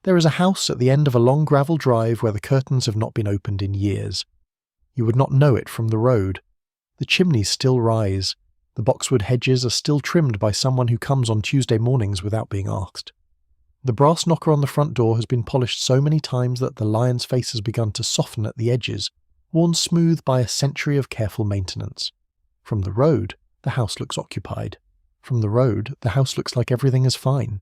There is a house at the end of a long gravel drive where the curtains have not been opened in years. You would not know it from the road. The chimneys still rise. The boxwood hedges are still trimmed by someone who comes on Tuesday mornings without being asked. The brass knocker on the front door has been polished so many times that the lion's face has begun to soften at the edges, worn smooth by a century of careful maintenance. From the road, the house looks occupied. From the road, the house looks like everything is fine.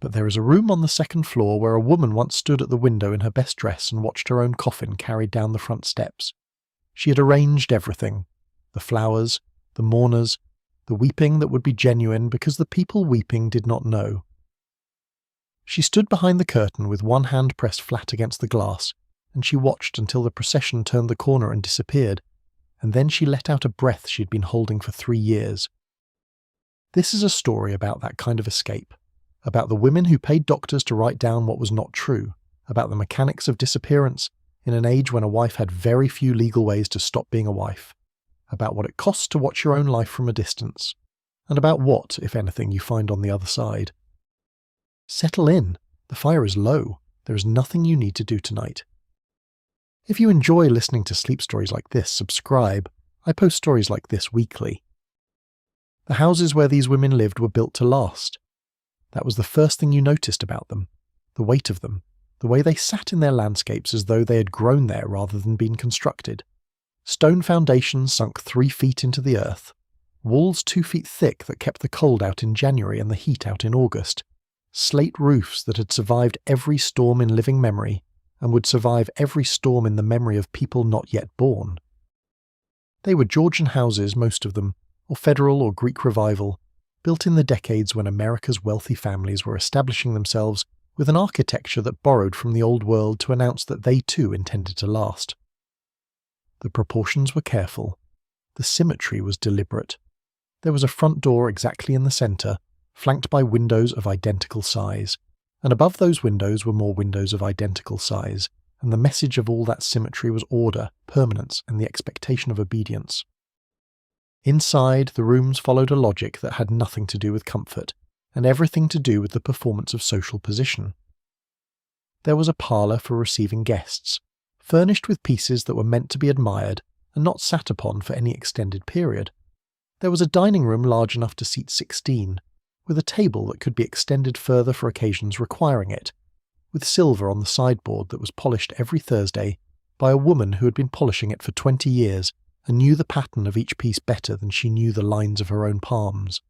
But there is a room on the second floor where a woman once stood at the window in her best dress and watched her own coffin carried down the front steps. She had arranged everything: the flowers, the mourners, the weeping that would be genuine because the people weeping did not know. She stood behind the curtain with one hand pressed flat against the glass, and she watched until the procession turned the corner and disappeared, and then she let out a breath she had been holding for 3 years. This is a story about that kind of escape, about the women who paid doctors to write down what was not true, about the mechanics of disappearance in an age when a wife had very few legal ways to stop being a wife, about what it costs to watch your own life from a distance, and about what, if anything, you find on the other side. Settle in. The fire is low. There is nothing you need to do tonight. If you enjoy listening to sleep stories like this, subscribe. I post stories like this weekly. The houses where these women lived were built to last. That was the first thing you noticed about them. The weight of them. The way they sat in their landscapes as though they had grown there rather than been constructed. Stone foundations sunk 3 feet into the earth. Walls 2 feet thick that kept the cold out in January and the heat out in August. Slate roofs that had survived every storm in living memory and would survive every storm in the memory of people not yet born. They were Georgian houses, most of them, or Federal or Greek Revival, built in the decades when America's wealthy families were establishing themselves with an architecture that borrowed from the old world to announce that they too intended to last. The proportions were careful. The symmetry was deliberate. There was a front door exactly in the centre, flanked by windows of identical size, and above those windows were more windows of identical size, and the message of all that symmetry was order, permanence, and the expectation of obedience. Inside, the rooms followed a logic that had nothing to do with comfort, and everything to do with the performance of social position. There was a parlour for receiving guests, furnished with pieces that were meant to be admired and not sat upon for any extended period. There was a dining room large enough to seat 16, with a table that could be extended further for occasions requiring it, with silver on the sideboard that was polished every Thursday by a woman who had been polishing it for 20 years and knew the pattern of each piece better than she knew the lines of her own palms.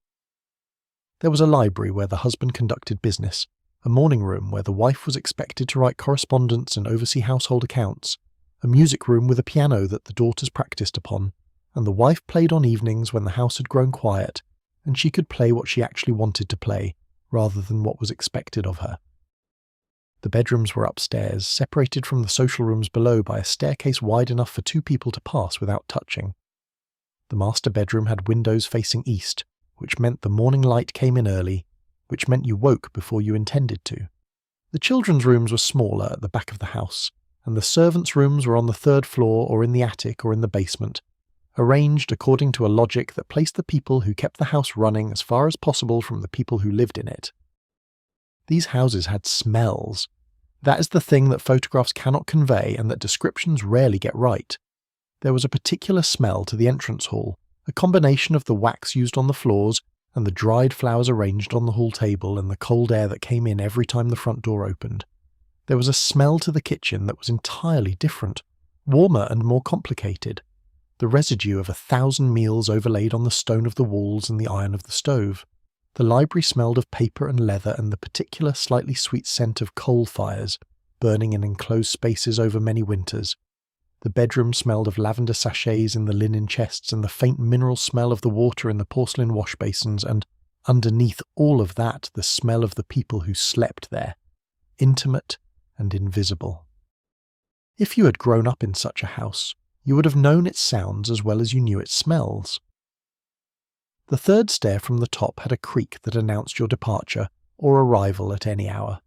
There was a library where the husband conducted business, a morning room where the wife was expected to write correspondence and oversee household accounts, a music room with a piano that the daughters practiced upon, and the wife played on evenings when the house had grown quiet, and she could play what she actually wanted to play, rather than what was expected of her. The bedrooms were upstairs, separated from the social rooms below by a staircase wide enough for 2 people to pass without touching. The master bedroom had windows facing east, which meant the morning light came in early, which meant you woke before you intended to. The children's rooms were smaller at the back of the house, and the servants' rooms were on the 3rd floor or in the attic or in the basement, arranged according to a logic that placed the people who kept the house running as far as possible from the people who lived in it. These houses had smells. That is the thing that photographs cannot convey and that descriptions rarely get right. There was a particular smell to the entrance hall, a combination of the wax used on the floors and the dried flowers arranged on the hall table and the cold air that came in every time the front door opened. There was a smell to the kitchen that was entirely different, warmer and more complicated. The residue of 1,000 meals overlaid on the stone of the walls and the iron of the stove. The library smelled of paper and leather and the particular slightly sweet scent of coal fires, burning in enclosed spaces over many winters. The bedroom smelled of lavender sachets in the linen chests and the faint mineral smell of the water in the porcelain wash basins, and, underneath all of that, the smell of the people who slept there, intimate and invisible. If you had grown up in such a house, you would have known its sounds as well as you knew its smells. The 3rd stair from the top had a creak that announced your departure or arrival at any hour.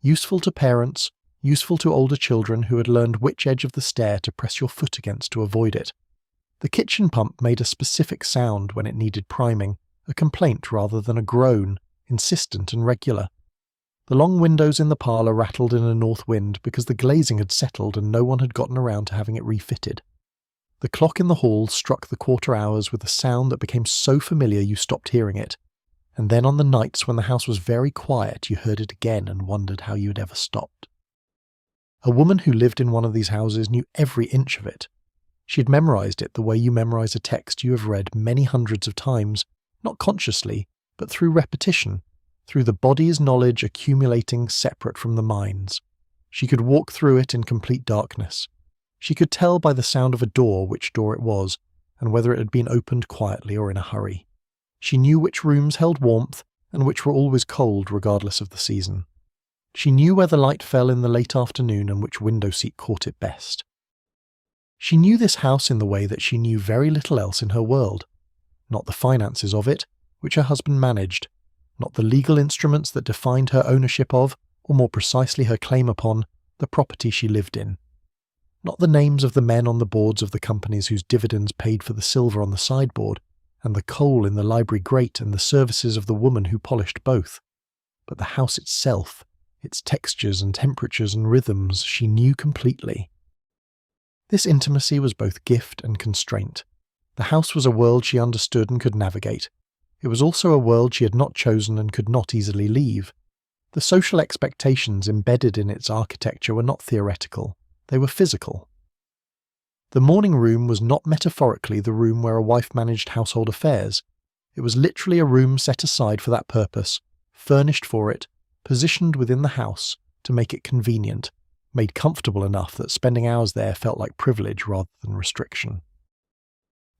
Useful to parents, useful to older children who had learned which edge of the stair to press your foot against to avoid it. The kitchen pump made a specific sound when it needed priming, a complaint rather than a groan, insistent and regular. The long windows in the parlour rattled in a north wind because the glazing had settled and no one had gotten around to having it refitted. The clock in the hall struck the quarter hours with a sound that became so familiar you stopped hearing it, and then on the nights when the house was very quiet you heard it again and wondered how you had ever stopped. A woman who lived in one of these houses knew every inch of it. She had memorised it the way you memorise a text you have read many hundreds of times, not consciously, but through repetition, through the body's knowledge accumulating separate from the mind's. She could walk through it in complete darkness. She could tell by the sound of a door which door it was, and whether it had been opened quietly or in a hurry. She knew which rooms held warmth, and which were always cold regardless of the season. She knew where the light fell in the late afternoon and which window seat caught it best. She knew this house in the way that she knew very little else in her world. Not the finances of it, which her husband managed, not the legal instruments that defined her ownership of, or more precisely her claim upon, the property she lived in. Not the names of the men on the boards of the companies whose dividends paid for the silver on the sideboard, and the coal in the library grate and the services of the woman who polished both, but the house itself, its textures and temperatures and rhythms, she knew completely. This intimacy was both gift and constraint. The house was a world she understood and could navigate. It was also a world she had not chosen and could not easily leave. The social expectations embedded in its architecture were not theoretical, they were physical. The morning room was not metaphorically the room where a wife managed household affairs. It was literally a room set aside for that purpose, furnished for it, positioned within the house to make it convenient, made comfortable enough that spending hours there felt like privilege rather than restriction.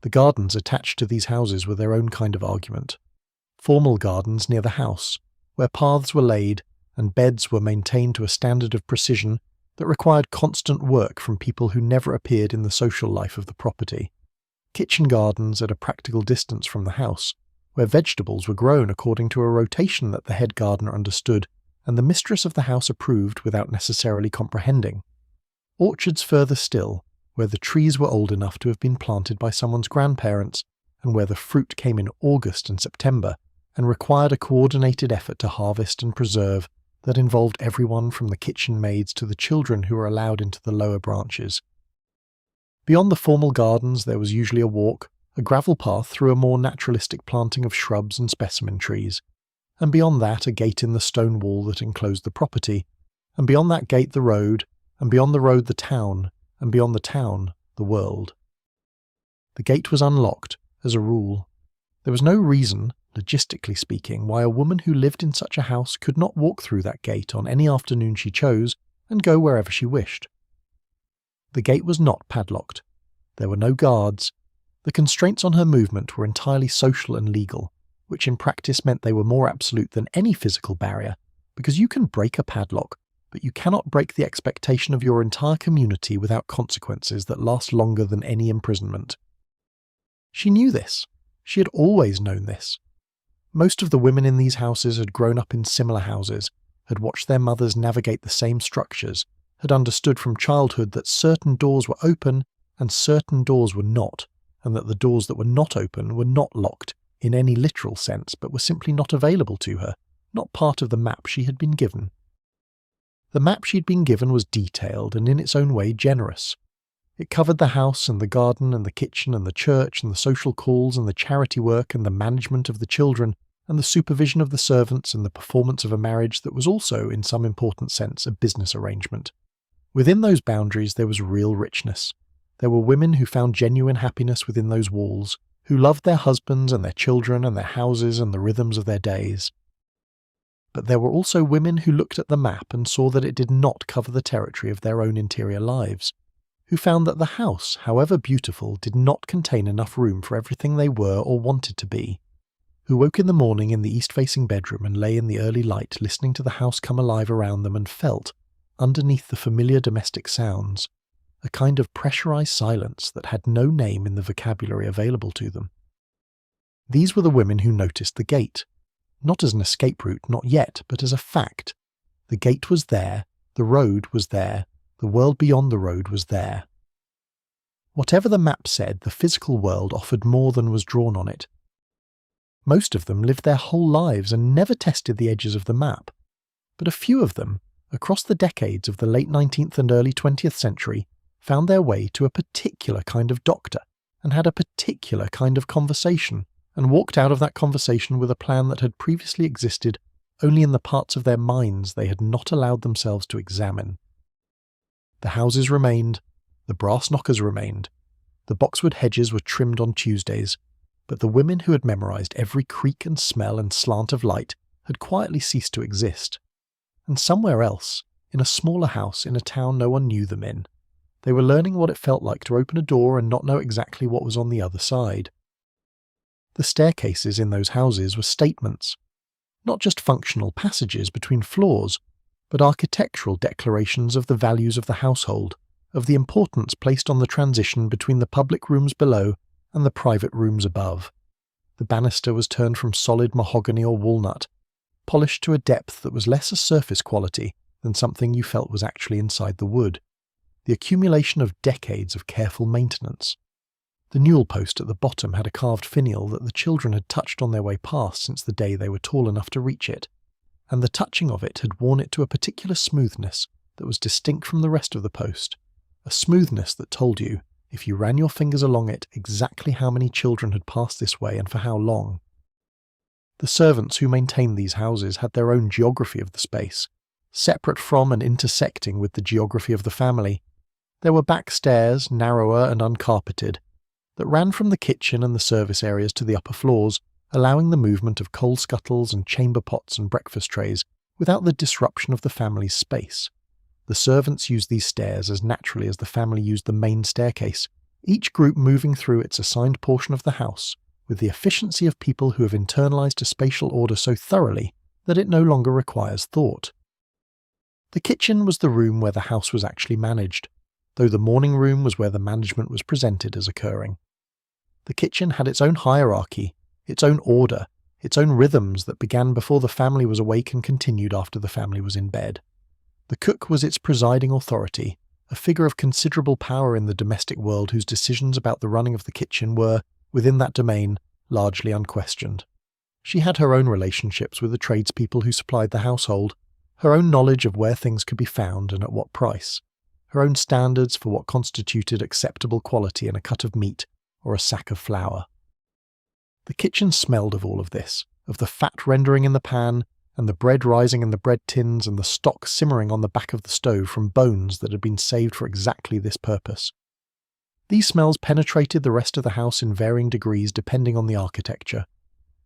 The gardens attached to these houses were their own kind of argument. Formal gardens near the house, where paths were laid and beds were maintained to a standard of precision that required constant work from people who never appeared in the social life of the property. Kitchen gardens at a practical distance from the house, where vegetables were grown according to a rotation that the head gardener understood and the mistress of the house approved without necessarily comprehending. Orchards further still, where the trees were old enough to have been planted by someone's grandparents, and where the fruit came in August and September, and required a coordinated effort to harvest and preserve that involved everyone from the kitchen maids to the children who were allowed into the lower branches. Beyond the formal gardens there was usually a walk, a gravel path through a more naturalistic planting of shrubs and specimen trees, and beyond that a gate in the stone wall that enclosed the property, and beyond that gate the road, and beyond the road the town, and beyond the town the world. The gate was unlocked, as a rule. There was no reason, logistically speaking, why a woman who lived in such a house could not walk through that gate on any afternoon she chose and go wherever she wished. The gate was not padlocked. There were no guards. The constraints on her movement were entirely social and legal, which in practice meant they were more absolute than any physical barrier, because you can break a padlock, but you cannot break the expectation of your entire community without consequences that last longer than any imprisonment. She knew this. She had always known this. Most of the women in these houses had grown up in similar houses, had watched their mothers navigate the same structures, had understood from childhood that certain doors were open and certain doors were not, and that the doors that were not open were not locked in any literal sense, but were simply not available to her, not part of the map she had been given. The map she'd been given was detailed and in its own way generous. It covered the house and the garden and the kitchen and the church and the social calls and the charity work and the management of the children and the supervision of the servants and the performance of a marriage that was also, in some important sense, a business arrangement. Within those boundaries there was real richness. There were women who found genuine happiness within those walls, who loved their husbands and their children and their houses and the rhythms of their days. But there were also women who looked at the map and saw that it did not cover the territory of their own interior lives, who found that the house, however beautiful, did not contain enough room for everything they were or wanted to be, who woke in the morning in the east-facing bedroom and lay in the early light listening to the house come alive around them and felt, underneath the familiar domestic sounds, a kind of pressurized silence that had no name in the vocabulary available to them. These were the women who noticed the gate, not as an escape route, not yet, but as a fact. The gate was there, the road was there, the world beyond the road was there. Whatever the map said, the physical world offered more than was drawn on it. Most of them lived their whole lives and never tested the edges of the map. but a few of them, across the decades of the late 19th and early 20th century, found their way to a particular kind of doctor and had a particular kind of conversation, and walked out of that conversation with a plan that had previously existed only in the parts of their minds they had not allowed themselves to examine. The houses remained, the brass knockers remained, the boxwood hedges were trimmed on Tuesdays, but the women who had memorized every creak and smell and slant of light had quietly ceased to exist. And somewhere else, in a smaller house in a town no one knew them in, they were learning what it felt like to open a door and not know exactly what was on the other side. The staircases in those houses were statements, not just functional passages between floors, but architectural declarations of the values of the household, of the importance placed on the transition between the public rooms below and the private rooms above. The banister was turned from solid mahogany or walnut, polished to a depth that was less a surface quality than something you felt was actually inside the wood, the accumulation of decades of careful maintenance. The newel post at the bottom had a carved finial that the children had touched on their way past since the day they were tall enough to reach it, and the touching of it had worn it to a particular smoothness that was distinct from the rest of the post, a smoothness that told you, if you ran your fingers along it, exactly how many children had passed this way and for how long. The servants who maintained these houses had their own geography of the space, separate from and intersecting with the geography of the family. There were back stairs, narrower and uncarpeted, that ran from the kitchen and the service areas to the upper floors, allowing the movement of coal scuttles and chamber pots and breakfast trays without the disruption of the family's space. The servants used these stairs as naturally as the family used the main staircase, each group moving through its assigned portion of the house, with the efficiency of people who have internalized a spatial order so thoroughly that it no longer requires thought. The kitchen was the room where the house was actually managed, though the morning room was where the management was presented as occurring. The kitchen had its own hierarchy, its own order, its own rhythms that began before the family was awake and continued after the family was in bed. The cook was its presiding authority, a figure of considerable power in the domestic world whose decisions about the running of the kitchen were, within that domain, largely unquestioned. She had her own relationships with the tradespeople who supplied the household, her own knowledge of where things could be found and at what price, her own standards for what constituted acceptable quality in a cut of meat or a sack of flour. The kitchen smelled of all of this, of the fat rendering in the pan, and the bread rising in the bread tins and the stock simmering on the back of the stove from bones that had been saved for exactly this purpose. These smells penetrated the rest of the house in varying degrees depending on the architecture,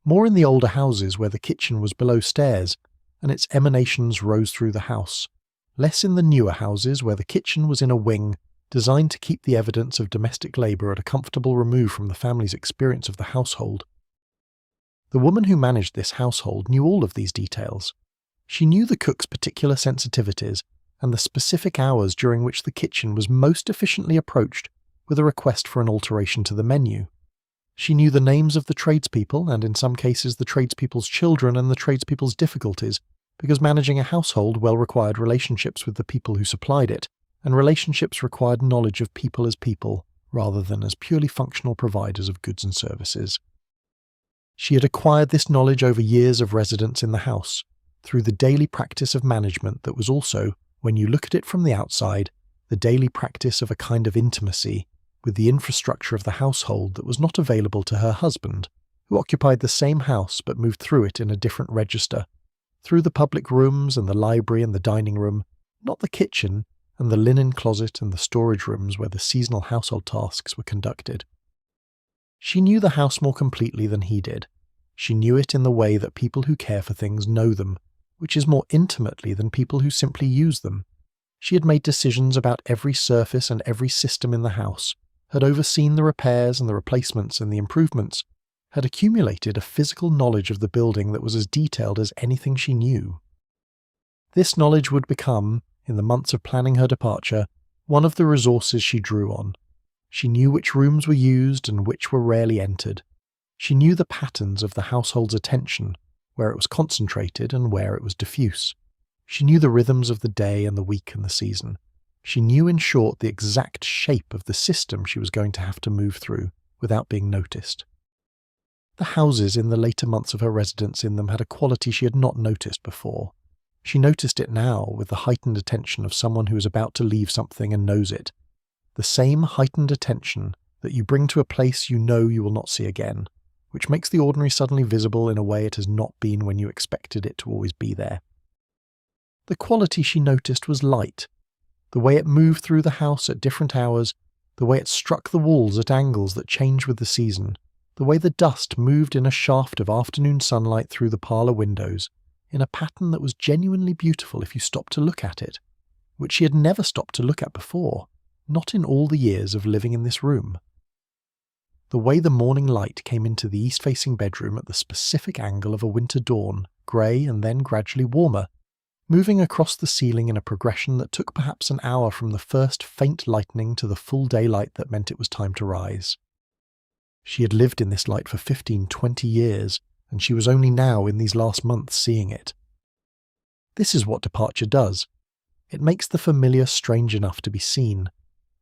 more in the older houses where the kitchen was below stairs and its emanations rose through the house, less in the newer houses where the kitchen was in a wing designed to keep the evidence of domestic labour at a comfortable remove from the family's experience of the household. The woman who managed this household knew all of these details. She knew the cook's particular sensitivities and the specific hours during which the kitchen was most efficiently approached with a request for an alteration to the menu. She knew the names of the tradespeople and in some cases the tradespeople's children and the tradespeople's difficulties, because managing a household well required relationships with the people who supplied it, and relationships required knowledge of people as people rather than as purely functional providers of goods and services. She had acquired this knowledge over years of residence in the house, through the daily practice of management that was also, when you look at it from the outside, the daily practice of a kind of intimacy with the infrastructure of the household that was not available to her husband, who occupied the same house but moved through it in a different register, through the public rooms and the library and the dining room, not the kitchen and the linen closet and the storage rooms where the seasonal household tasks were conducted. She knew the house more completely than he did. She knew it in the way that people who care for things know them, which is more intimately than people who simply use them. She had made decisions about every surface and every system in the house, had overseen the repairs and the replacements and the improvements, had accumulated a physical knowledge of the building that was as detailed as anything she knew. This knowledge would become, in the months of planning her departure, one of the resources she drew on. She knew which rooms were used and which were rarely entered. She knew the patterns of the household's attention, where it was concentrated and where it was diffuse. She knew the rhythms of the day and the week and the season. She knew, in short, the exact shape of the system she was going to have to move through without being noticed. The houses in the later months of her residence in them had a quality she had not noticed before. She noticed it now with the heightened attention of someone who is about to leave something and knows it. The same heightened attention that you bring to a place you know you will not see again, which makes the ordinary suddenly visible in a way it has not been when you expected it to always be there. The quality she noticed was light. The way it moved through the house at different hours, the way it struck the walls at angles that changed with the season, the way the dust moved in a shaft of afternoon sunlight through the parlour windows, in a pattern that was genuinely beautiful if you stopped to look at it, which she had never stopped to look at before, not in all the years of living in this room. The way the morning light came into the east-facing bedroom at the specific angle of a winter dawn, grey and then gradually warmer, moving across the ceiling in a progression that took perhaps an hour from the first faint lightening to the full daylight that meant it was time to rise. She had lived in this light for 15-20 years, and she was only now in these last months seeing it. This is what departure does. It makes the familiar strange enough to be seen.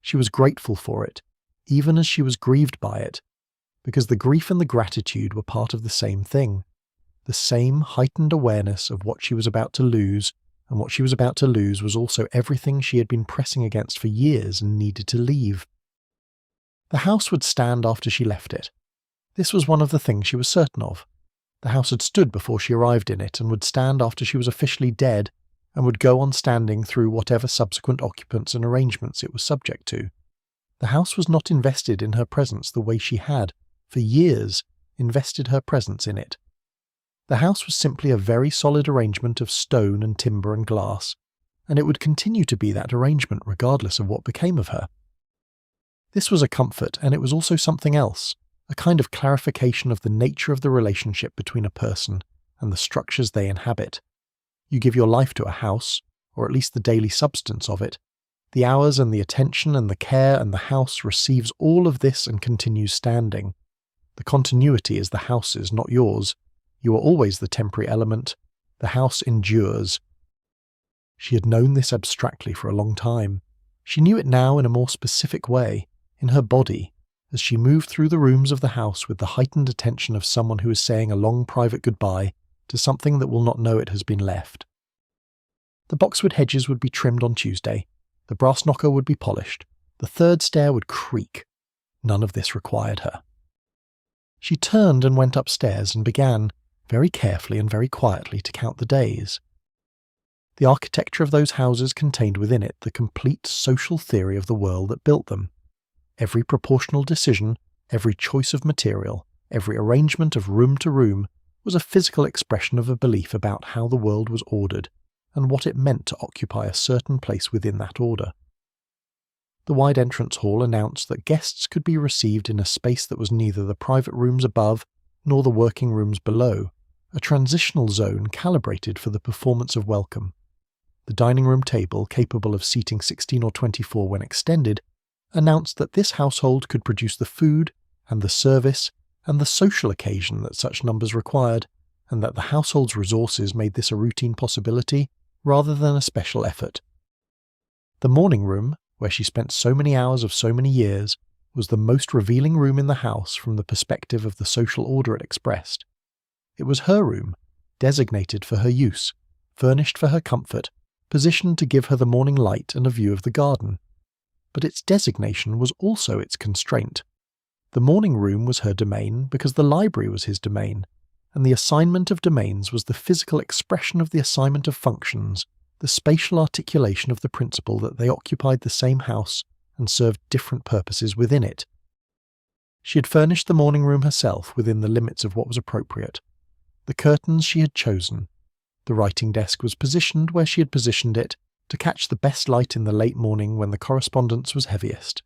She was grateful for it, even as she was grieved by it, because the grief and the gratitude were part of the same thing, the same heightened awareness of what she was about to lose, and what she was about to lose was also everything she had been pressing against for years and needed to leave. The house would stand after she left it. This was one of the things she was certain of. The house had stood before she arrived in it and would stand after she was officially dead, and would go on standing through whatever subsequent occupants and arrangements it was subject to. The house was not invested in her presence the way she had, for years, invested her presence in it. The house was simply a very solid arrangement of stone and timber and glass, and it would continue to be that arrangement regardless of what became of her. This was a comfort, and it was also something else, a kind of clarification of the nature of the relationship between a person and the structures they inhabit. You give your life to a house, or at least the daily substance of it. The hours and the attention and the care, and the house receives all of this and continues standing. The continuity is the house's, not yours. You are always the temporary element. The house endures. She had known this abstractly for a long time. She knew it now in a more specific way, in her body, as she moved through the rooms of the house with the heightened attention of someone who is saying a long private goodbye to something that will not know it has been left. The boxwood hedges would be trimmed on Tuesday. The brass knocker would be polished. The third stair would creak. None of this required her. She turned and went upstairs and began, very carefully and very quietly, to count the days. The architecture of those houses contained within it the complete social theory of the world that built them. Every proportional decision, every choice of material, every arrangement of room to room was a physical expression of a belief about how the world was ordered and what it meant to occupy a certain place within that order. The wide entrance hall announced that guests could be received in a space that was neither the private rooms above nor the working rooms below, a transitional zone calibrated for the performance of welcome. The dining room table, capable of seating 16 or 24 when extended, announced that this household could produce the food and the service and the social occasion that such numbers required, and that the household's resources made this a routine possibility rather than a special effort. The morning room, where she spent so many hours of so many years, was the most revealing room in the house from the perspective of the social order it expressed. It was her room, designated for her use, furnished for her comfort, positioned to give her the morning light and a view of the garden. But its designation was also its constraint. The morning room was her domain because the library was his domain, and the assignment of domains was the physical expression of the assignment of functions, the spatial articulation of the principle that they occupied the same house and served different purposes within it. She had furnished the morning room herself within the limits of what was appropriate. The curtains she had chosen. The writing desk was positioned where she had positioned it to catch the best light in the late morning when the correspondence was heaviest.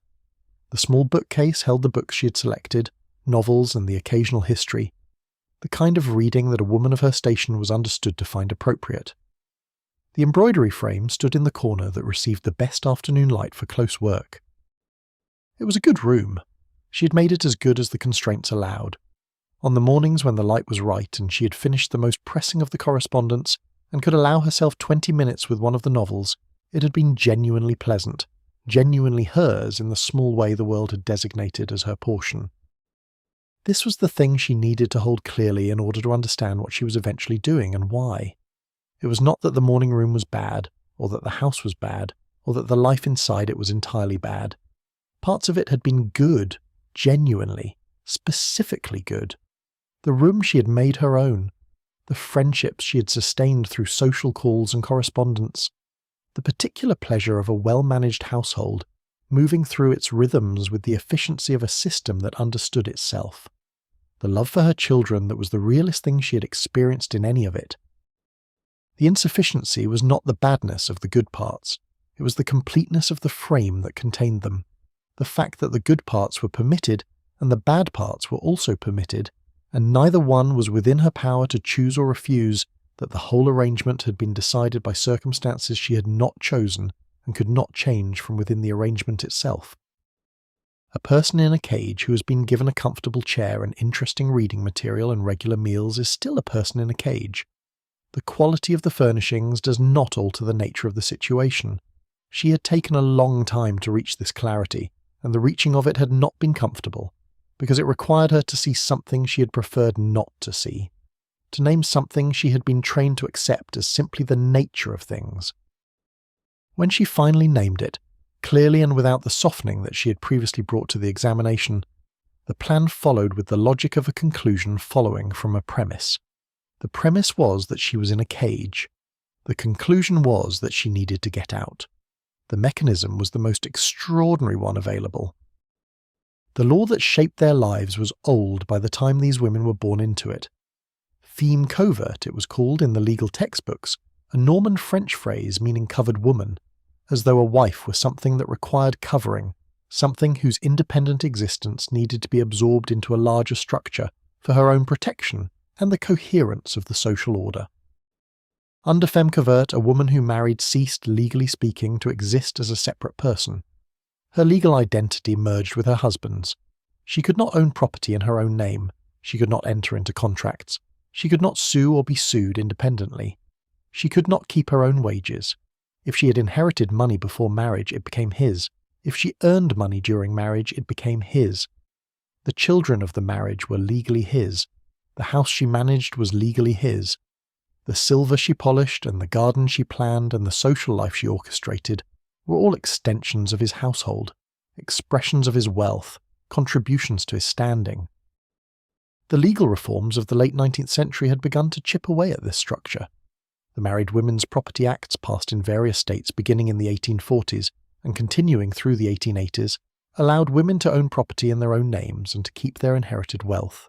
The small bookcase held the books she had selected, novels and the occasional history, the kind of reading that a woman of her station was understood to find appropriate. The embroidery frame stood in the corner that received the best afternoon light for close work. It was a good room. She had made it as good as the constraints allowed. On the mornings when the light was right and she had finished the most pressing of the correspondence and could allow herself 20 minutes with one of the novels, it had been genuinely pleasant, genuinely hers in the small way the world had designated as her portion. This was the thing she needed to hold clearly in order to understand what she was eventually doing and why. It was not that the morning room was bad, or that the house was bad, or that the life inside it was entirely bad. Parts of it had been good, genuinely, specifically good. The room she had made her own, the friendships she had sustained through social calls and correspondence, the particular pleasure of a well-managed household, moving through its rhythms with the efficiency of a system that understood itself. The love for her children that was the realest thing she had experienced in any of it. The insufficiency was not the badness of the good parts, it was the completeness of the frame that contained them. The fact that the good parts were permitted and the bad parts were also permitted, and neither one was within her power to choose or refuse, that the whole arrangement had been decided by circumstances she had not chosen and could not change from within the arrangement itself. A person in a cage who has been given a comfortable chair and interesting reading material and regular meals is still a person in a cage. The quality of the furnishings does not alter the nature of the situation. She had taken a long time to reach this clarity, and the reaching of it had not been comfortable, because it required her to see something she had preferred not to see, to name something she had been trained to accept as simply the nature of things. When she finally named it, clearly and without the softening that she had previously brought to the examination, the plan followed with the logic of a conclusion following from a premise. The premise was that she was in a cage. The conclusion was that she needed to get out. The mechanism was the most extraordinary one available. The law that shaped their lives was old by the time these women were born into it. Femme covert, it was called in the legal textbooks, a Norman French phrase meaning covered woman, as though a wife were something that required covering, something whose independent existence needed to be absorbed into a larger structure for her own protection and the coherence of the social order. Under femme covert, a woman who married ceased, legally speaking, to exist as a separate person. Her legal identity merged with her husband's. She could not own property in her own name. She could not enter into contracts. She could not sue or be sued independently. She could not keep her own wages. If she had inherited money before marriage, it became his. If she earned money during marriage, it became his. The children of the marriage were legally his. The house she managed was legally his. The silver she polished and the garden she planned and the social life she orchestrated were all extensions of his household, expressions of his wealth, contributions to his standing. The legal reforms of the late 19th century had begun to chip away at this structure. The Married Women's Property Acts, passed in various states beginning in the 1840s and continuing through the 1880s, allowed women to own property in their own names and to keep their inherited wealth.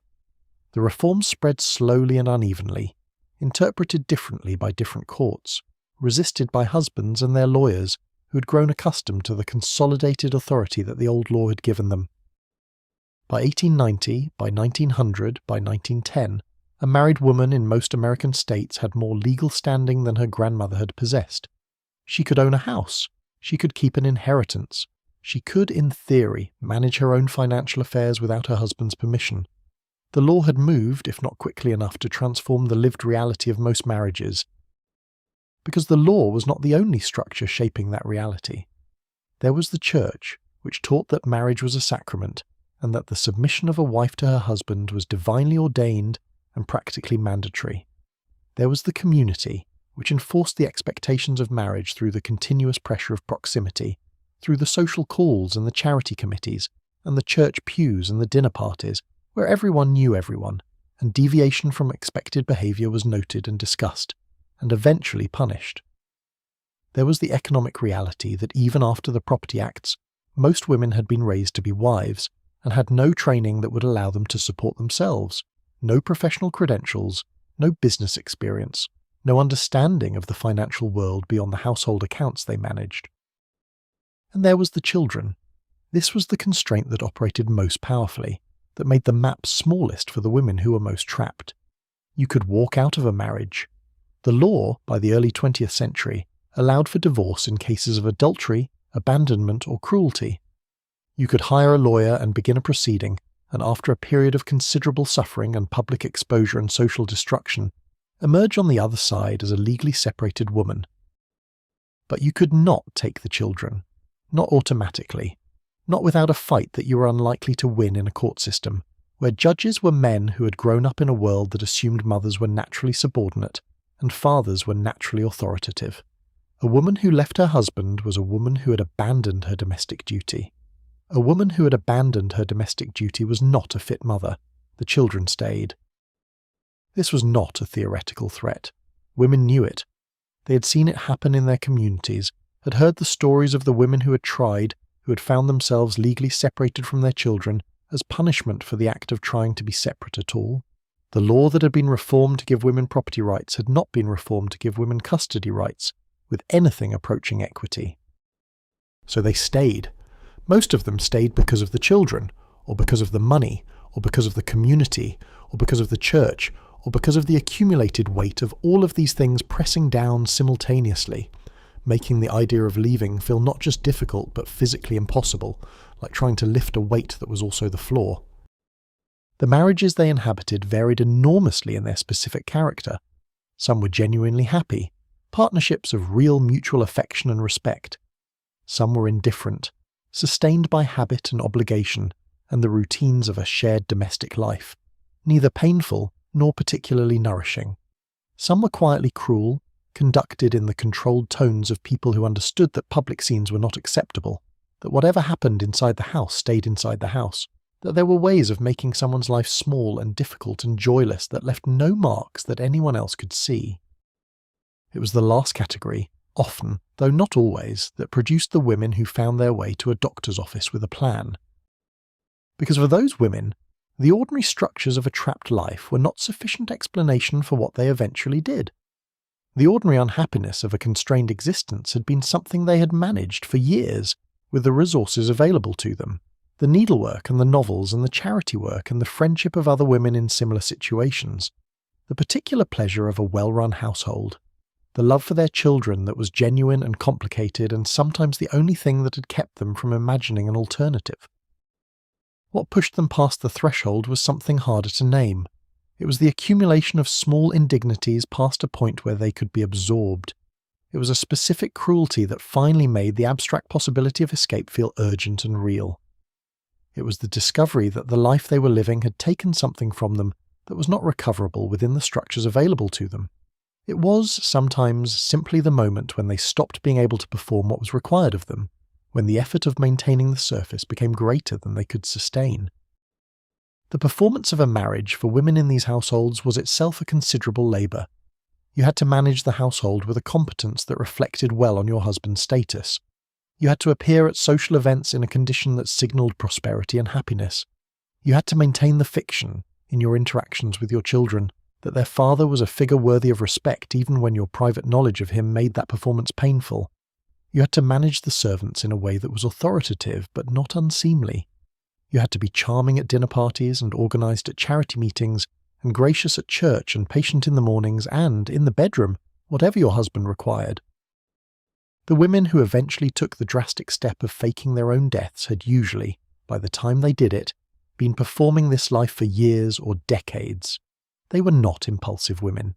The reforms spread slowly and unevenly, interpreted differently by different courts, resisted by husbands and their lawyers who had grown accustomed to the consolidated authority that the old law had given them. By 1890, by 1900, by 1910, a married woman in most American states had more legal standing than her grandmother had possessed. She could own a house. She could keep an inheritance. She could, in theory, manage her own financial affairs without her husband's permission. The law had moved, if not quickly enough, to transform the lived reality of most marriages. Because the law was not the only structure shaping that reality. There was the church, which taught that marriage was a sacrament, and that the submission of a wife to her husband was divinely ordained and practically mandatory. There was the community, which enforced the expectations of marriage through the continuous pressure of proximity, through the social calls and the charity committees, and the church pews and the dinner parties, where everyone knew everyone, and deviation from expected behaviour was noted and discussed, and eventually punished. There was the economic reality that even after the Property Acts, most women had been raised to be wives, and had no training that would allow them to support themselves, no professional credentials, no business experience, no understanding of the financial world beyond the household accounts they managed. And there was the children. This was the constraint that operated most powerfully, that made the map smallest for the women who were most trapped. You could walk out of a marriage. The law, by the early 20th century, allowed for divorce in cases of adultery, abandonment, or cruelty. You could hire a lawyer and begin a proceeding, and after a period of considerable suffering and public exposure and social destruction, emerge on the other side as a legally separated woman. But you could not take the children, not automatically, not without a fight that you were unlikely to win in a court system, where judges were men who had grown up in a world that assumed mothers were naturally subordinate, and fathers were naturally authoritative. A woman who left her husband was a woman who had abandoned her domestic duty. A woman who had abandoned her domestic duty was not a fit mother. The children stayed. This was not a theoretical threat. Women knew it. They had seen it happen in their communities, had heard the stories of the women who had tried, who had found themselves legally separated from their children as punishment for the act of trying to be separate at all. The law that had been reformed to give women property rights had not been reformed to give women custody rights, with anything approaching equity. So they stayed. Most of them stayed because of the children, or because of the money, or because of the community, or because of the church, or because of the accumulated weight of all of these things pressing down simultaneously, making the idea of leaving feel not just difficult but physically impossible, like trying to lift a weight that was also the floor. The marriages they inhabited varied enormously in their specific character. Some were genuinely happy, partnerships of real mutual affection and respect. Some were indifferent, sustained by habit and obligation and the routines of a shared domestic life, neither painful nor particularly nourishing. Some were quietly cruel, conducted in the controlled tones of people who understood that public scenes were not acceptable, that whatever happened inside the house stayed inside the house, that there were ways of making someone's life small and difficult and joyless that left no marks that anyone else could see. It was the last category, often, though not always, that produced the women who found their way to a doctor's office with a plan. Because for those women, the ordinary structures of a trapped life were not sufficient explanation for what they eventually did. The ordinary unhappiness of a constrained existence had been something they had managed for years, with the resources available to them. The needlework and the novels and the charity work and the friendship of other women in similar situations. The particular pleasure of a well-run household. The love for their children that was genuine and complicated and sometimes the only thing that had kept them from imagining an alternative. What pushed them past the threshold was something harder to name. It was the accumulation of small indignities past a point where they could be absorbed. It was a specific cruelty that finally made the abstract possibility of escape feel urgent and real. It was the discovery that the life they were living had taken something from them that was not recoverable within the structures available to them. It was, sometimes, simply the moment when they stopped being able to perform what was required of them, when the effort of maintaining the surface became greater than they could sustain. The performance of a marriage for women in these households was itself a considerable labour. You had to manage the household with a competence that reflected well on your husband's status. You had to appear at social events in a condition that signalled prosperity and happiness. You had to maintain the fiction, in your interactions with your children, that their father was a figure worthy of respect even when your private knowledge of him made that performance painful. You had to manage the servants in a way that was authoritative but not unseemly. You had to be charming at dinner parties and organised at charity meetings, and gracious at church and patient in the mornings and, in the bedroom, whatever your husband required. The women who eventually took the drastic step of faking their own deaths had usually, by the time they did it, been performing this life for years or decades. They were not impulsive women.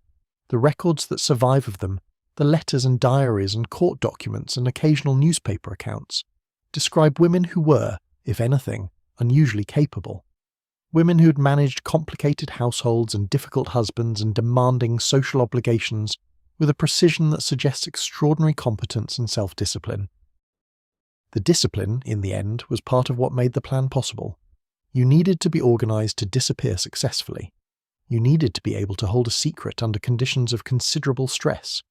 The records that survive of them, the letters and diaries and court documents and occasional newspaper accounts, describe women who were, if anything, unusually capable. Women who'd managed complicated households and difficult husbands and demanding social obligations with a precision that suggests extraordinary competence and self-discipline. The discipline, in the end, was part of what made the plan possible. You needed to be organised to disappear successfully. You needed to be able to hold a secret under conditions of considerable stress.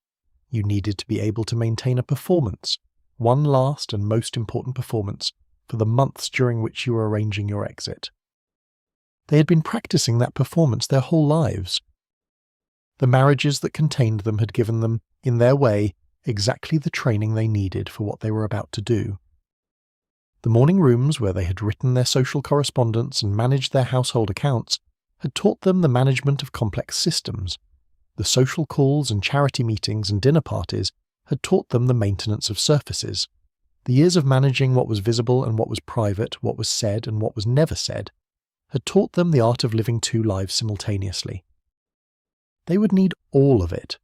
You needed to be able to maintain a performance, one last and most important performance, for the months during which you were arranging your exit. They had been practicing that performance their whole lives. The marriages that contained them had given them, in their way, exactly the training they needed for what they were about to do. The morning rooms where they had written their social correspondence and managed their household accounts had taught them the management of complex systems. The social calls and charity meetings and dinner parties had taught them the maintenance of surfaces. The years of managing what was visible and what was private, what was said and what was never said, had taught them the art of living two lives simultaneously. They would need all of it.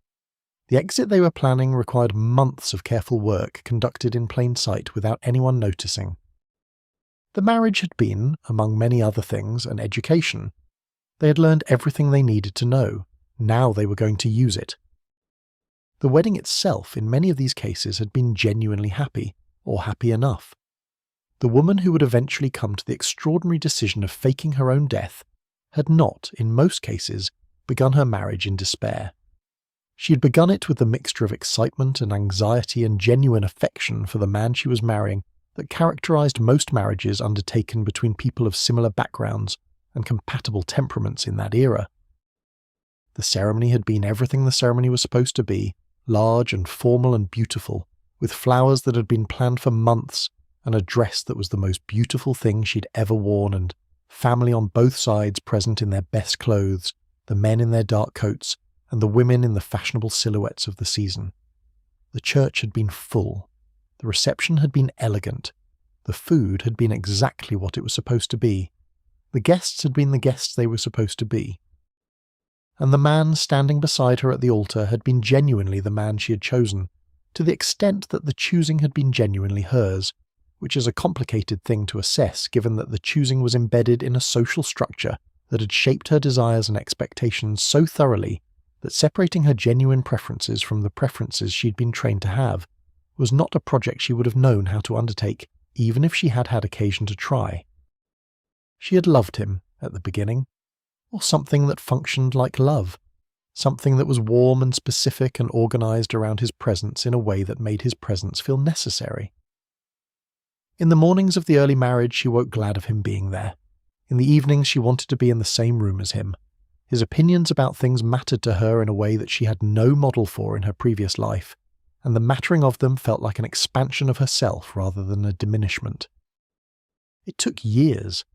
The exit they were planning required months of careful work conducted in plain sight without anyone noticing. The marriage had been, among many other things, an education. They had learned everything they needed to know. Now they were going to use it. The wedding itself, in many of these cases, had been genuinely happy, or happy enough. The woman who would eventually come to the extraordinary decision of faking her own death had not, in most cases, begun her marriage in despair. She had begun it with the mixture of excitement and anxiety and genuine affection for the man she was marrying that characterized most marriages undertaken between people of similar backgrounds and compatible temperaments in that era. The ceremony had been everything the ceremony was supposed to be, large and formal and beautiful, with flowers that had been planned for months, and a dress that was the most beautiful thing she'd ever worn, and family on both sides present in their best clothes, the men in their dark coats, and the women in the fashionable silhouettes of the season. The church had been full. The reception had been elegant. The food had been exactly what it was supposed to be. The guests had been the guests they were supposed to be. And the man standing beside her at the altar had been genuinely the man she had chosen, to the extent that the choosing had been genuinely hers, which is a complicated thing to assess given that the choosing was embedded in a social structure that had shaped her desires and expectations so thoroughly that separating her genuine preferences from the preferences she'd been trained to have was not a project she would have known how to undertake, even if she had had occasion to try. She had loved him at the beginning, or something that functioned like love, something that was warm and specific and organized around his presence in a way that made his presence feel necessary. In the mornings of the early marriage, she woke glad of him being there. In the evenings, she wanted to be in the same room as him. His opinions about things mattered to her in a way that she had no model for in her previous life, and the mattering of them felt like an expansion of herself rather than a diminishment. It took years.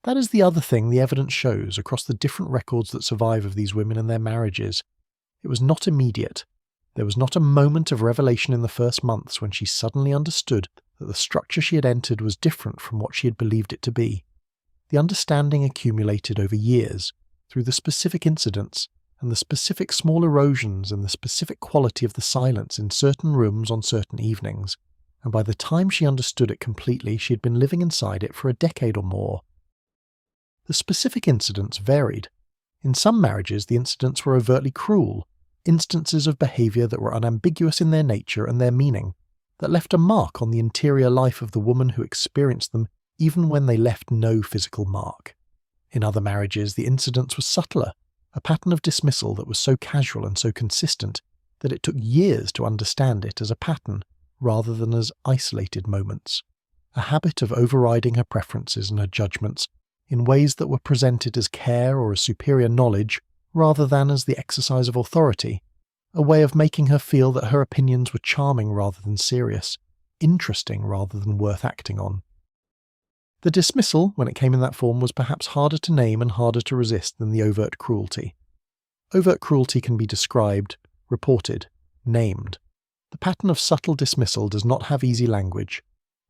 That is the other thing the evidence shows across the different records that survive of these women and their marriages. It was not immediate. There was not a moment of revelation in the first months when she suddenly understood that the structure she had entered was different from what she had believed it to be. The understanding accumulated over years, through the specific incidents, and the specific small erosions and the specific quality of the silence in certain rooms on certain evenings, and by the time she understood it completely, she had been living inside it for a decade or more. The specific incidents varied. In some marriages, the incidents were overtly cruel, instances of behaviour that were unambiguous in their nature and their meaning, that left a mark on the interior life of the woman who experienced them even when they left no physical mark. In other marriages, the incidents were subtler, a pattern of dismissal that was so casual and so consistent that it took years to understand it as a pattern rather than as isolated moments, a habit of overriding her preferences and her judgments in ways that were presented as care or as superior knowledge rather than as the exercise of authority, a way of making her feel that her opinions were charming rather than serious, interesting rather than worth acting on. The dismissal, when it came in that form, was perhaps harder to name and harder to resist than the overt cruelty. Overt cruelty can be described, reported, named. The pattern of subtle dismissal does not have easy language.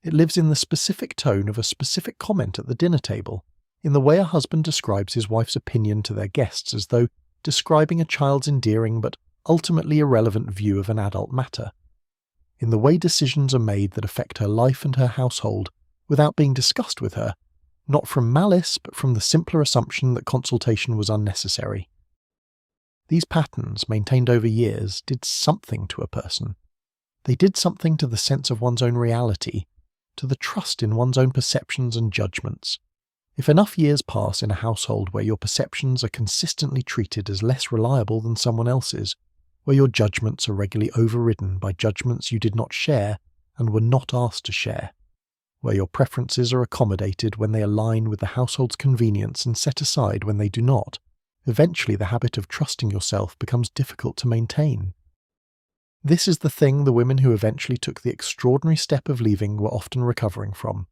It lives in the specific tone of a specific comment at the dinner table, in the way a husband describes his wife's opinion to their guests as though describing a child's endearing but ultimately irrelevant view of an adult matter, in the way decisions are made that affect her life and her household without being discussed with her, not from malice but from the simpler assumption that consultation was unnecessary. These patterns, maintained over years, did something to a person. They did something to the sense of one's own reality, to the trust in one's own perceptions and judgments. If enough years pass in a household where your perceptions are consistently treated as less reliable than someone else's, where your judgments are regularly overridden by judgments you did not share and were not asked to share, where your preferences are accommodated when they align with the household's convenience and set aside when they do not, eventually the habit of trusting yourself becomes difficult to maintain. This is the thing the women who eventually took the extraordinary step of leaving were often recovering from.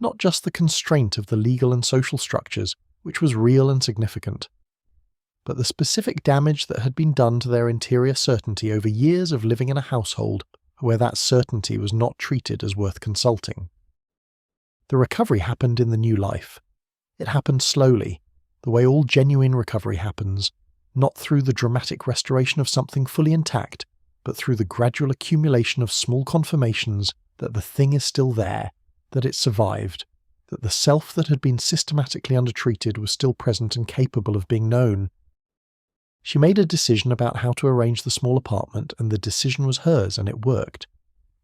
Not just the constraint of the legal and social structures, which was real and significant, but the specific damage that had been done to their interior certainty over years of living in a household where that certainty was not treated as worth consulting. The recovery happened in the new life. It happened slowly, the way all genuine recovery happens, not through the dramatic restoration of something fully intact, but through the gradual accumulation of small confirmations that the thing is still there, that it survived, that the self that had been systematically undertreated was still present and capable of being known. She made a decision about how to arrange the small apartment, and the decision was hers, and it worked.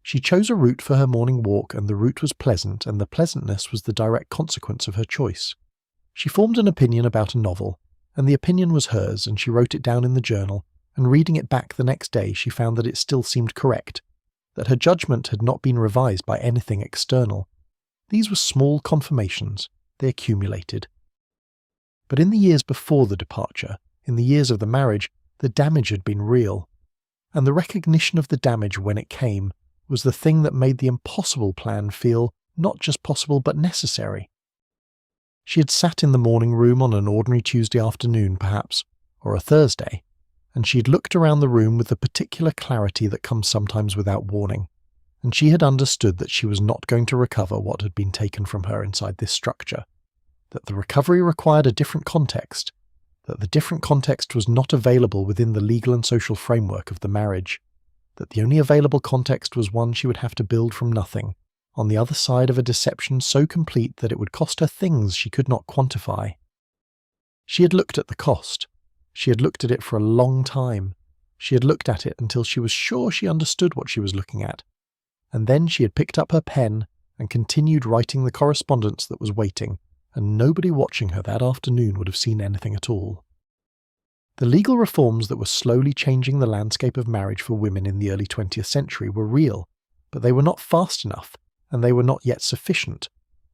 She chose a route for her morning walk, and the route was pleasant, and the pleasantness was the direct consequence of her choice. She formed an opinion about a novel, and the opinion was hers, and she wrote it down in the journal, and reading it back the next day she found that it still seemed correct, that her judgment had not been revised by anything external. These were small confirmations. They accumulated. But in the years before the departure, in the years of the marriage, the damage had been real. And the recognition of the damage when it came was the thing that made the impossible plan feel not just possible but necessary. She had sat in the morning room on an ordinary Tuesday afternoon, perhaps, or a Thursday, and she had looked around the room with the particular clarity that comes sometimes without warning, and she had understood that she was not going to recover what had been taken from her inside this structure, that the recovery required a different context, that the different context was not available within the legal and social framework of the marriage, that the only available context was one she would have to build from nothing, on the other side of a deception so complete that it would cost her things she could not quantify. She had looked at the cost. She had looked at it for a long time. She had looked at it until she was sure she understood what she was looking at. And then she had picked up her pen and continued writing the correspondence that was waiting, and nobody watching her that afternoon would have seen anything at all. The legal reforms that were slowly changing the landscape of marriage for women in the early 20th century were real, but they were not fast enough, and they were not yet sufficient.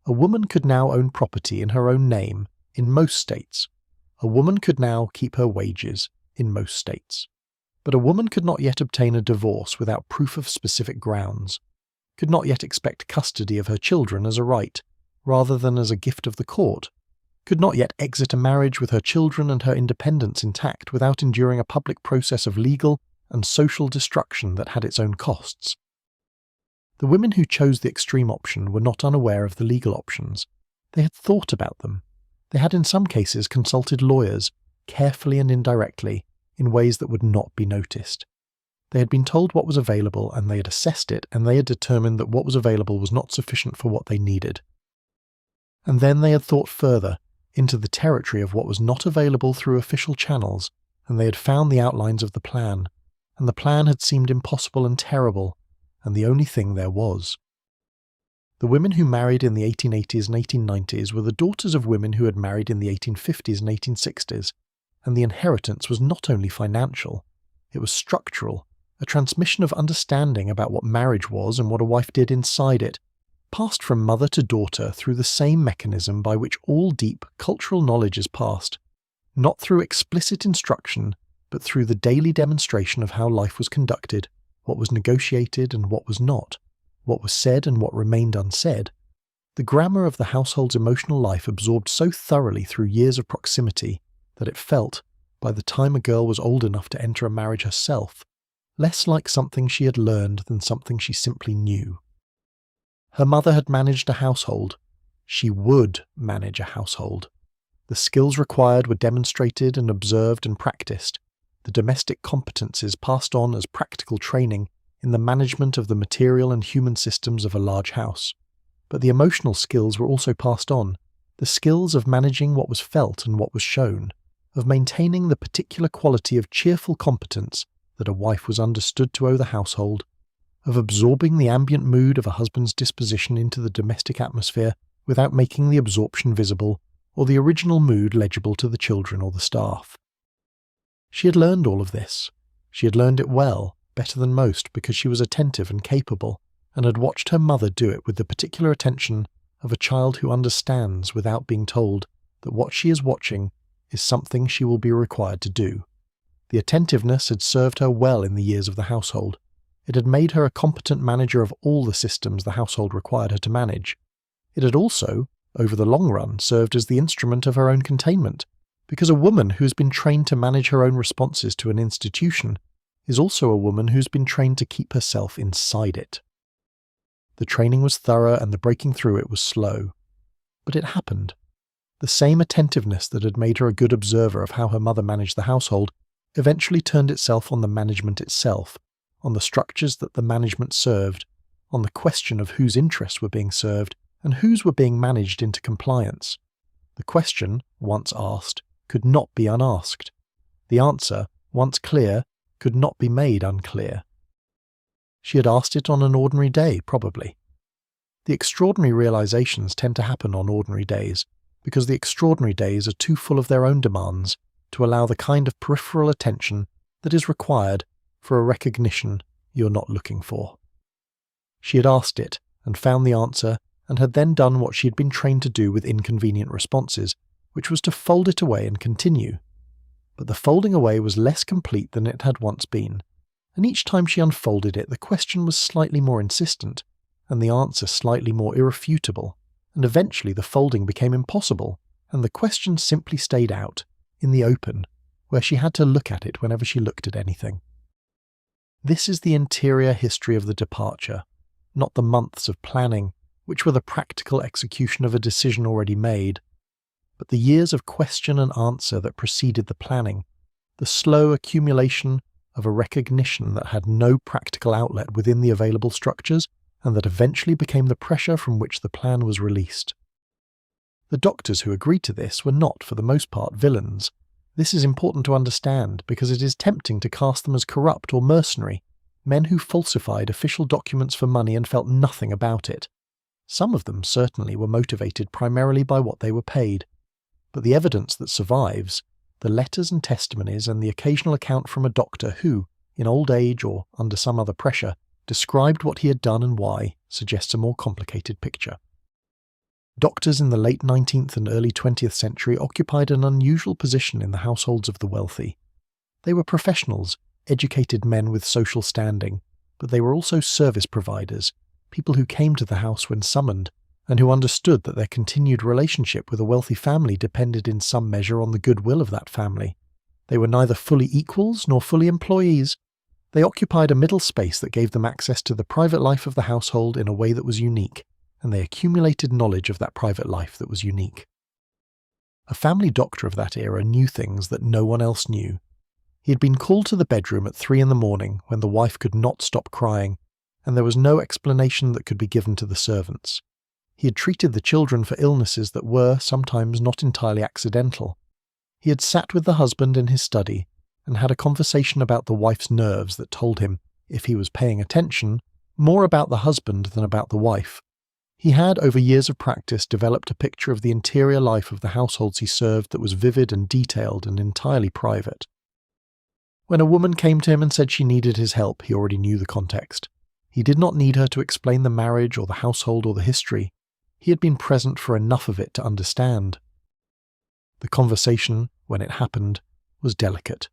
A woman could now own property in her own name in most states. A woman could now keep her wages in most states. But a woman could not yet obtain a divorce without proof of specific grounds, could not yet expect custody of her children as a right, rather than as a gift of the court, could not yet exit a marriage with her children and her independence intact without enduring a public process of legal and social destruction that had its own costs. The women who chose the extreme option were not unaware of the legal options. They had thought about them. They had in some cases consulted lawyers, carefully and indirectly, in ways that would not be noticed. They had been told what was available, and they had assessed it, and they had determined that what was available was not sufficient for what they needed. And then they had thought further, into the territory of what was not available through official channels, and they had found the outlines of the plan, and the plan had seemed impossible and terrible, and the only thing there was. The women who married in the 1880s and 1890s were the daughters of women who had married in the 1850s and 1860s, and the inheritance was not only financial, it was structural, a transmission of understanding about what marriage was and what a wife did inside it, passed from mother to daughter through the same mechanism by which all deep cultural knowledge is passed, not through explicit instruction, but through the daily demonstration of how life was conducted, what was negotiated and what was not, what was said and what remained unsaid. The grammar of the household's emotional life absorbed so thoroughly through years of proximity that it felt, by the time a girl was old enough to enter a marriage herself, less like something she had learned than something she simply knew. Her mother had managed a household. She would manage a household. The skills required were demonstrated and observed and practiced, the domestic competences passed on as practical training in the management of the material and human systems of a large house. But the emotional skills were also passed on, the skills of managing what was felt and what was shown, of maintaining the particular quality of cheerful competence that a wife was understood to owe the household, of absorbing the ambient mood of a husband's disposition into the domestic atmosphere without making the absorption visible, or the original mood legible to the children or the staff. She had learned all of this. She had learned it well, better than most, because she was attentive and capable, and had watched her mother do it with the particular attention of a child who understands without being told that what she is watching is something she will be required to do. The attentiveness had served her well in the years of the household. It had made her a competent manager of all the systems the household required her to manage. It had also, over the long run, served as the instrument of her own containment, because a woman who has been trained to manage her own responses to an institution is also a woman who's been trained to keep herself inside it. The training was thorough and the breaking through it was slow. But it happened. The same attentiveness that had made her a good observer of how her mother managed the household eventually turned itself on the management itself, on the structures that the management served, on the question of whose interests were being served and whose were being managed into compliance. The question, once asked, could not be unasked. The answer, once clear, could not be made unclear. She had asked it on an ordinary day, probably. The extraordinary realizations tend to happen on ordinary days, because the extraordinary days are too full of their own demands to allow the kind of peripheral attention that is required for a recognition you're not looking for. She had asked it and found the answer, and had then done what she had been trained to do with inconvenient responses, which was to fold it away and continue. But the folding away was less complete than it had once been, and each time she unfolded it the question was slightly more insistent, and the answer slightly more irrefutable, and eventually the folding became impossible, and the question simply stayed out, in the open, where she had to look at it whenever she looked at anything. This is the interior history of the departure, not the months of planning, which were the practical execution of a decision already made, but the years of question and answer that preceded the planning, the slow accumulation of a recognition that had no practical outlet within the available structures, and that eventually became the pressure from which the plan was released. The doctors who agreed to this were not, for the most part, villains. This is important to understand, because it is tempting to cast them as corrupt or mercenary, men who falsified official documents for money and felt nothing about it. Some of them certainly were motivated primarily by what they were paid, but the evidence that survives, the letters and testimonies and the occasional account from a doctor who, in old age or under some other pressure, described what he had done and why, suggests a more complicated picture. Doctors in the late 19th and early 20th century occupied an unusual position in the households of the wealthy. They were professionals, educated men with social standing, but they were also service providers, people who came to the house when summoned, and who understood that their continued relationship with a wealthy family depended in some measure on the goodwill of that family. They were neither fully equals nor fully employees. They occupied a middle space that gave them access to the private life of the household in a way that was unique, and they accumulated knowledge of that private life that was unique. A family doctor of that era knew things that no one else knew. He had been called to the bedroom at 3 a.m. when the wife could not stop crying, and there was no explanation that could be given to the servants. He had treated the children for illnesses that were, sometimes, not entirely accidental. He had sat with the husband in his study and had a conversation about the wife's nerves that told him, if he was paying attention, more about the husband than about the wife. He had, over years of practice, developed a picture of the interior life of the households he served that was vivid and detailed and entirely private. When a woman came to him and said she needed his help, he already knew the context. He did not need her to explain the marriage or the household or the history. He had been present for enough of it to understand. The conversation, when it happened, was delicate.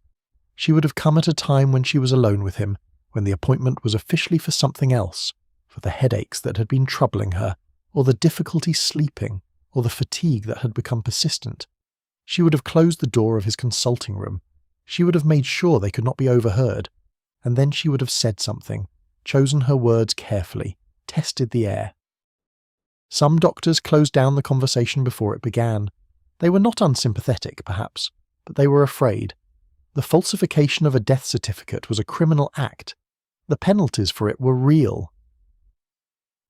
She would have come at a time when she was alone with him, when the appointment was officially for something else, for the headaches that had been troubling her, or the difficulty sleeping, or the fatigue that had become persistent. She would have closed the door of his consulting room. She would have made sure they could not be overheard, and then she would have said something, chosen her words carefully, tested the air. Some doctors closed down the conversation before it began. They were not unsympathetic, perhaps, but they were afraid. The falsification of a death certificate was a criminal act. The penalties for it were real.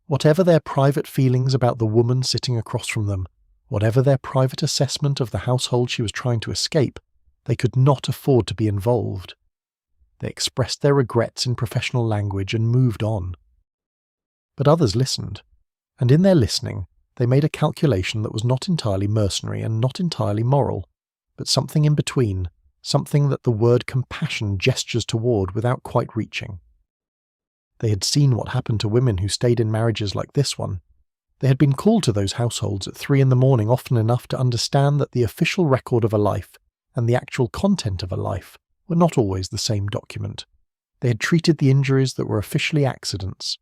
Whatever their private feelings about the woman sitting across from them, whatever their private assessment of the household she was trying to escape, they could not afford to be involved. They expressed their regrets in professional language and moved on. But others listened, and in their listening, they made a calculation that was not entirely mercenary and not entirely moral, but something in between, something that the word compassion gestures toward without quite reaching. They had seen what happened to women who stayed in marriages like this one. They had been called to those households at 3 a.m. often enough to understand that the official record of a life and the actual content of a life were not always the same document. They had treated the injuries that were officially accidents.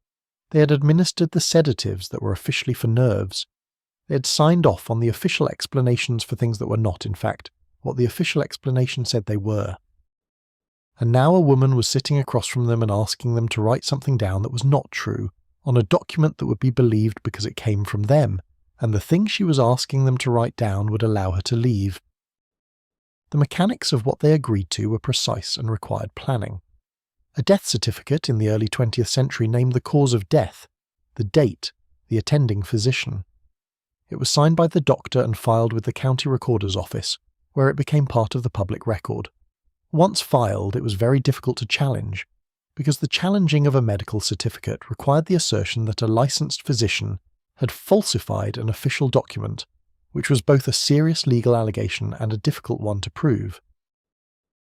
They had administered the sedatives that were officially for nerves. They had signed off on the official explanations for things that were not, in fact, what the official explanation said they were. And now a woman was sitting across from them and asking them to write something down that was not true, on a document that would be believed because it came from them, and the thing she was asking them to write down would allow her to leave. The mechanics of what they agreed to were precise and required planning. A death certificate in the early 20th century named the cause of death, the date, the attending physician. It was signed by the doctor and filed with the county recorder's office, where it became part of the public record. Once filed, it was very difficult to challenge, because the challenging of a medical certificate required the assertion that a licensed physician had falsified an official document, which was both a serious legal allegation and a difficult one to prove.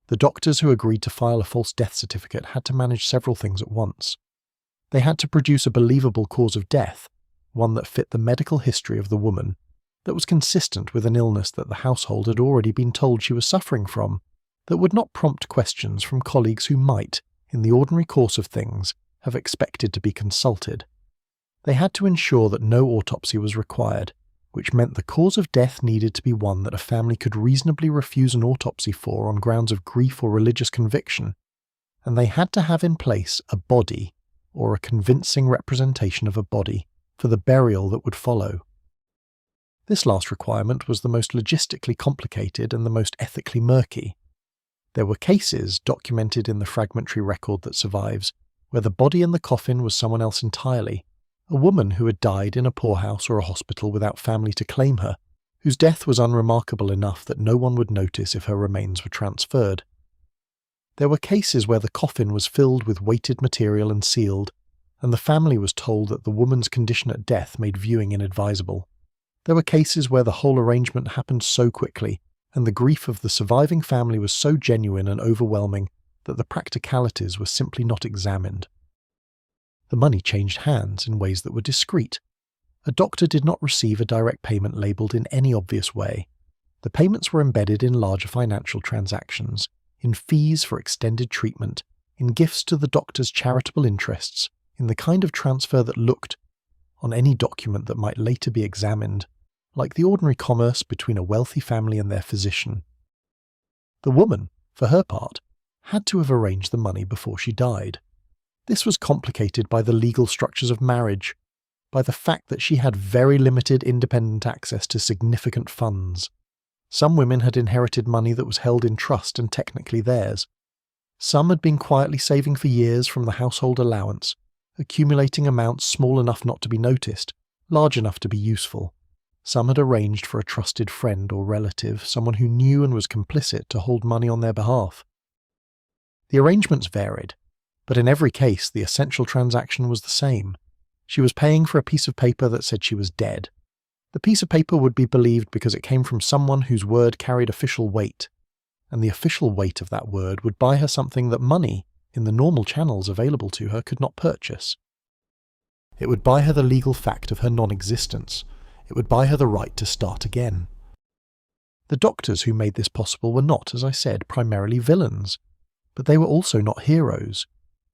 The doctors who agreed to file a false death certificate had to manage several things at once. They had to produce a believable cause of death, one that fit the medical history of the woman, that was consistent with an illness that the household had already been told she was suffering from, that would not prompt questions from colleagues who might, in the ordinary course of things, have expected to be consulted. They had to ensure that no autopsy was required, which meant the cause of death needed to be one that a family could reasonably refuse an autopsy for on grounds of grief or religious conviction, and they had to have in place a body, or a convincing representation of a body, for the burial that would follow. This last requirement was the most logistically complicated and the most ethically murky. There were cases, documented in the fragmentary record that survives, where the body in the coffin was someone else entirely, a woman who had died in a poorhouse or a hospital without family to claim her, whose death was unremarkable enough that no one would notice if her remains were transferred. There were cases where the coffin was filled with weighted material and sealed, and the family was told that the woman's condition at death made viewing inadvisable. There were cases where the whole arrangement happened so quickly, and the grief of the surviving family was so genuine and overwhelming that the practicalities were simply not examined. The money changed hands in ways that were discreet. A doctor did not receive a direct payment labelled in any obvious way. The payments were embedded in larger financial transactions, in fees for extended treatment, in gifts to the doctor's charitable interests, in the kind of transfer that looked, on any document that might later be examined, like the ordinary commerce between a wealthy family and their physician. The woman, for her part, had to have arranged the money before she died. This was complicated by the legal structures of marriage, by the fact that she had very limited independent access to significant funds. Some women had inherited money that was held in trust and technically theirs. Some had been quietly saving for years from the household allowance, accumulating amounts small enough not to be noticed, large enough to be useful. Some had arranged for a trusted friend or relative, someone who knew and was complicit, to hold money on their behalf. The arrangements varied, but in every case the essential transaction was the same. She was paying for a piece of paper that said she was dead. The piece of paper would be believed because it came from someone whose word carried official weight, and the official weight of that word would buy her something that money, in the normal channels available to her, could not purchase. It would buy her the legal fact of her non-existence. It would buy her the right to start again. The doctors who made this possible were not, as I said, primarily villains, but they were also not heroes.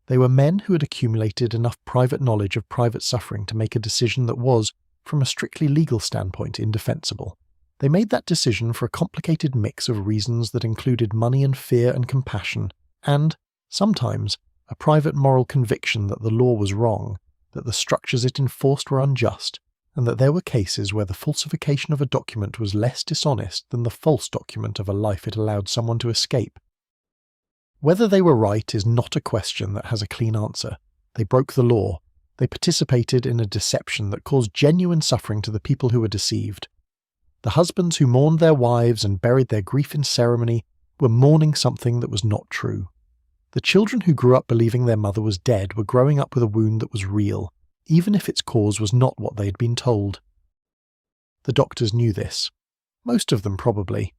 They were men who had accumulated enough private knowledge of private suffering to make a decision that was, from a strictly legal standpoint, indefensible. They made that decision for a complicated mix of reasons that included money and fear and compassion, and, sometimes, a private moral conviction that the law was wrong, that the structures it enforced were unjust, and that there were cases where the falsification of a document was less dishonest than the false document of a life it allowed someone to escape. Whether they were right is not a question that has a clean answer. They broke the law. They participated in a deception that caused genuine suffering to the people who were deceived. The husbands who mourned their wives and buried their grief in ceremony were mourning something that was not true. The children who grew up believing their mother was dead were growing up with a wound that was real, even if its cause was not what they had been told. The doctors knew this. Most of them probably.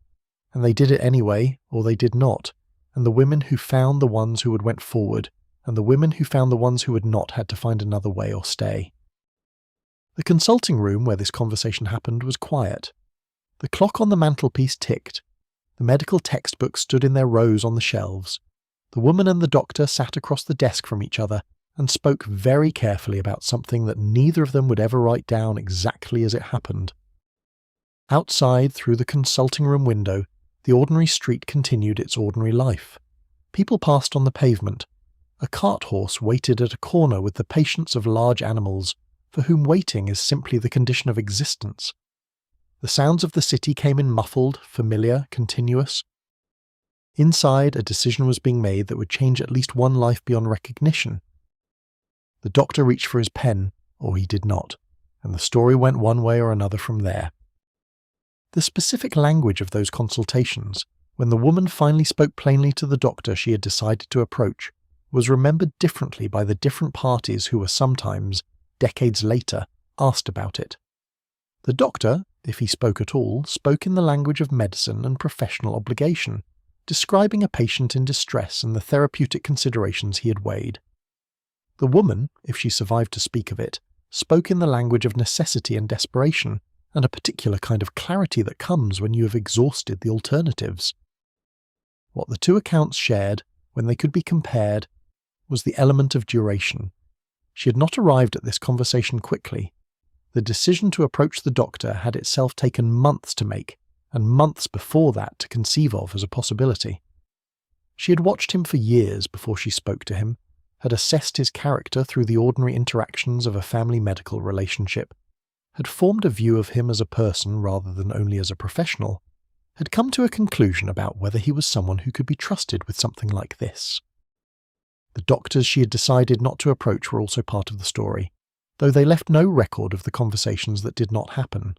And they did it anyway, or they did not. And the women who found the ones who had went forward, and the women who found the ones who had not had to find another way or stay. The consulting room where this conversation happened was quiet. The clock on the mantelpiece ticked. The medical textbooks stood in their rows on the shelves. The woman and the doctor sat across the desk from each other and spoke very carefully about something that neither of them would ever write down exactly as it happened. Outside, through the consulting room window, the ordinary street continued its ordinary life. People passed on the pavement. A cart horse waited at a corner with the patience of large animals, for whom waiting is simply the condition of existence. The sounds of the city came in muffled, familiar, continuous. Inside, a decision was being made that would change at least one life beyond recognition. The doctor reached for his pen, or he did not, and the story went one way or another from there. The specific language of those consultations, when the woman finally spoke plainly to the doctor she had decided to approach, was remembered differently by the different parties who were sometimes, decades later, asked about it. The doctor, if he spoke at all, spoke in the language of medicine and professional obligation, describing a patient in distress and the therapeutic considerations he had weighed. The woman, if she survived to speak of it, spoke in the language of necessity and desperation, and a particular kind of clarity that comes when you have exhausted the alternatives. What the two accounts shared, when they could be compared, was the element of duration. She had not arrived at this conversation quickly. The decision to approach the doctor had itself taken months to make, and months before that to conceive of as a possibility. She had watched him for years before she spoke to him, had assessed his character through the ordinary interactions of a family medical relationship, had formed a view of him as a person rather than only as a professional, had come to a conclusion about whether he was someone who could be trusted with something like this. The doctors she had decided not to approach were also part of the story, though they left no record of the conversations that did not happen.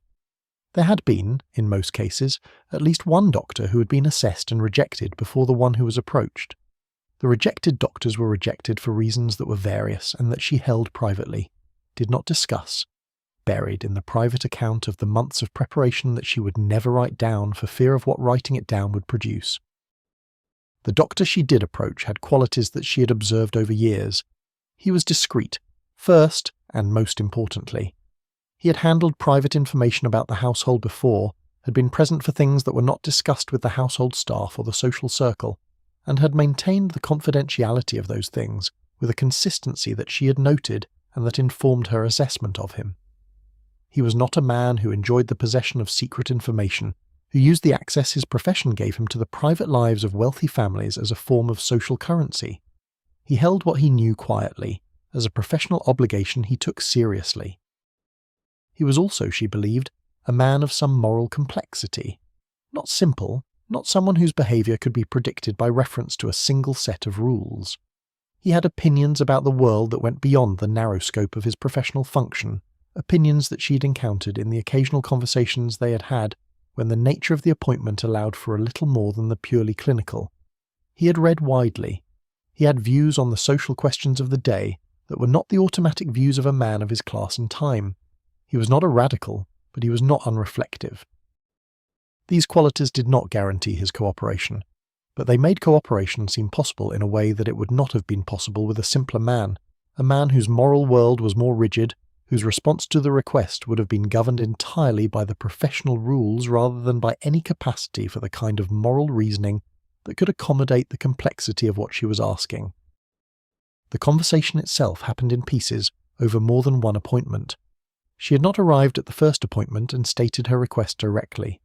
There had been, in most cases, at least one doctor who had been assessed and rejected before the one who was approached. The rejected doctors were rejected for reasons that were various and that she held privately, did not discuss, buried in the private account of the months of preparation that she would never write down for fear of what writing it down would produce. The doctor she did approach had qualities that she had observed over years. He was discreet, first and most importantly. He had handled private information about the household before, had been present for things that were not discussed with the household staff or the social circle, and had maintained the confidentiality of those things with a consistency that she had noted and that informed her assessment of him. He was not a man who enjoyed the possession of secret information, who used the access his profession gave him to the private lives of wealthy families as a form of social currency. He held what he knew quietly, as a professional obligation he took seriously. He was also, she believed, a man of some moral complexity. Not simple, not someone whose behaviour could be predicted by reference to a single set of rules. He had opinions about the world that went beyond the narrow scope of his professional function, opinions that she had encountered in the occasional conversations they had had when the nature of the appointment allowed for a little more than the purely clinical. He had read widely. He had views on the social questions of the day that were not the automatic views of a man of his class and time. He was not a radical, but he was not unreflective. These qualities did not guarantee his cooperation, but they made cooperation seem possible in a way that it would not have been possible with a simpler man, a man whose moral world was more rigid, whose response to the request would have been governed entirely by the professional rules rather than by any capacity for the kind of moral reasoning that could accommodate the complexity of what she was asking. The conversation itself happened in pieces over more than one appointment. She had not arrived at the first appointment and stated her request directly.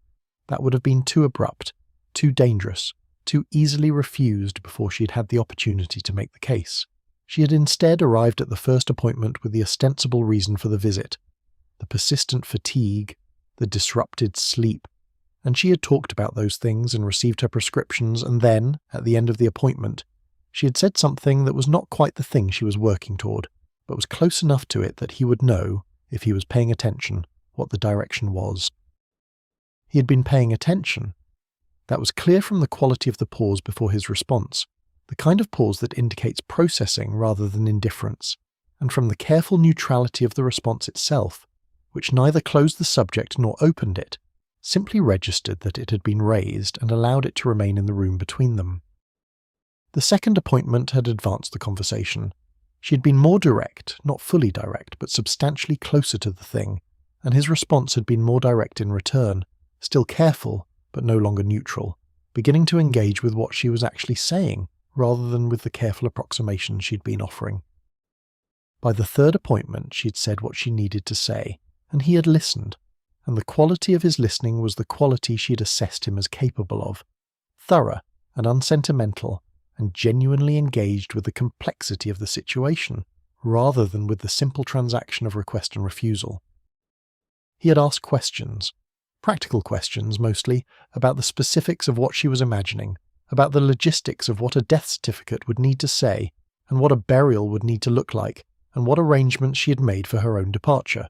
That would have been too abrupt, too dangerous, too easily refused before she had had the opportunity to make the case. She had instead arrived at the first appointment with the ostensible reason for the visit, the persistent fatigue, the disrupted sleep, and she had talked about those things and received her prescriptions, and then, at the end of the appointment, she had said something that was not quite the thing she was working toward, but was close enough to it that he would know, if he was paying attention, what the direction was. He had been paying attention. That was clear from the quality of the pause before his response, the kind of pause that indicates processing rather than indifference, and from the careful neutrality of the response itself, which neither closed the subject nor opened it, simply registered that it had been raised and allowed it to remain in the room between them. The second appointment had advanced the conversation. She had been more direct, not fully direct, but substantially closer to the thing, and his response had been more direct in return, still careful, but no longer neutral, beginning to engage with what she was actually saying, rather than with the careful approximation she'd been offering. By the third appointment she'd said what she needed to say, and he had listened, and the quality of his listening was the quality she had assessed him as capable of, thorough and unsentimental, and genuinely engaged with the complexity of the situation, rather than with the simple transaction of request and refusal. He had asked questions, practical questions mostly, about the specifics of what she was imagining, about the logistics of what a death certificate would need to say, and what a burial would need to look like, and what arrangements she had made for her own departure.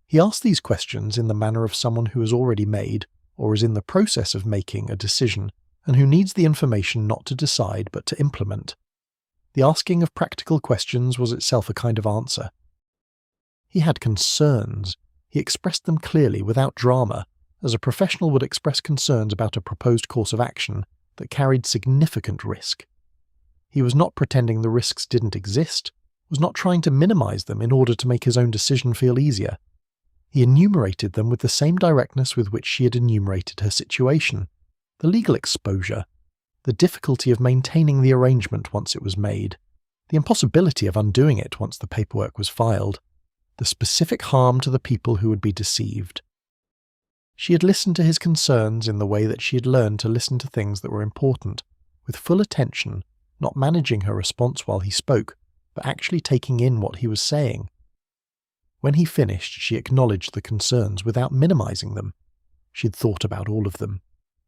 He asked these questions in the manner of someone who has already made, or is in the process of making, a decision, and who needs the information not to decide but to implement. The asking of practical questions was itself a kind of answer. He had concerns. He expressed them clearly, without drama, as a professional would express concerns about a proposed course of action that carried significant risk. He was not pretending the risks didn't exist, was not trying to minimize them in order to make his own decision feel easier. He enumerated them with the same directness with which she had enumerated her situation, the legal exposure, the difficulty of maintaining the arrangement once it was made, the impossibility of undoing it once the paperwork was filed, the specific harm to the people who would be deceived. She had listened to his concerns in the way that she had learned to listen to things that were important, with full attention, not managing her response while he spoke, but actually taking in what he was saying. When he finished, she acknowledged the concerns without minimizing them. She had thought about all of them.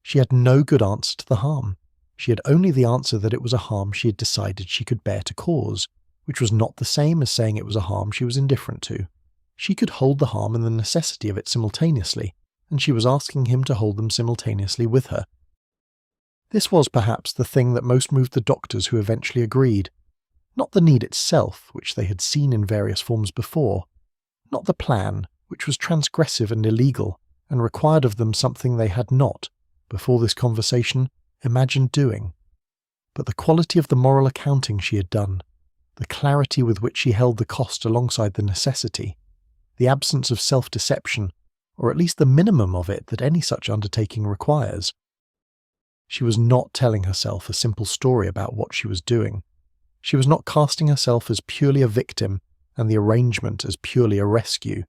She had no good answer to the harm. She had only the answer that it was a harm she had decided she could bear to cause, which was not the same as saying it was a harm she was indifferent to. She could hold the harm and the necessity of it simultaneously, and she was asking him to hold them simultaneously with her. This was perhaps the thing that most moved the doctors who eventually agreed. Not the need itself, which they had seen in various forms before. Not the plan, which was transgressive and illegal, and required of them something they had not, before this conversation, imagined doing. But the quality of the moral accounting she had done, the clarity with which she held the cost alongside the necessity, the absence of self-deception, or at least the minimum of it that any such undertaking requires. She was not telling herself a simple story about what she was doing. She was not casting herself as purely a victim and the arrangement as purely a rescue.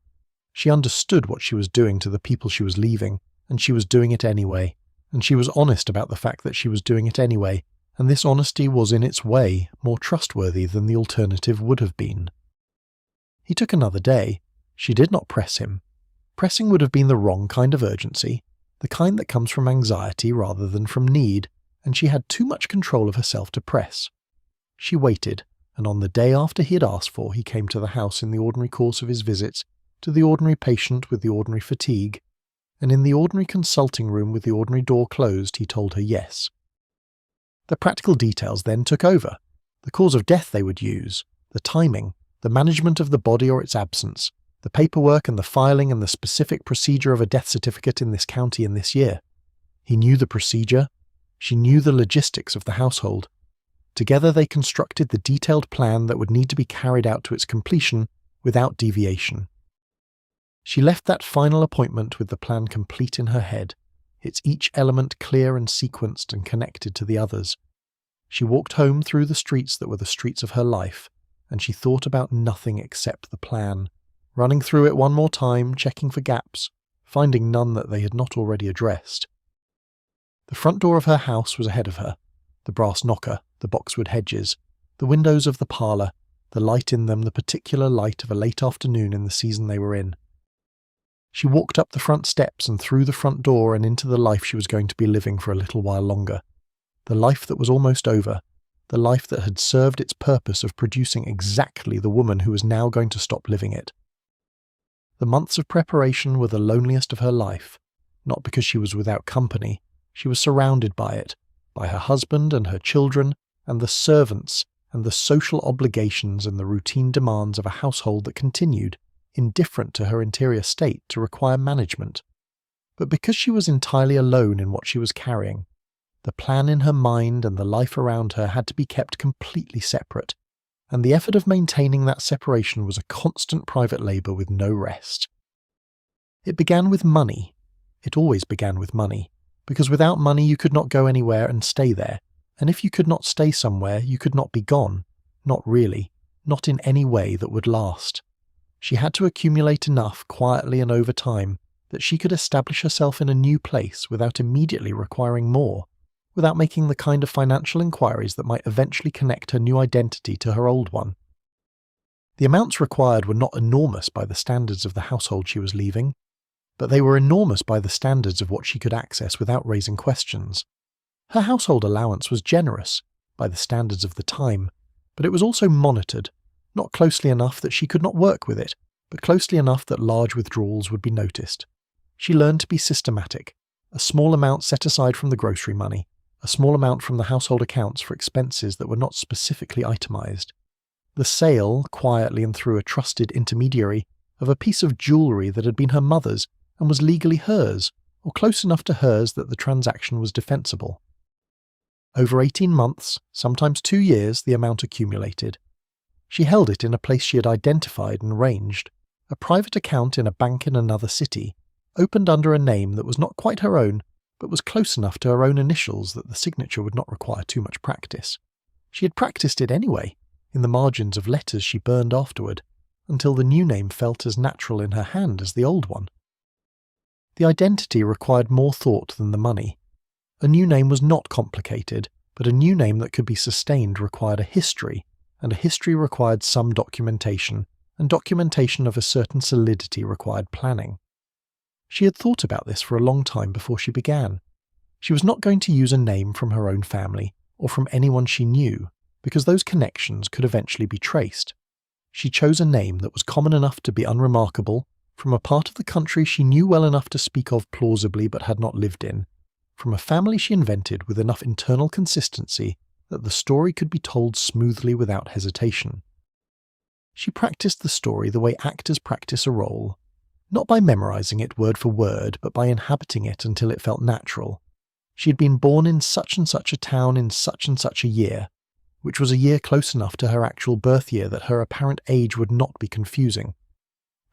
She understood what she was doing to the people she was leaving, and she was doing it anyway, and she was honest about the fact that she was doing it anyway, and this honesty was in its way more trustworthy than the alternative would have been. He took another day. She did not press him. Pressing would have been the wrong kind of urgency, the kind that comes from anxiety rather than from need, and she had too much control of herself to press. She waited, and on the day after he had asked for, he came to the house in the ordinary course of his visits, to the ordinary patient with the ordinary fatigue, and in the ordinary consulting room with the ordinary door closed, he told her yes. The practical details then took over. The cause of death they would use, the timing, the management of the body or its absence, the paperwork and the filing and the specific procedure of a death certificate in this county in this year. He knew the procedure. She knew the logistics of the household. Together they constructed the detailed plan that would need to be carried out to its completion without deviation. She left that final appointment with the plan complete in her head, its each element clear and sequenced and connected to the others. She walked home through the streets that were the streets of her life, and she thought about nothing except the plan, running through it one more time, checking for gaps, finding none that they had not already addressed. The front door of her house was ahead of her, the brass knocker, the boxwood hedges, the windows of the parlour, the light in them the particular light of a late afternoon in the season they were in. She walked up the front steps and through the front door and into the life she was going to be living for a little while longer. The life that was almost over, the life that had served its purpose of producing exactly the woman who was now going to stop living it. The months of preparation were the loneliest of her life, not because she was without company. She was surrounded by it, by her husband and her children, and the servants, and the social obligations and the routine demands of a household that continued, indifferent to her interior state, to require management. But because she was entirely alone in what she was carrying, the plan in her mind and the life around her had to be kept completely separate, and the effort of maintaining that separation was a constant private labour with no rest. It began with money. It always began with money, because without money you could not go anywhere and stay there, and if you could not stay somewhere you could not be gone, not really, not in any way that would last. She had to accumulate enough quietly and over time that she could establish herself in a new place without immediately requiring more, without making the kind of financial inquiries that might eventually connect her new identity to her old one. The amounts required were not enormous by the standards of the household she was leaving, but they were enormous by the standards of what she could access without raising questions. Her household allowance was generous, by the standards of the time, but it was also monitored, not closely enough that she could not work with it, but closely enough that large withdrawals would be noticed. She learned to be systematic, a small amount set aside from the grocery money, a small amount from the household accounts for expenses that were not specifically itemized. The sale, quietly and through a trusted intermediary, of a piece of jewellery that had been her mother's and was legally hers, or close enough to hers that the transaction was defensible. Over 18 months, sometimes 2 years, the amount accumulated. She held it in a place she had identified and arranged, a private account in a bank in another city, opened under a name that was not quite her own, but was close enough to her own initials that the signature would not require too much practice. She had practiced it anyway, in the margins of letters she burned afterward, until the new name felt as natural in her hand as the old one. The identity required more thought than the money. A new name was not complicated, but a new name that could be sustained required a history, and a history required some documentation, and documentation of a certain solidity required planning. She had thought about this for a long time before she began. She was not going to use a name from her own family, or from anyone she knew, because those connections could eventually be traced. She chose a name that was common enough to be unremarkable, from a part of the country she knew well enough to speak of plausibly but had not lived in, from a family she invented with enough internal consistency that the story could be told smoothly without hesitation. She practiced the story the way actors practice a role, not by memorizing it word for word, but by inhabiting it until it felt natural. She had been born in such and such a town in such and such a year, which was a year close enough to her actual birth year that her apparent age would not be confusing.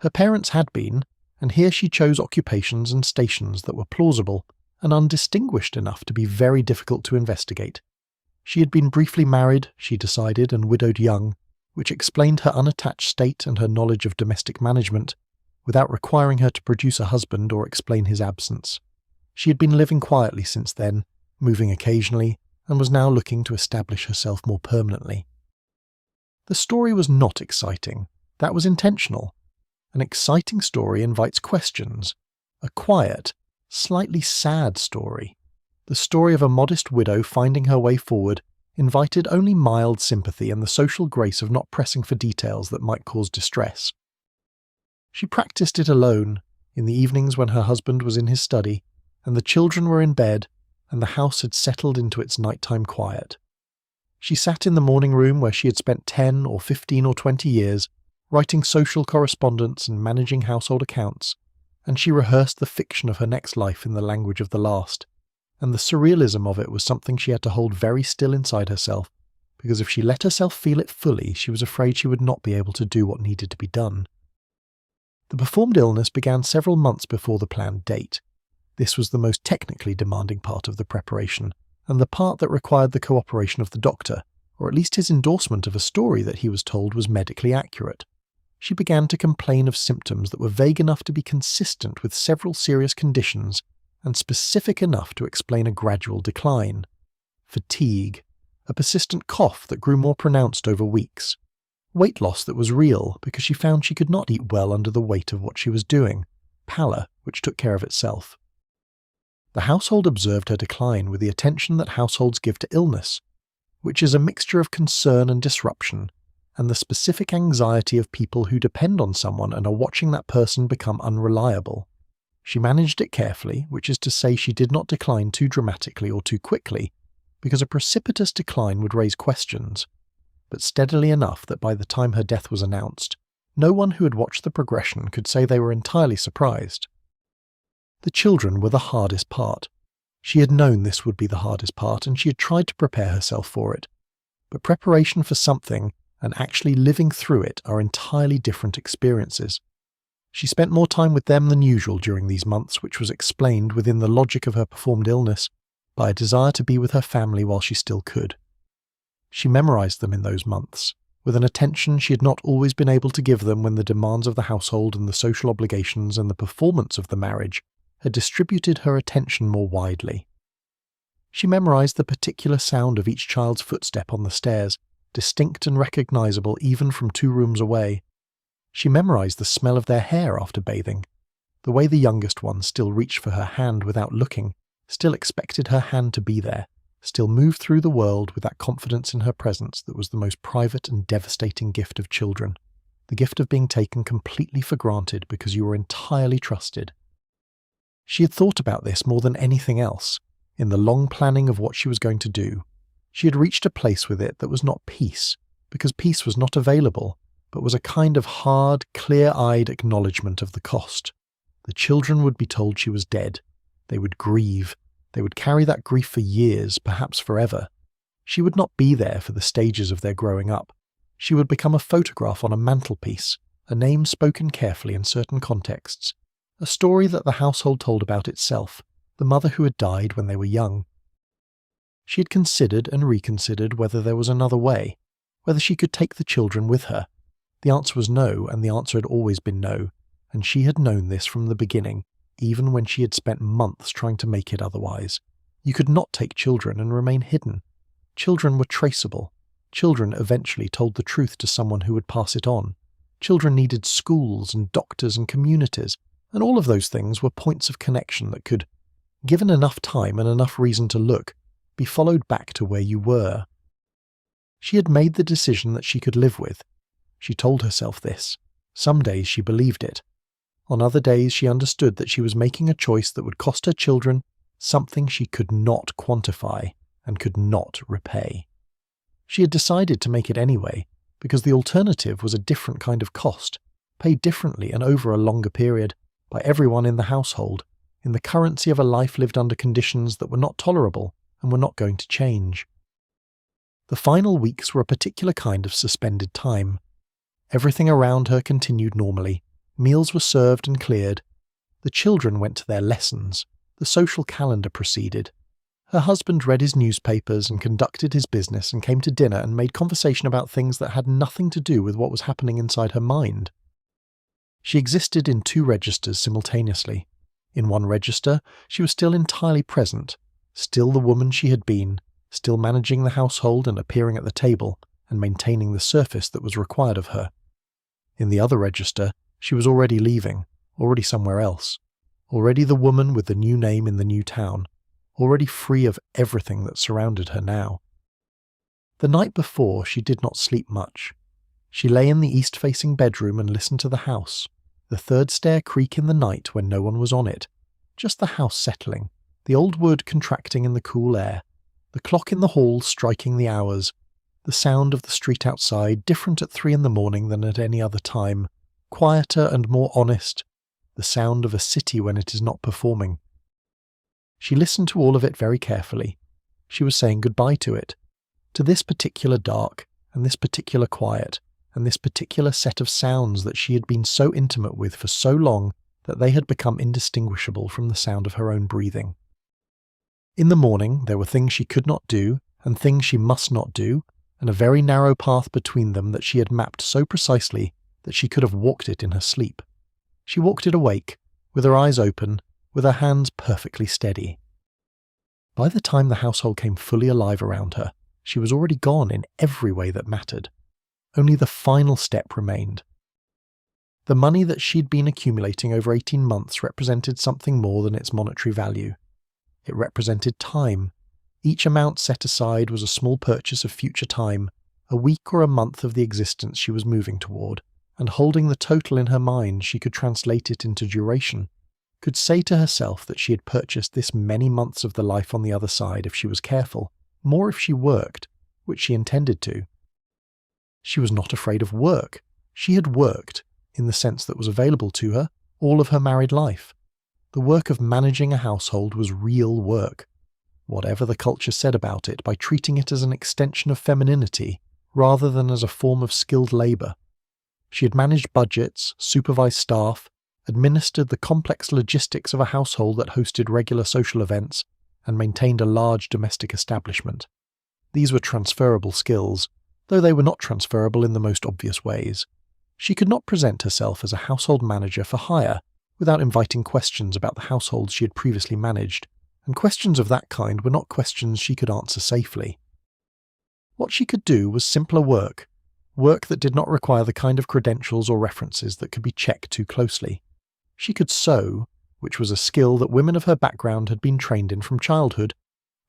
Her parents had been, and here she chose occupations and stations that were plausible and undistinguished enough to be very difficult to investigate. She had been briefly married, she decided, and widowed young, which explained her unattached state and her knowledge of domestic management, without requiring her to produce a husband or explain his absence. She had been living quietly since then, moving occasionally, and was now looking to establish herself more permanently. The story was not exciting. That was intentional. An exciting story invites questions. A quiet, slightly sad story, the story of a modest widow finding her way forward, invited only mild sympathy and the social grace of not pressing for details that might cause distress. She practiced it alone, in the evenings when her husband was in his study, and the children were in bed, and the house had settled into its nighttime quiet. She sat in the morning room where she had spent 10 or 15 or 20 years, writing social correspondence and managing household accounts, and she rehearsed the fiction of her next life in the language of the last, and the surrealism of it was something she had to hold very still inside herself, because if she let herself feel it fully, she was afraid she would not be able to do what needed to be done. The performed illness began several months before the planned date. This was the most technically demanding part of the preparation, and the part that required the cooperation of the doctor, or at least his endorsement of a story that he was told was medically accurate. She began to complain of symptoms that were vague enough to be consistent with several serious conditions and specific enough to explain a gradual decline. Fatigue, a persistent cough that grew more pronounced over weeks, weight loss that was real because she found she could not eat well under the weight of what she was doing, pallor which took care of itself. The household observed her decline with the attention that households give to illness, which is a mixture of concern and disruption, and the specific anxiety of people who depend on someone and are watching that person become unreliable. She managed it carefully, which is to say she did not decline too dramatically or too quickly, because a precipitous decline would raise questions, but steadily enough that by the time her death was announced, no one who had watched the progression could say they were entirely surprised. The children were the hardest part. She had known this would be the hardest part, and she had tried to prepare herself for it. But preparation for something and actually living through it are entirely different experiences. She spent more time with them than usual during these months, which was explained within the logic of her performed illness by a desire to be with her family while she still could. She memorized them in those months, with an attention she had not always been able to give them when the demands of the household and the social obligations and the performance of the marriage had distributed her attention more widely. She memorized the particular sound of each child's footstep on the stairs, distinct and recognizable even from 2 rooms away. She memorized the smell of their hair after bathing, the way the youngest one still reached for her hand without looking, still expected her hand to be there, still moved through the world with that confidence in her presence that was the most private and devastating gift of children, the gift of being taken completely for granted because you were entirely trusted. She had thought about this more than anything else, in the long planning of what she was going to do. She had reached a place with it that was not peace, because peace was not available, but was a kind of hard, clear-eyed acknowledgement of the cost. The children would be told she was dead. They would grieve. They would carry that grief for years, perhaps forever. She would not be there for the stages of their growing up. She would become a photograph on a mantelpiece, a name spoken carefully in certain contexts, a story that the household told about itself, the mother who had died when they were young. She had considered and reconsidered whether there was another way, whether she could take the children with her. The answer was no, and the answer had always been no, and she had known this from the beginning, even when she had spent months trying to make it otherwise. You could not take children and remain hidden. Children were traceable. Children eventually told the truth to someone who would pass it on. Children needed schools and doctors and communities, and all of those things were points of connection that could, given enough time and enough reason to look, be followed back to where you were. She had made the decision that she could live with. She told herself this. Some days she believed it. On other days she understood that she was making a choice that would cost her children something she could not quantify and could not repay. She had decided to make it anyway, because the alternative was a different kind of cost, paid differently and over a longer period, by everyone in the household, in the currency of a life lived under conditions that were not tolerable and were not going to change. The final weeks were a particular kind of suspended time. Everything around her continued normally. Meals were served and cleared. The children went to their lessons. The social calendar proceeded. Her husband read his newspapers and conducted his business and came to dinner and made conversation about things that had nothing to do with what was happening inside her mind. She existed in two registers simultaneously. In one register, she was still entirely present, still the woman she had been, still managing the household and appearing at the table and maintaining the surface that was required of her. In the other register, she was already leaving, already somewhere else, already the woman with the new name in the new town, already free of everything that surrounded her now. The night before, she did not sleep much. She lay in the east-facing bedroom and listened to the house, the third stair creak in the night when no one was on it, just the house settling, the old wood contracting in the cool air, the clock in the hall striking the hours, the sound of the street outside different at 3 a.m. than at any other time, quieter and more honest, the sound of a city when it is not performing. She listened to all of it very carefully. She was saying goodbye to it, to this particular dark, and this particular quiet, and this particular set of sounds that she had been so intimate with for so long that they had become indistinguishable from the sound of her own breathing. In the morning there were things she could not do, and things she must not do, and a very narrow path between them that she had mapped so precisely that she could have walked it in her sleep. She walked it awake, with her eyes open, with her hands perfectly steady. By the time the household came fully alive around her, she was already gone in every way that mattered. Only the final step remained. The money that she'd been accumulating over 18 months represented something more than its monetary value. It represented time. Each amount set aside was a small purchase of future time, a week or a month of the existence she was moving toward, and holding the total in her mind, she could translate it into duration, could say to herself that she had purchased this many months of the life on the other side if she was careful, more if she worked, which she intended to. She was not afraid of work. She had worked, in the sense that was available to her, all of her married life. The work of managing a household was real work. Whatever the culture said about it, by treating it as an extension of femininity, rather than as a form of skilled labour. She had managed budgets, supervised staff, administered the complex logistics of a household that hosted regular social events, and maintained a large domestic establishment. These were transferable skills, though they were not transferable in the most obvious ways. She could not present herself as a household manager for hire without inviting questions about the households she had previously managed, and questions of that kind were not questions she could answer safely. What she could do was simpler work, work that did not require the kind of credentials or references that could be checked too closely. She could sew, which was a skill that women of her background had been trained in from childhood,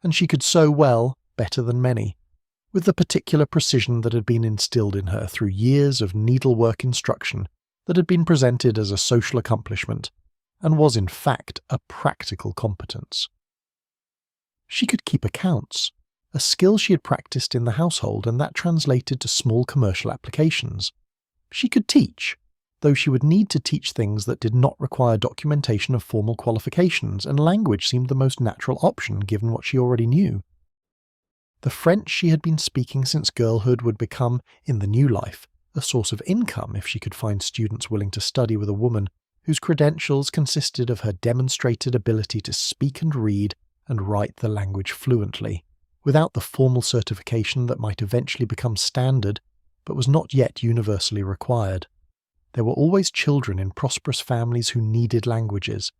and she could sew well, better than many, with the particular precision that had been instilled in her through years of needlework instruction that had been presented as a social accomplishment, and was in fact a practical competence. She could keep accounts, a skill she had practiced in the household, and that translated to small commercial applications. She could teach, though she would need to teach things that did not require documentation of formal qualifications, and language seemed the most natural option given what she already knew. The French she had been speaking since girlhood would become, in the new life, a source of income if she could find students willing to study with a woman whose credentials consisted of her demonstrated ability to speak and read and write the language fluently, without the formal certification that might eventually become standard but was not yet universally required. There were always children in prosperous families who needed languages.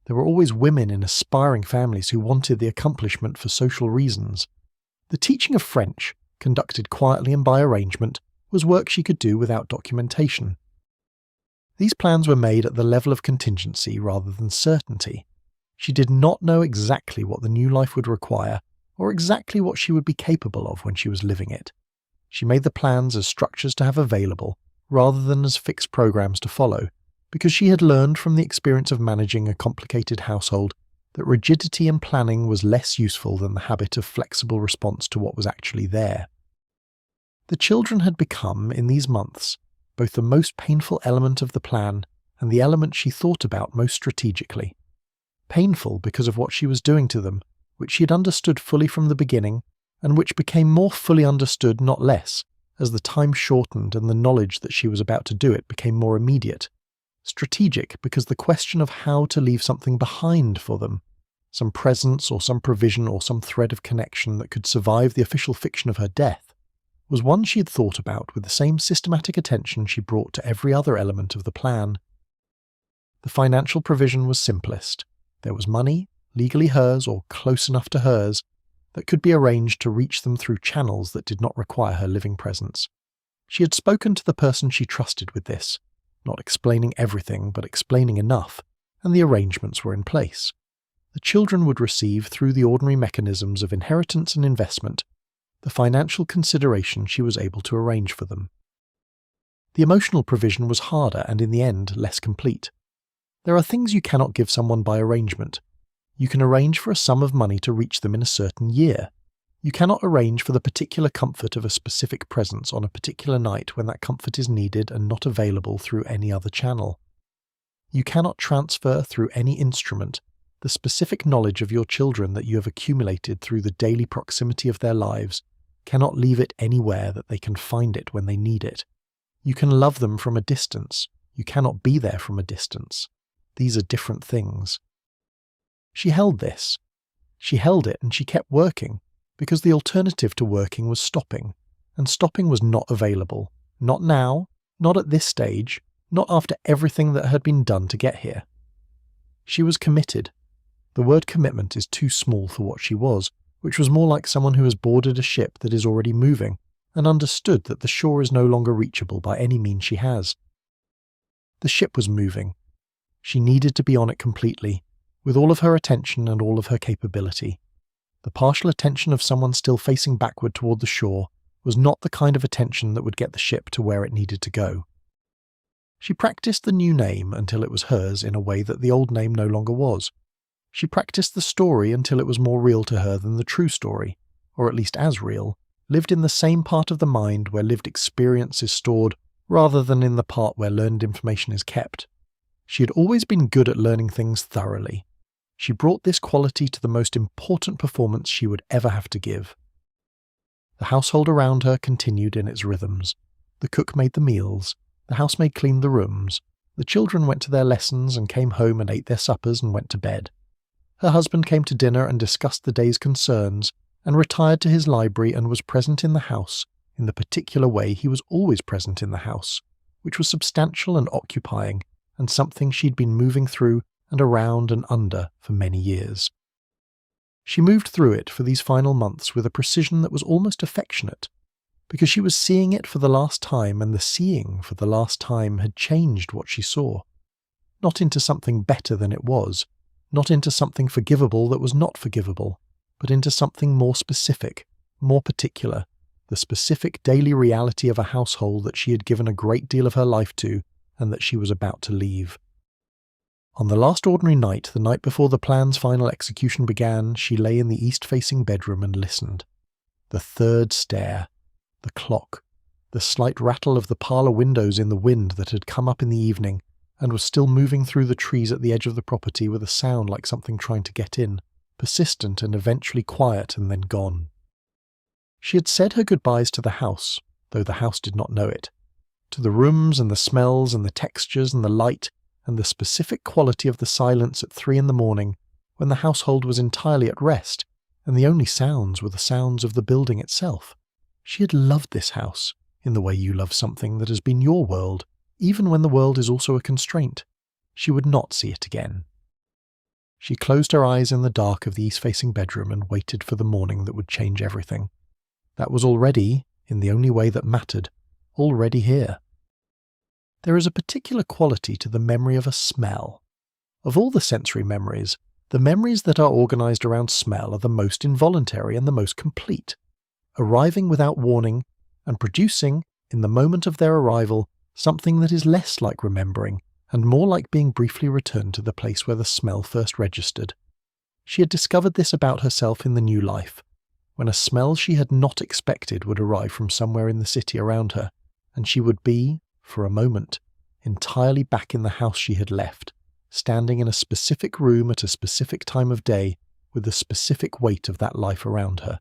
There were always women in aspiring families who wanted the accomplishment for social reasons. The teaching of French, conducted quietly and by arrangement, was work she could do without documentation. These plans were made at the level of contingency rather than certainty. She did not know exactly what the new life would require, or exactly what she would be capable of when she was living it. She made the plans as structures to have available, rather than as fixed programs to follow, because she had learned from the experience of managing a complicated household that rigidity in planning was less useful than the habit of flexible response to what was actually there. The children had become, in these months, both the most painful element of the plan and the element she thought about most strategically. Painful because of what she was doing to them, which she had understood fully from the beginning, and which became more fully understood, not less, as the time shortened and the knowledge that she was about to do it became more immediate. Strategic because the question of how to leave something behind for them, some presence or some provision or some thread of connection that could survive the official fiction of her death, was one she had thought about with the same systematic attention she brought to every other element of the plan. The financial provision was simplest. There was money, legally hers or close enough to hers, that could be arranged to reach them through channels that did not require her living presence. She had spoken to the person she trusted with this, not explaining everything but explaining enough, and the arrangements were in place. The children would receive, through the ordinary mechanisms of inheritance and investment, the financial consideration she was able to arrange for them. The emotional provision was harder and in the end less complete. There are things you cannot give someone by arrangement. You can arrange for a sum of money to reach them in a certain year. You cannot arrange for the particular comfort of a specific presence on a particular night when that comfort is needed and not available through any other channel. You cannot transfer through any instrument the specific knowledge of your children that you have accumulated through the daily proximity of their lives, cannot leave it anywhere that they can find it when they need it. You can love them from a distance. You cannot be there from a distance. These are different things. She held this. She held it and she kept working, because the alternative to working was stopping, and stopping was not available. Not now, not at this stage, not after everything that had been done to get here. She was committed. The word commitment is too small for what she was, which was more like someone who has boarded a ship that is already moving, and understood that the shore is no longer reachable by any means she has. The ship was moving. She needed to be on it completely, with all of her attention and all of her capability. The partial attention of someone still facing backward toward the shore was not the kind of attention that would get the ship to where it needed to go. She practiced the new name until it was hers in a way that the old name no longer was. She practiced the story until it was more real to her than the true story, or at least as real, lived in the same part of the mind where lived experience is stored rather than in the part where learned information is kept. She had always been good at learning things thoroughly. She brought this quality to the most important performance she would ever have to give. The household around her continued in its rhythms. The cook made the meals, the housemaid cleaned the rooms, the children went to their lessons and came home and ate their suppers and went to bed. Her husband came to dinner and discussed the day's concerns, and retired to his library and was present in the house, in the particular way he was always present in the house, which was substantial and occupying, and something she'd been moving through and around and under for many years. She moved through it for these final months with a precision that was almost affectionate, because she was seeing it for the last time, and the seeing for the last time had changed what she saw. Not into something better than it was, not into something forgivable that was not forgivable, but into something more specific, more particular, the specific daily reality of a household that she had given a great deal of her life to and that she was about to leave. On the last ordinary night, the night before the plan's final execution began, she lay in the east-facing bedroom and listened. The third stair, the clock, the slight rattle of the parlour windows in the wind that had come up in the evening and was still moving through the trees at the edge of the property with a sound like something trying to get in, persistent and eventually quiet and then gone. She had said her goodbyes to the house, though the house did not know it, to the rooms and the smells and the textures and the light and the specific quality of the silence at 3 a.m, when the household was entirely at rest and the only sounds were the sounds of the building itself. She had loved this house, in the way you love something that has been your world, even when the world is also a constraint. She would not see it again. She closed her eyes in the dark of the east-facing bedroom and waited for the morning that would change everything. That was already, in the only way that mattered, already here. There is a particular quality to the memory of a smell. Of all the sensory memories, the memories that are organized around smell are the most involuntary and the most complete, arriving without warning and producing, in the moment of their arrival, something that is less like remembering and more like being briefly returned to the place where the smell first registered. She had discovered this about herself in the new life, when a smell she had not expected would arrive from somewhere in the city around her, and she would be, for a moment, entirely back in the house she had left, standing in a specific room at a specific time of day with the specific weight of that life around her.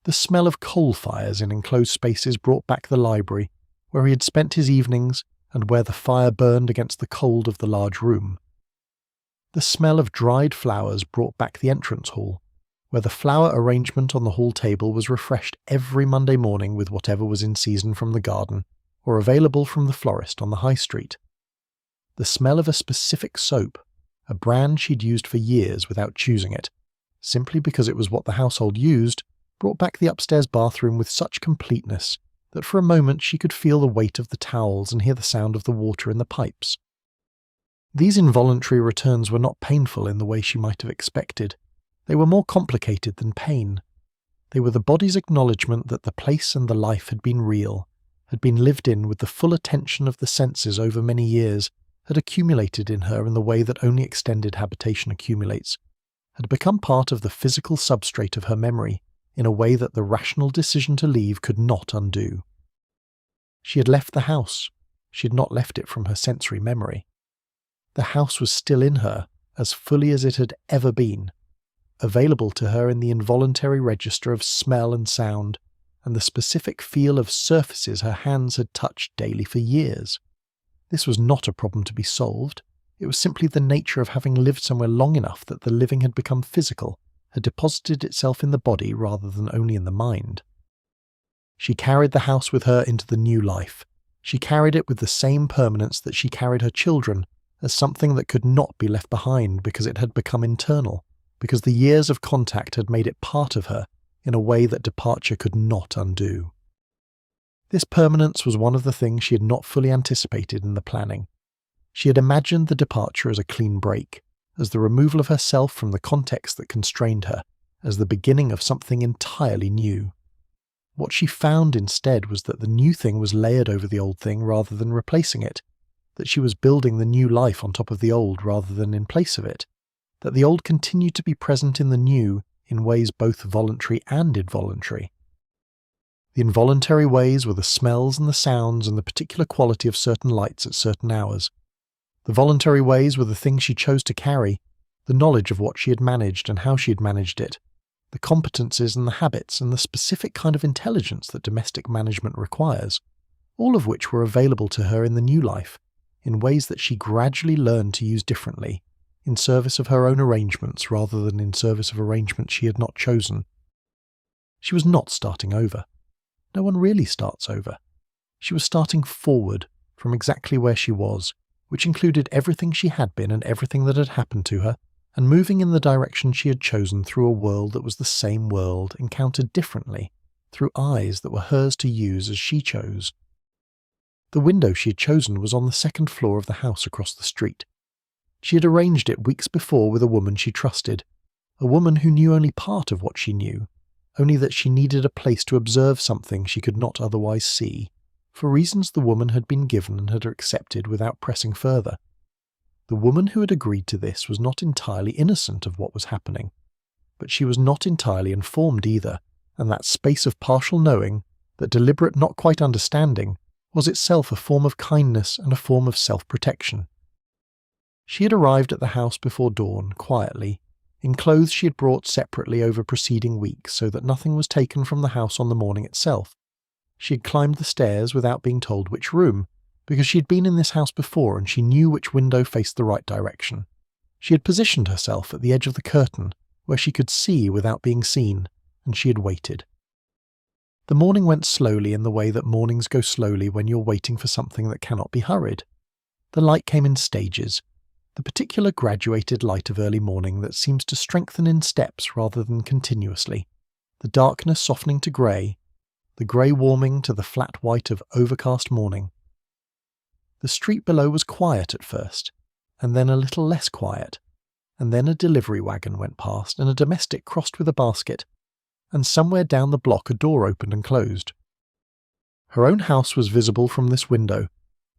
The smell of coal fires in enclosed spaces brought back the library, where he had spent his evenings and where the fire burned against the cold of the large room. The smell of dried flowers brought back the entrance hall, where the flower arrangement on the hall table was refreshed every Monday morning with whatever was in season from the garden, or available from the florist on the high street. The smell of a specific soap, a brand she'd used for years without choosing it, simply because it was what the household used, brought back the upstairs bathroom with such completeness that for a moment she could feel the weight of the towels and hear the sound of the water in the pipes. These involuntary returns were not painful in the way she might have expected. They were more complicated than pain. They were the body's acknowledgement that the place and the life had been real, had been lived in with the full attention of the senses over many years, had accumulated in her in the way that only extended habitation accumulates, had become part of the physical substrate of her memory, in a way that the rational decision to leave could not undo. She had left the house. She had not left it from her sensory memory. The house was still in her, as fully as it had ever been, available to her in the involuntary register of smell and sound, and the specific feel of surfaces her hands had touched daily for years. This was not a problem to be solved. It was simply the nature of having lived somewhere long enough that the living had become physical, had deposited itself in the body rather than only in the mind. She carried the house with her into the new life. She carried it with the same permanence that she carried her children, as something that could not be left behind because it had become internal, because the years of contact had made it part of her in a way that departure could not undo. This permanence was one of the things she had not fully anticipated in the planning. She had imagined the departure as a clean break, as the removal of herself from the context that constrained her, as the beginning of something entirely new. What she found instead was that the new thing was layered over the old thing rather than replacing it, that she was building the new life on top of the old rather than in place of it, that the old continued to be present in the new in ways both voluntary and involuntary. The involuntary ways were the smells and the sounds and the particular quality of certain lights at certain hours. The voluntary ways were the things she chose to carry, the knowledge of what she had managed and how she had managed it, the competences and the habits and the specific kind of intelligence that domestic management requires, all of which were available to her in the new life, in ways that she gradually learned to use differently, in service of her own arrangements rather than in service of arrangements she had not chosen. She was not starting over. No one really starts over. She was starting forward from exactly where she was, which included everything she had been and everything that had happened to her, and moving in the direction she had chosen through a world that was the same world, encountered differently, through eyes that were hers to use as she chose. The window she had chosen was on the second floor of the house across the street. She had arranged it weeks before with a woman she trusted, a woman who knew only part of what she knew, only that she needed a place to observe something she could not otherwise see, for reasons the woman had been given and had accepted without pressing further. The The woman who had agreed to this was not entirely innocent of what was happening, but she was not entirely informed either, and that space of partial knowing, that deliberate not quite understanding, was itself a form of kindness and a form of self-protection. She had arrived at the house before dawn, quietly, in clothes she had brought separately over preceding weeks so that nothing was taken from the house on the morning itself. She had climbed the stairs without being told which room, because she had been in this house before and she knew which window faced the right direction. She had positioned herself at the edge of the curtain, where she could see without being seen, and she had waited. The morning went slowly in the way that mornings go slowly when you're waiting for something that cannot be hurried. The light came in stages, the particular graduated light of early morning that seems to strengthen in steps rather than continuously, the darkness softening to grey, the grey warming to the flat white of overcast morning. The street below was quiet at first, and then a little less quiet, and then a delivery wagon went past and a domestic crossed with a basket, and somewhere down the block a door opened and closed. Her own house was visible from this window,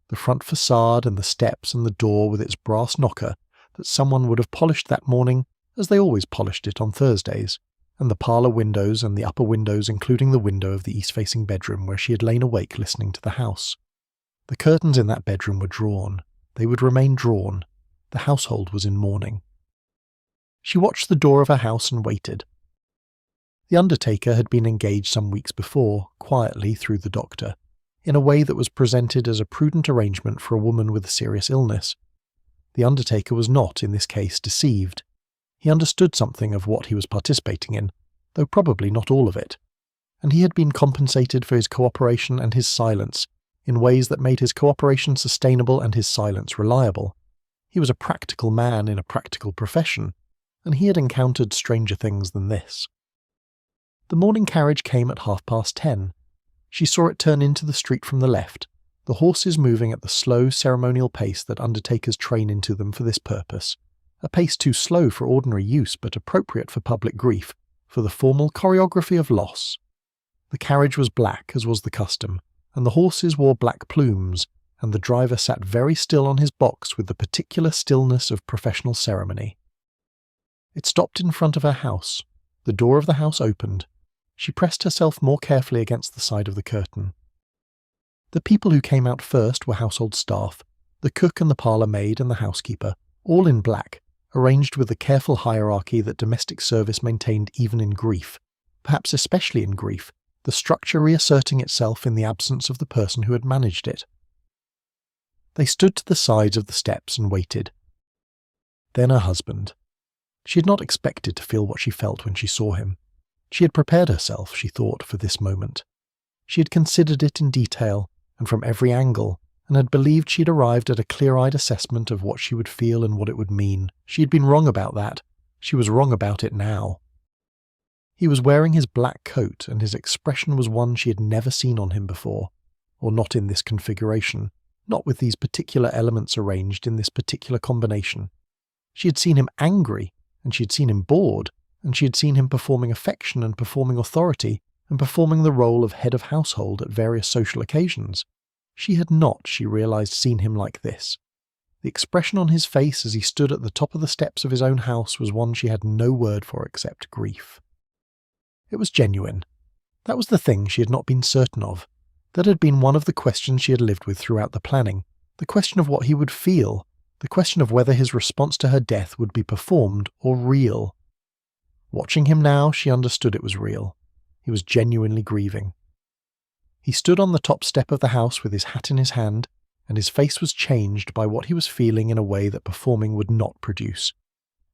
the front facade and the steps and the door with its brass knocker that someone would have polished that morning as they always polished it on Thursdays, and the parlour windows and the upper windows including the window of the east-facing bedroom where she had lain awake listening to the house. The curtains in that bedroom were drawn. They would remain drawn. The household was in mourning. She watched the door of her house and waited. The undertaker had been engaged some weeks before, quietly through the doctor, in a way that was presented as a prudent arrangement for a woman with a serious illness. The undertaker was not, in this case, deceived. He understood something of what he was participating in, though probably not all of it, and he had been compensated for his cooperation and his silence in ways that made his cooperation sustainable and his silence reliable. He was a practical man in a practical profession, and he had encountered stranger things than this. The morning carriage came at 10:30. She saw it turn into the street from the left, the horses moving at the slow, ceremonial pace that undertakers train into them for this purpose, a pace too slow for ordinary use but appropriate for public grief, for the formal choreography of loss. The carriage was black, as was the custom, and the horses wore black plumes, and the driver sat very still on his box with the particular stillness of professional ceremony. It stopped in front of her house. The door of the house opened. She pressed herself more carefully against the side of the curtain. The people who came out first were household staff, the cook and the parlour maid and the housekeeper, all in black, arranged with the careful hierarchy that domestic service maintained even in grief, perhaps especially in grief, the structure reasserting itself in the absence of the person who had managed it. They stood to the sides of the steps and waited. Then her husband. She had not expected to feel what she felt when she saw him. She had prepared herself, she thought, for this moment. She had considered it in detail, and from every angle, and had believed she had arrived at a clear-eyed assessment of what she would feel and what it would mean. She had been wrong about that. She was wrong about it now. He was wearing his black coat, and his expression was one she had never seen on him before, or not in this configuration, not with these particular elements arranged in this particular combination. She had seen him angry, and she had seen him bored, and she had seen him performing affection and performing authority, and performing the role of head of household at various social occasions. She had not, she realised, seen him like this. The expression on his face as he stood at the top of the steps of his own house was one she had no word for except grief. It was genuine. That was the thing she had not been certain of. That had been one of the questions she had lived with throughout the planning, the question of what he would feel, the question of whether his response to her death would be performed or real. Watching him now, she understood it was real. He was genuinely grieving. He stood on the top step of the house with his hat in his hand, and his face was changed by what he was feeling in a way that performing would not produce,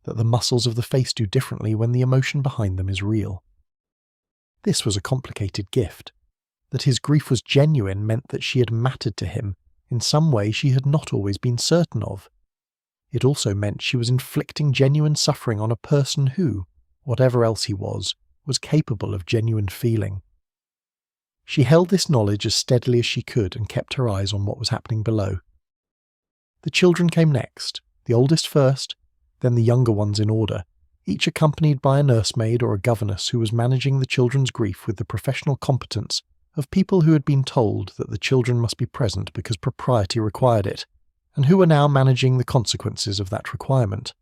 that the muscles of the face do differently when the emotion behind them is real. This was a complicated gift. That his grief was genuine meant that she had mattered to him in some way she had not always been certain of. It also meant she was inflicting genuine suffering on a person who, whatever else he was capable of genuine feeling. She held this knowledge as steadily as she could and kept her eyes on what was happening below. The children came next, the oldest first, then the younger ones in order, each accompanied by a nursemaid or a governess who was managing the children's grief with the professional competence of people who had been told that the children must be present because propriety required it, and who were now managing the consequences of that requirement.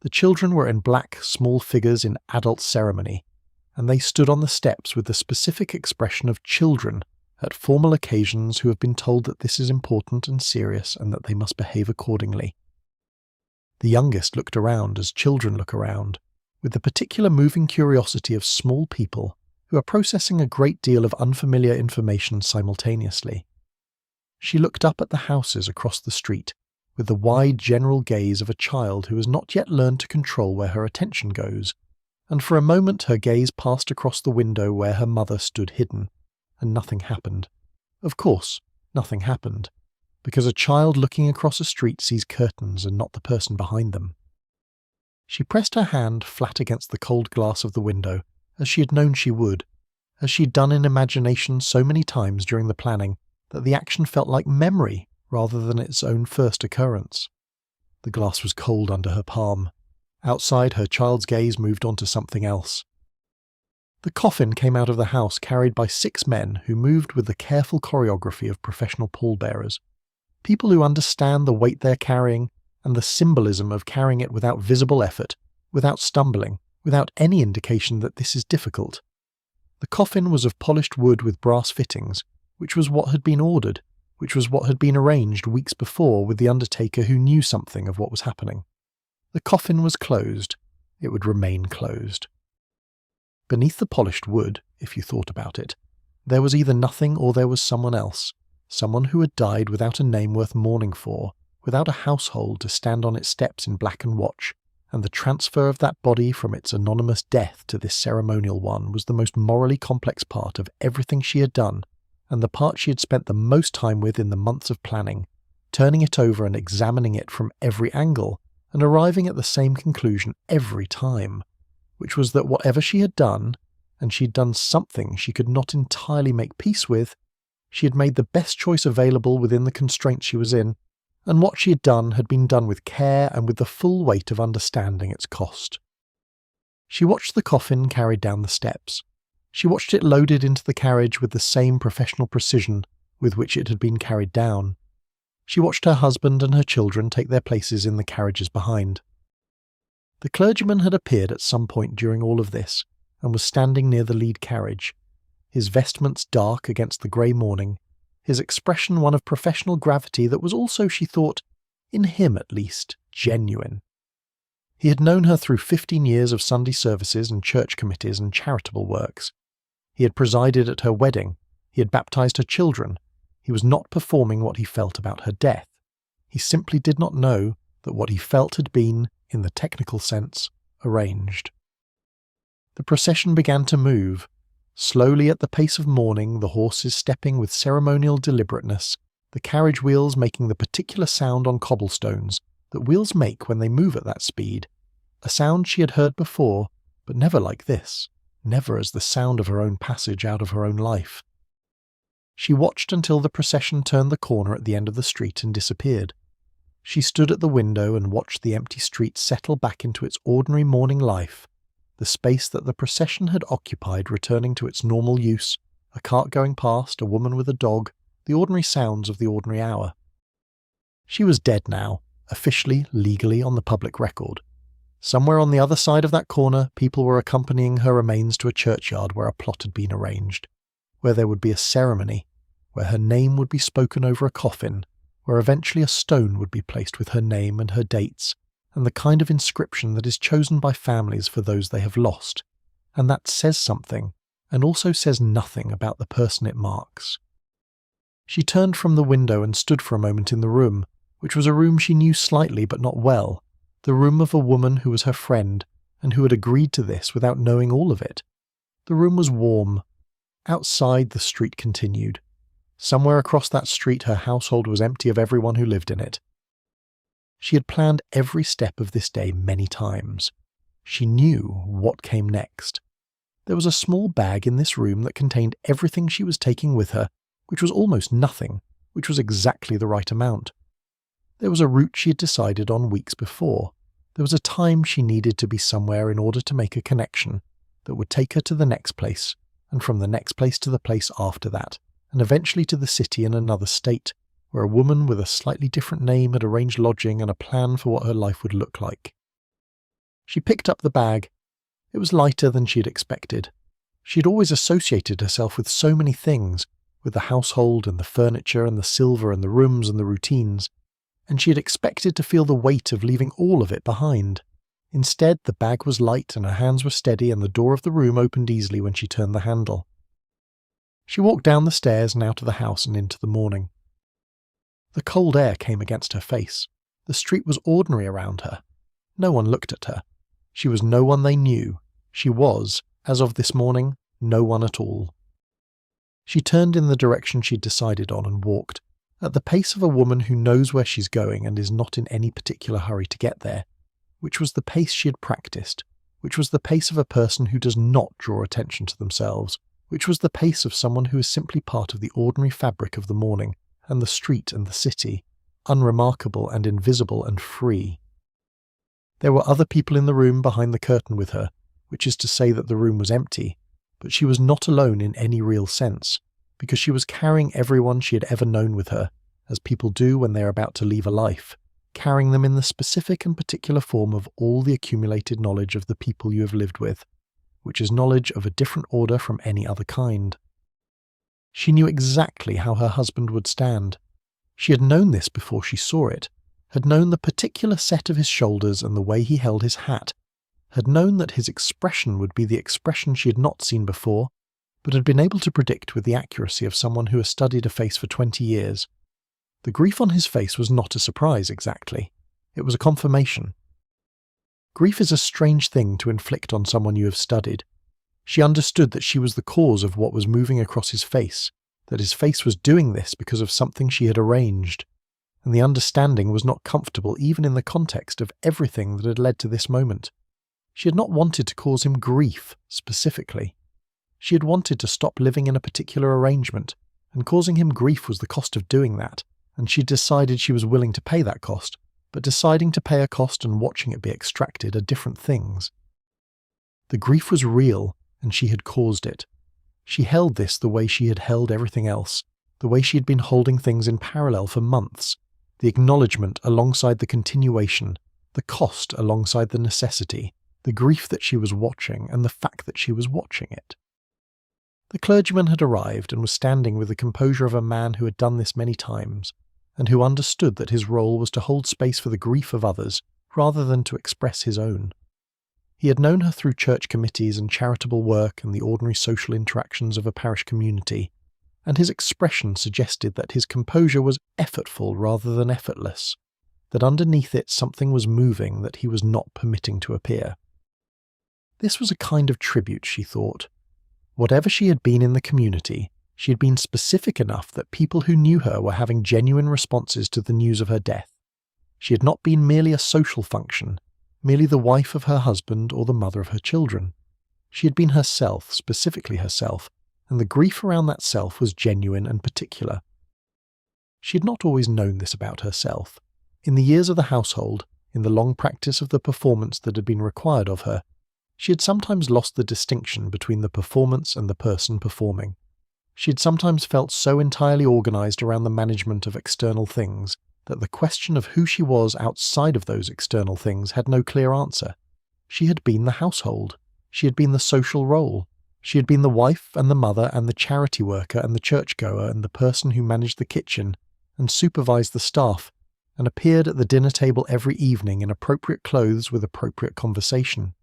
The children were in black, small figures in adult ceremony, and they stood on the steps with the specific expression of children at formal occasions who have been told that this is important and serious and that they must behave accordingly. The youngest looked around as children look around, with the particular moving curiosity of small people who are processing a great deal of unfamiliar information simultaneously. She looked up at the houses across the street with the wide general gaze of a child who has not yet learned to control where her attention goes, and for a moment her gaze passed across the window where her mother stood hidden, and nothing happened. Of course, nothing happened, because a child looking across a street sees curtains and not the person behind them. She pressed her hand flat against the cold glass of the window, as she had known she would, as she had done in imagination so many times during the planning that the action felt like memory rather than its own first occurrence. The glass was cold under her palm. Outside, her child's gaze moved on to something else. The coffin came out of the house carried by 6 men who moved with the careful choreography of professional pallbearers. People who understand the weight they're carrying and the symbolism of carrying it without visible effort, without stumbling, without any indication that this is difficult. The coffin was of polished wood with brass fittings, which was what had been ordered, which was what had been arranged weeks before with the undertaker who knew something of what was happening. The coffin was closed. It would remain closed. Beneath the polished wood, if you thought about it, there was either nothing or there was someone else, someone who had died without a name worth mourning for, without a household to stand on its steps in black and watch, and the transfer of that body from its anonymous death to this ceremonial one was the most morally complex part of everything she had done, and the part she had spent the most time with in the months of planning, turning it over and examining it from every angle, and arriving at the same conclusion every time, which was that whatever she had done, and she'd done something she could not entirely make peace with, she had made the best choice available within the constraints she was in, and what she had been done with care and with the full weight of understanding its cost. She watched the coffin carried down the steps. She watched it loaded into the carriage with the same professional precision with which it had been carried down. She watched her husband and her children take their places in the carriages behind. The clergyman had appeared at some point during all of this, and was standing near the lead carriage, his vestments dark against the grey morning, his expression one of professional gravity that was also, she thought, in him at least, genuine. He had known her through 15 years of Sunday services and church committees and charitable works. He had presided at her wedding. He had baptized her children. He was not performing what he felt about her death. He simply did not know that what he felt had been, in the technical sense, arranged. The procession began to move, slowly at the pace of mourning, the horses stepping with ceremonial deliberateness, the carriage wheels making the particular sound on cobblestones that wheels make when they move at that speed, a sound she had heard before, but never like this, never as the sound of her own passage out of her own life. She watched until the procession turned the corner at the end of the street and disappeared. She stood at the window and watched the empty street settle back into its ordinary morning life, the space that the procession had occupied returning to its normal use, a cart going past, a woman with a dog, the ordinary sounds of the ordinary hour. She was dead now, officially, legally on the public record. Somewhere on the other side of that corner, people were accompanying her remains to a churchyard where a plot had been arranged, where there would be a ceremony, where her name would be spoken over a coffin, where eventually a stone would be placed with her name and her dates, and the kind of inscription that is chosen by families for those they have lost, and that says something, and also says nothing about the person it marks. She turned from the window and stood for a moment in the room, which was a room she knew slightly but not well, the room of a woman who was her friend, and who had agreed to this without knowing all of it. The room was warm. Outside, the street continued. Somewhere across that street her household was empty of everyone who lived in it. She had planned every step of this day many times. She knew what came next. There was a small bag in this room that contained everything she was taking with her, which was almost nothing, which was exactly the right amount. There was a route she had decided on weeks before. There was a time she needed to be somewhere in order to make a connection that would take her to the next place, and from the next place to the place after that, and eventually to the city in another state, where a woman with a slightly different name had arranged lodging and a plan for what her life would look like. She picked up the bag. It was lighter than she had expected. She had always associated herself with so many things, with the household and the furniture and the silver and the rooms and the routines, and she had expected to feel the weight of leaving all of it behind. Instead, the bag was light and her hands were steady and the door of the room opened easily when she turned the handle. She walked down the stairs and out of the house and into the morning. The cold air came against her face. The street was ordinary around her. No one looked at her. She was no one they knew. She was, as of this morning, no one at all. She turned in the direction she'd decided on and walked, at the pace of a woman who knows where she's going and is not in any particular hurry to get there, which was the pace she had practiced, which was the pace of a person who does not draw attention to themselves, which was the pace of someone who is simply part of the ordinary fabric of the morning and the street and the city, unremarkable and invisible and free. There were other people in the room behind the curtain with her, which is to say that the room was empty, but she was not alone in any real sense, because she was carrying everyone she had ever known with her, as people do when they are about to leave a life, carrying them in the specific and particular form of all the accumulated knowledge of the people you have lived with, which is knowledge of a different order from any other kind. She knew exactly how her husband would stand. She had known this before she saw it, had known the particular set of his shoulders and the way he held his hat, had known that his expression would be the expression she had not seen before, but had been able to predict with the accuracy of someone who has studied a face for 20 years. The grief on his face was not a surprise exactly. It was a confirmation. Grief is a strange thing to inflict on someone you have studied. She understood that she was the cause of what was moving across his face, that his face was doing this because of something she had arranged, and the understanding was not comfortable even in the context of everything that had led to this moment. She had not wanted to cause him grief, specifically. She had wanted to stop living in a particular arrangement, and causing him grief was the cost of doing that, and she decided she was willing to pay that cost, but deciding to pay a cost and watching it be extracted are different things. The grief was real, and she had caused it. She held this the way she had held everything else, the way she had been holding things in parallel for months, the acknowledgement alongside the continuation, the cost alongside the necessity, the grief that she was watching and the fact that she was watching it. The clergyman had arrived and was standing with the composure of a man who had done this many times, and who understood that his role was to hold space for the grief of others rather than to express his own. He had known her through church committees and charitable work and the ordinary social interactions of a parish community, and his expression suggested that his composure was effortful rather than effortless, that underneath it something was moving that he was not permitting to appear. This was a kind of tribute, she thought. Whatever she had been in the community, she had been specific enough that people who knew her were having genuine responses to the news of her death. She had not been merely a social function, merely the wife of her husband or the mother of her children. She had been herself, specifically herself, and the grief around that self was genuine and particular. She had not always known this about herself. In the years of the household, in the long practice of the performance that had been required of her, she had sometimes lost the distinction between the performance and the person performing. She had sometimes felt so entirely organized around the management of external things that the question of who she was outside of those external things had no clear answer. She had been the household. She had been the social role. She had been the wife and the mother and the charity worker and the churchgoer and the person who managed the kitchen and supervised the staff and appeared at the dinner table every evening in appropriate clothes with appropriate conversation.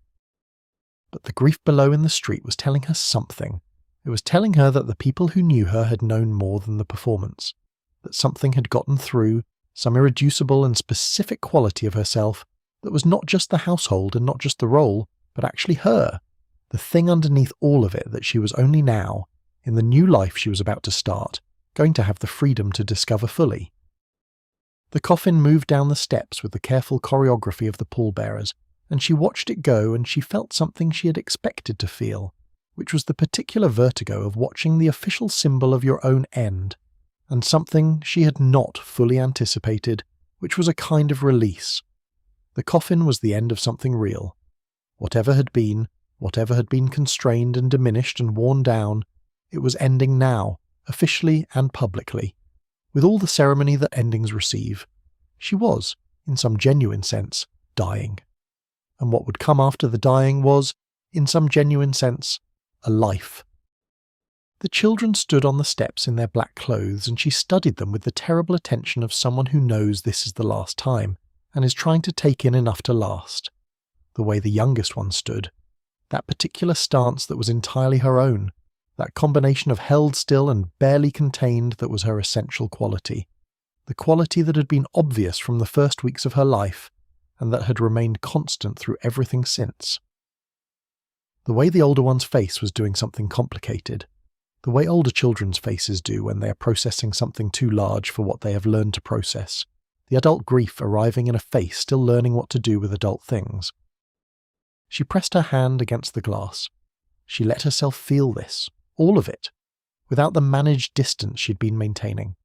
But the grief below in the street was telling her something. It was telling her that the people who knew her had known more than the performance, that something had gotten through, some irreducible and specific quality of herself that was not just the household and not just the role, but actually her, the thing underneath all of it that she was only now, in the new life she was about to start, going to have the freedom to discover fully. The coffin moved down the steps with the careful choreography of the pallbearers, and she watched it go and she felt something she had expected to feel, which was the particular vertigo of watching the official symbol of your own end, and something she had not fully anticipated, which was a kind of release. The coffin was the end of something real. Whatever had been constrained and diminished and worn down, it was ending now, officially and publicly. With all the ceremony that endings receive, she was, in some genuine sense, dying. And what would come after the dying was, in some genuine sense, a life. The children stood on the steps in their black clothes, and she studied them with the terrible attention of someone who knows this is the last time, and is trying to take in enough to last. The way the youngest one stood, that particular stance that was entirely her own, that combination of held still and barely contained that was her essential quality, the quality that had been obvious from the first weeks of her life, and that had remained constant through everything since. The way the older one's face was doing something complicated, the way older children's faces do when they are processing something too large for what they have learned to process, the adult grief arriving in a face still learning what to do with adult things. She pressed her hand against the glass. She let herself feel this, all of it, without the managed distance she'd been maintaining.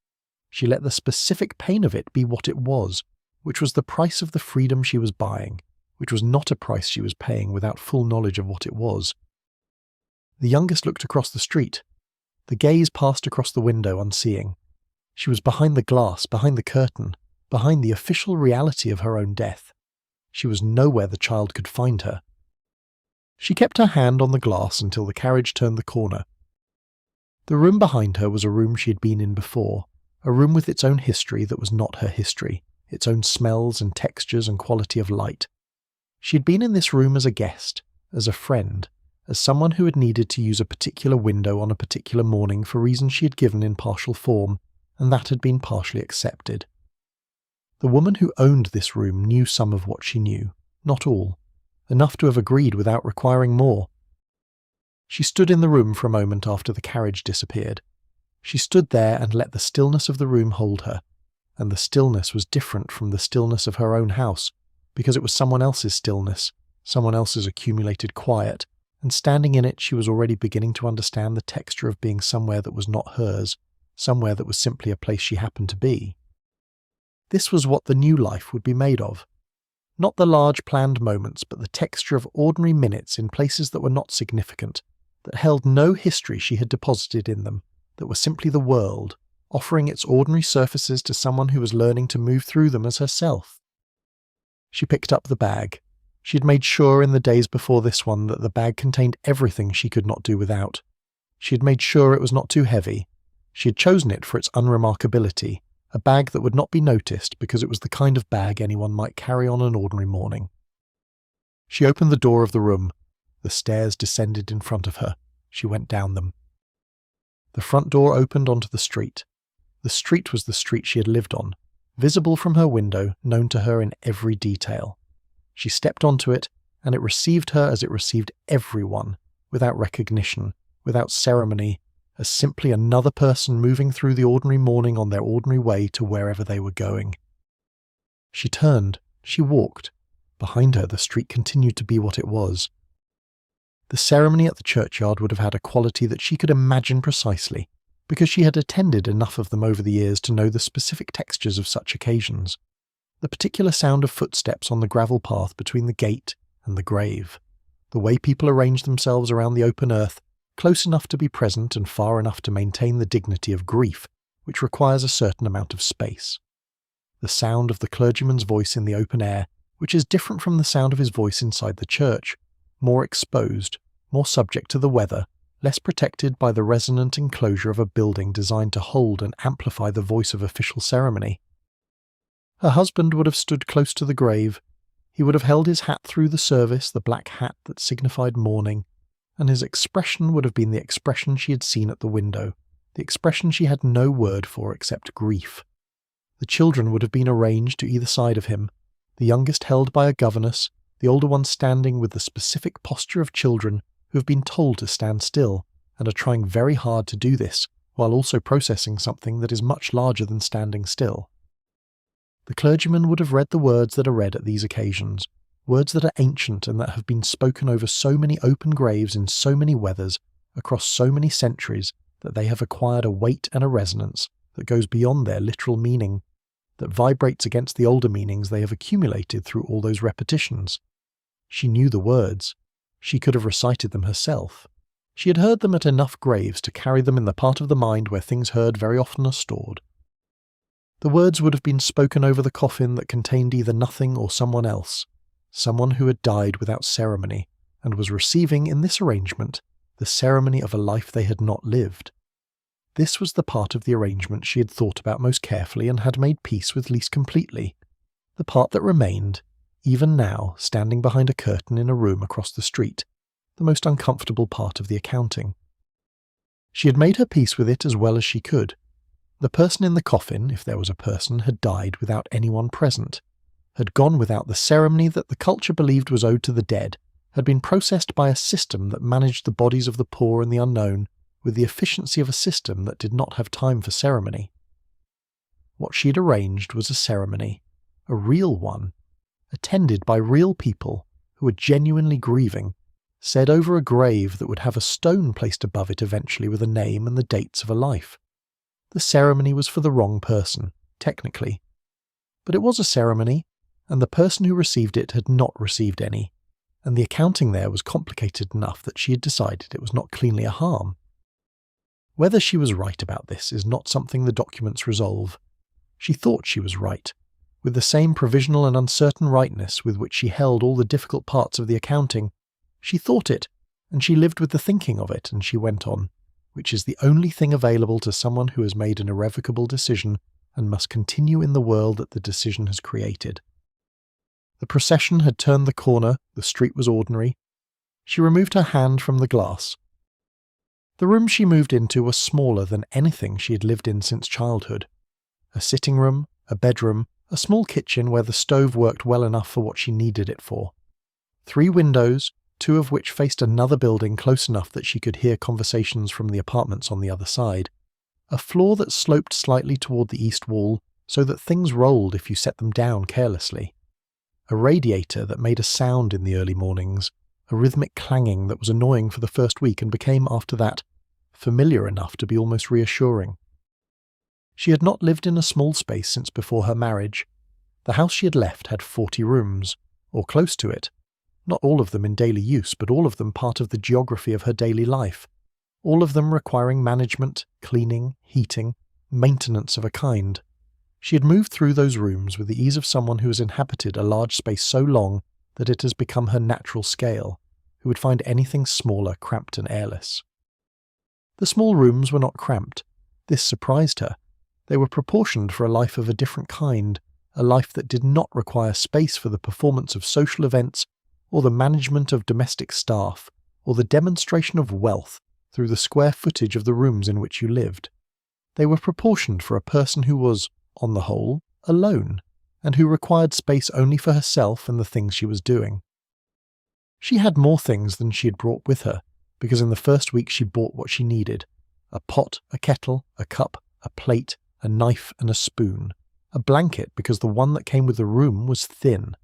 She let the specific pain of it be what it was, which was the price of the freedom she was buying, which was not a price she was paying without full knowledge of what it was. The youngest looked across the street. The gaze passed across the window unseeing. She was behind the glass, behind the curtain, behind the official reality of her own death. She was nowhere the child could find her. She kept her hand on the glass until the carriage turned the corner. The room behind her was a room she had been in before, a room with its own history that was not her history, its own smells and textures and quality of light. She had been in this room as a guest, as a friend, as someone who had needed to use a particular window on a particular morning for reasons she had given in partial form, and that had been partially accepted. The woman who owned this room knew some of what she knew, not all, enough to have agreed without requiring more. She stood in the room for a moment after the carriage disappeared. She stood there and let the stillness of the room hold her, and the stillness was different from the stillness of her own house, because it was someone else's stillness, someone else's accumulated quiet, and standing in it she was already beginning to understand the texture of being somewhere that was not hers, somewhere that was simply a place she happened to be. This was what the new life would be made of. Not the large planned moments, but the texture of ordinary minutes in places that were not significant, that held no history she had deposited in them, that were simply the world, offering its ordinary surfaces to someone who was learning to move through them as herself. She picked up the bag. She had made sure in the days before this one that the bag contained everything she could not do without. She had made sure it was not too heavy. She had chosen it for its unremarkability, a bag that would not be noticed because it was the kind of bag anyone might carry on an ordinary morning. She opened the door of the room. The stairs descended in front of her. She went down them. The front door opened onto the street. The street was the street she had lived on, visible from her window, known to her in every detail. She stepped onto it, and it received her as it received everyone, without recognition, without ceremony, as simply another person moving through the ordinary morning on their ordinary way to wherever they were going. She turned, she walked. Behind her the street continued to be what it was. The ceremony at the churchyard would have had a quality that she could imagine precisely, because she had attended enough of them over the years to know the specific textures of such occasions. The particular sound of footsteps on the gravel path between the gate and the grave. The way people arrange themselves around the open earth, close enough to be present and far enough to maintain the dignity of grief, which requires a certain amount of space. The sound of the clergyman's voice in the open air, which is different from the sound of his voice inside the church, more exposed, more subject to the weather, less protected by the resonant enclosure of a building designed to hold and amplify the voice of official ceremony. Her husband would have stood close to the grave. He would have held his hat through the service, the black hat that signified mourning, and his expression would have been the expression she had seen at the window, the expression she had no word for except grief. The children would have been arranged to either side of him, the youngest held by a governess, the older one standing with the specific posture of children who have been told to stand still, and are trying very hard to do this, while also processing something that is much larger than standing still. The clergyman would have read the words that are read at these occasions, words that are ancient and that have been spoken over so many open graves in so many weathers, across so many centuries, that they have acquired a weight and a resonance that goes beyond their literal meaning, that vibrates against the older meanings they have accumulated through all those repetitions. She knew the words. She could have recited them herself. She had heard them at enough graves to carry them in the part of the mind where things heard very often are stored. The words would have been spoken over the coffin that contained either nothing or someone else, someone who had died without ceremony and was receiving, in this arrangement, the ceremony of a life they had not lived. This was the part of the arrangement she had thought about most carefully and had made peace with least completely, the part that remained, even now, standing behind a curtain in a room across the street, the most uncomfortable part of the accounting. She had made her peace with it as well as she could. The person in the coffin, if there was a person, had died without anyone present, had gone without the ceremony that the culture believed was owed to the dead, had been processed by a system that managed the bodies of the poor and the unknown with the efficiency of a system that did not have time for ceremony. What she had arranged was a ceremony, a real one, attended by real people who were genuinely grieving, said over a grave that would have a stone placed above it eventually with a name and the dates of a life. The ceremony was for the wrong person, technically. But it was a ceremony, and the person who received it had not received any, and the accounting there was complicated enough that she had decided it was not cleanly a harm. Whether she was right about this is not something the documents resolve. She thought she was right, with the same provisional and uncertain rightness with which she held all the difficult parts of the accounting. She thought it, and she lived with the thinking of it, and she went on, which is the only thing available to someone who has made an irrevocable decision and must continue in the world that the decision has created. The procession had turned the corner, the street was ordinary. She removed her hand from the glass. The room she moved into was smaller than anything she had lived in since childhood. A sitting room, a bedroom, a small kitchen where the stove worked well enough for what she needed it for. 3 windows, 2 of which faced another building close enough that she could hear conversations from the apartments on the other side. A floor that sloped slightly toward the east wall so that things rolled if you set them down carelessly. A radiator that made a sound in the early mornings, a rhythmic clanging that was annoying for the first week and became, after that, familiar enough to be almost reassuring. She had not lived in a small space since before her marriage. The house she had left had 40 rooms, or close to it, not all of them in daily use, but all of them part of the geography of her daily life, all of them requiring management, cleaning, heating, maintenance of a kind. She had moved through those rooms with the ease of someone who has inhabited a large space so long that it has become her natural scale, who would find anything smaller cramped and airless. The small rooms were not cramped. This surprised her. They were proportioned for a life of a different kind, a life that did not require space for the performance of social events, or the management of domestic staff, or the demonstration of wealth through the square footage of the rooms in which you lived. They were proportioned for a person who was, on the whole, alone, and who required space only for herself and the things she was doing. She had more things than she had brought with her, because in the first week she bought what she needed: a pot, a kettle, a cup, a plate, a knife and a spoon, a blanket because the one that came with the room was thin,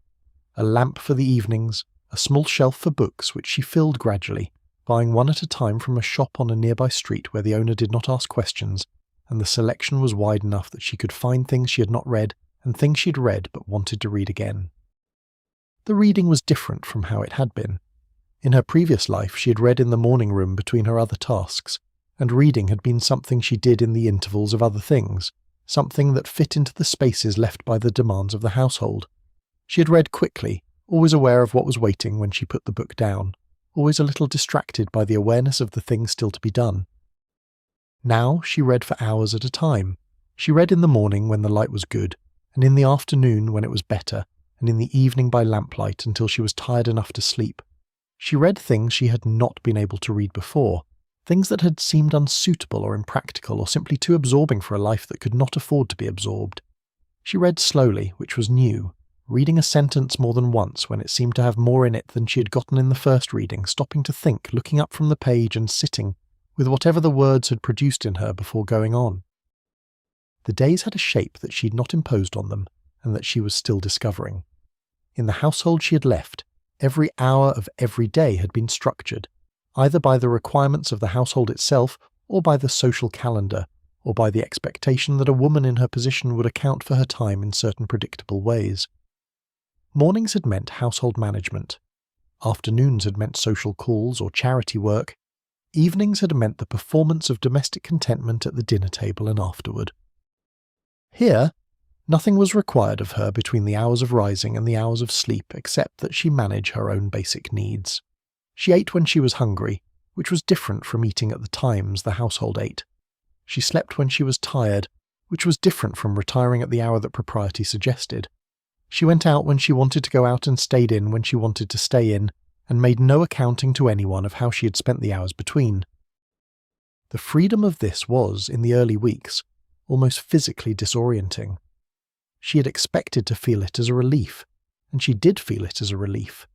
a lamp for the evenings, a small shelf for books which she filled gradually, buying one at a time from a shop on a nearby street where the owner did not ask questions, and the selection was wide enough that she could find things she had not read and things she had read but wanted to read again. The reading was different from how it had been. In her previous life she had read in the morning room between her other tasks, and reading had been something she did in the intervals of other things, something that fit into the spaces left by the demands of the household. She had read quickly, always aware of what was waiting when she put the book down, always a little distracted by the awareness of the things still to be done. Now she read for hours at a time. She read in the morning when the light was good, and in the afternoon when it was better, and in the evening by lamplight until she was tired enough to sleep. She read things she had not been able to read before, things that had seemed unsuitable or impractical or simply too absorbing for a life that could not afford to be absorbed. She read slowly, which was new, reading a sentence more than once when it seemed to have more in it than she had gotten in the first reading, stopping to think, looking up from the page and sitting, with whatever the words had produced in her before going on. The days had a shape that she had not imposed on them, and that she was still discovering. In the household she had left, every hour of every day had been structured, either by the requirements of the household itself, or by the social calendar, or by the expectation that a woman in her position would account for her time in certain predictable ways. Mornings had meant household management. Afternoons had meant social calls or charity work. Evenings had meant the performance of domestic contentment at the dinner table and afterward. Here, Nothing was required of her between the hours of rising and the hours of sleep except that she manage her own basic needs. She ate when she was hungry, which was different from eating at the times the household ate. She slept when she was tired, which was different from retiring at the hour that propriety suggested. She went out when she wanted to go out and stayed in when she wanted to stay in, and made no accounting to anyone of how she had spent the hours between. The freedom of this was, in the early weeks, almost physically disorienting. She had expected to feel it as a relief, and she did feel it as a relief.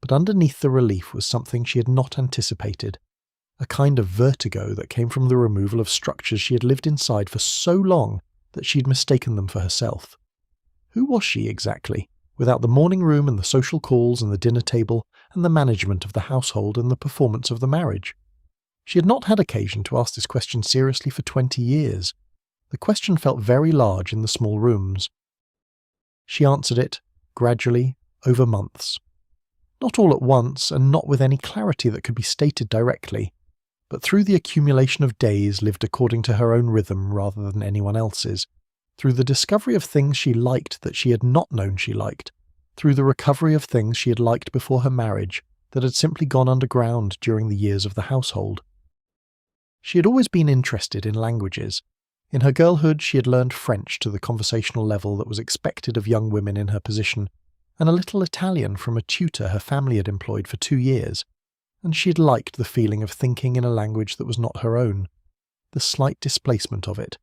But underneath the relief was something she had not anticipated, a kind of vertigo that came from the removal of structures she had lived inside for so long that she had mistaken them for herself. Who was she exactly, without the morning room and the social calls and the dinner table and the management of the household and the performance of the marriage? She had not had occasion to ask this question seriously for 20 years. The question felt very large in the small rooms. She answered it, gradually, over months. Not all at once, and not with any clarity that could be stated directly, but through the accumulation of days lived according to her own rhythm rather than anyone else's, through the discovery of things she liked that she had not known she liked, through the recovery of things she had liked before her marriage that had simply gone underground during the years of the household. She had always been interested in languages. In her girlhood, she had learned French to the conversational level that was expected of young women in her position, and a little Italian from a tutor her family had employed for 2 years, and she had liked the feeling of thinking in a language that was not her own, the slight displacement of it,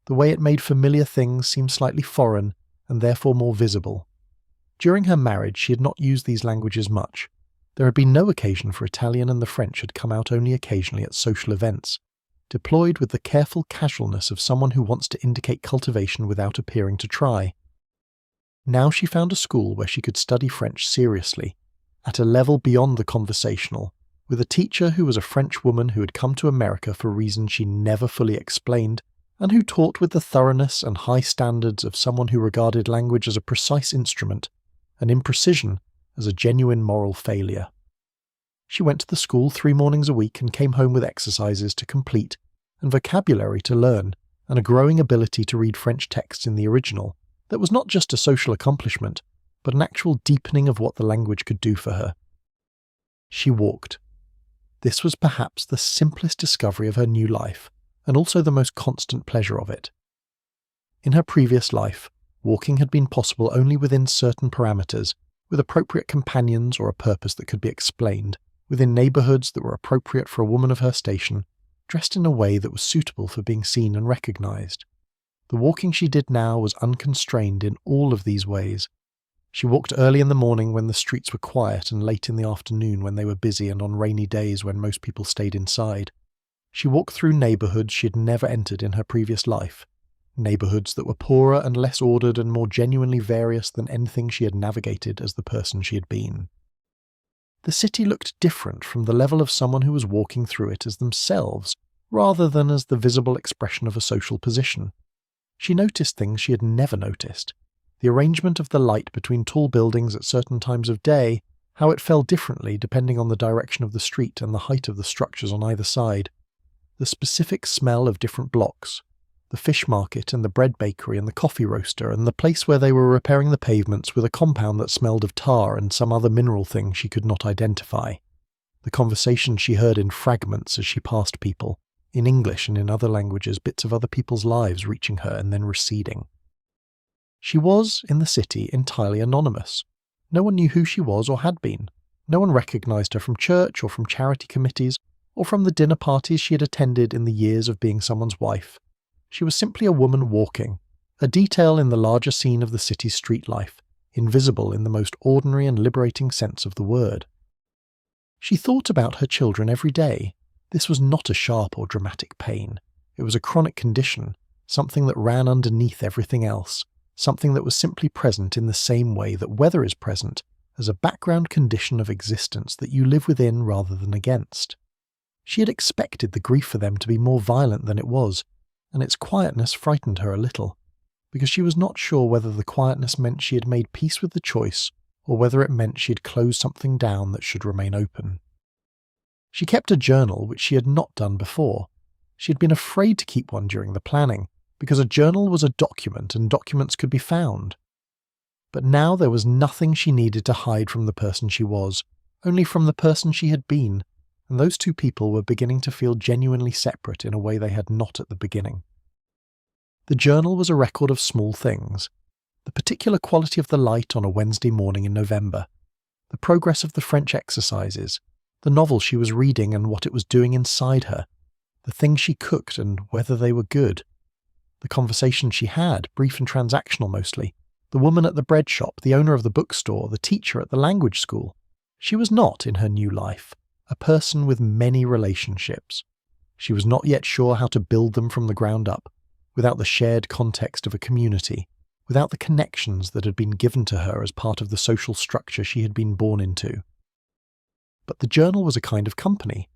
the way it made familiar things seem slightly foreign and therefore more visible. During her marriage, she had not used these languages much. There had been no occasion for Italian, and the French had come out only occasionally at social events, deployed with the careful casualness of someone who wants to indicate cultivation without appearing to try. Now she found a school where she could study French seriously, at a level beyond the conversational, with a teacher who was a French woman who had come to America for reasons she never fully explained, and who taught with the thoroughness and high standards of someone who regarded language as a precise instrument, and imprecision as a genuine moral failure. She went to the school 3 mornings a week and came home with exercises to complete, and vocabulary to learn, and a growing ability to read French texts in the original that was not just a social accomplishment, but an actual deepening of what the language could do for her. She walked. This was perhaps the simplest discovery of her new life, and also the most constant pleasure of it. In her previous life, walking had been possible only within certain parameters, with appropriate companions or a purpose that could be explained, within neighbourhoods that were appropriate for a woman of her station, dressed in a way that was suitable for being seen and recognised. The walking she did now was unconstrained in all of these ways. She walked early in the morning when the streets were quiet, and late in the afternoon when they were busy, and on rainy days when most people stayed inside. She walked through neighbourhoods she had never entered in her previous life, neighbourhoods that were poorer and less ordered and more genuinely various than anything she had navigated as the person she had been. The city looked different from the level of someone who was walking through it as themselves, rather than as the visible expression of a social position. She noticed things she had never noticed. The arrangement of the light between tall buildings at certain times of day, how it fell differently depending on the direction of the street and the height of the structures on either side, the specific smell of different blocks, the fish market and the bread bakery and the coffee roaster and the place where they were repairing the pavements with a compound that smelled of tar and some other mineral thing she could not identify, the conversation she heard in fragments as she passed people, in English and in other languages, bits of other people's lives reaching her and then receding. She was, in the city, entirely anonymous. No one knew who she was or had been. No one recognised her from church or from charity committees or from the dinner parties she had attended in the years of being someone's wife. She was simply a woman walking, a detail in the larger scene of the city's street life, invisible in the most ordinary and liberating sense of the word. She thought about her children every day. This was not a sharp or dramatic pain. It was a chronic condition, something that ran underneath everything else, something that was simply present in the same way that weather is present, as a background condition of existence that you live within rather than against. She had expected the grief for them to be more violent than it was, and its quietness frightened her a little, because she was not sure whether the quietness meant she had made peace with the choice, or whether it meant she had closed something down that should remain open. She kept a journal, which she had not done before. She had been afraid to keep one during the planning, because a journal was a document and documents could be found. But now there was nothing she needed to hide from the person she was, only from the person she had been, and those two people were beginning to feel genuinely separate in a way they had not at the beginning. The journal was a record of small things: the particular quality of the light on a Wednesday morning in November, the progress of the French exercises, the novel she was reading and what it was doing inside her, the things she cooked and whether they were good, the conversations she had, brief and transactional mostly, the woman at the bread shop, the owner of the bookstore, the teacher at the language school. She was not, in her new life, a person with many relationships. She was not yet sure how to build them from the ground up, without the shared context of a community, without the connections that had been given to her as part of the social structure she had been born into. But the journal was a kind of company.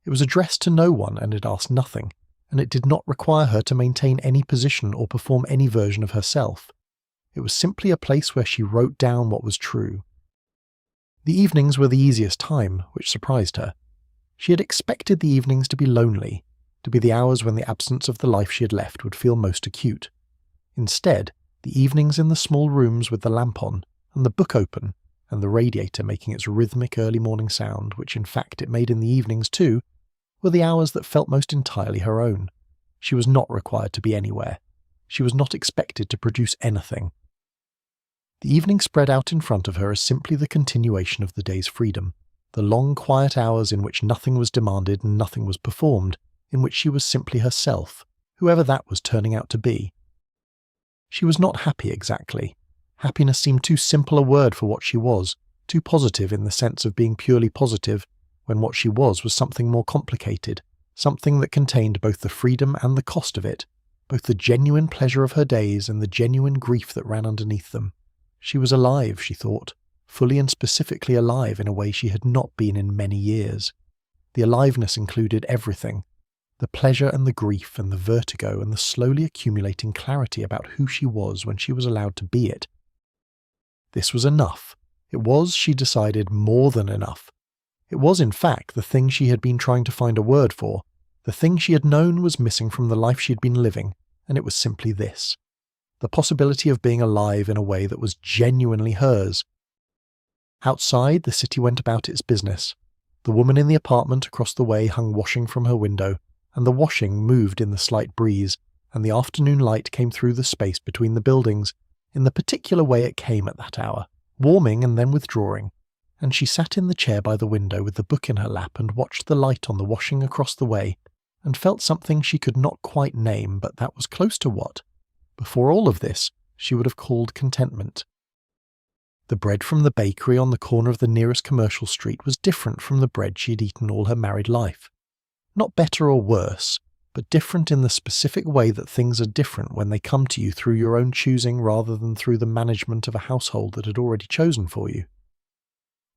It was addressed to no one and it asked nothing, and it did not require her to maintain any position or perform any version of herself. It was simply a place where she wrote down what was true. The evenings were the easiest time, which surprised her. She had expected the evenings to be lonely, to be the hours when the absence of the life she had left would feel most acute. Instead, the evenings in the small rooms with the lamp on, and the book open, and the radiator making its rhythmic early morning sound, which in fact it made in the evenings too, were the hours that felt most entirely her own. She was not required to be anywhere. She was not expected to produce anything. The evening spread out in front of her as simply the continuation of the day's freedom, the long quiet hours in which nothing was demanded and nothing was performed, in which she was simply herself, whoever that was turning out to be. She was not happy exactly. Happiness seemed too simple a word for what she was, too positive in the sense of being purely positive, when what she was something more complicated, something that contained both the freedom and the cost of it, both the genuine pleasure of her days and the genuine grief that ran underneath them. She was alive, she thought, fully and specifically alive in a way she had not been in many years. The aliveness included everything: the pleasure and the grief and the vertigo and the slowly accumulating clarity about who she was when she was allowed to be it. This was enough. It was, she decided, more than enough. It was, in fact, the thing she had been trying to find a word for, the thing she had known was missing from the life she had been living, and it was simply this: the possibility of being alive in a way that was genuinely hers. Outside, the city went about its business. The woman in the apartment across the way hung washing from her window, and the washing moved in the slight breeze, and the afternoon light came through the space between the buildings, in the particular way it came at that hour, warming and then withdrawing, and she sat in the chair by the window with the book in her lap and watched the light on the washing across the way, and felt something she could not quite name, but that was close to what, before all of this, she would have called contentment. The bread from the bakery on the corner of the nearest commercial street was different from the bread she had eaten all her married life. Not better or worse, but different in the specific way that things are different when they come to you through your own choosing rather than through the management of a household that had already chosen for you.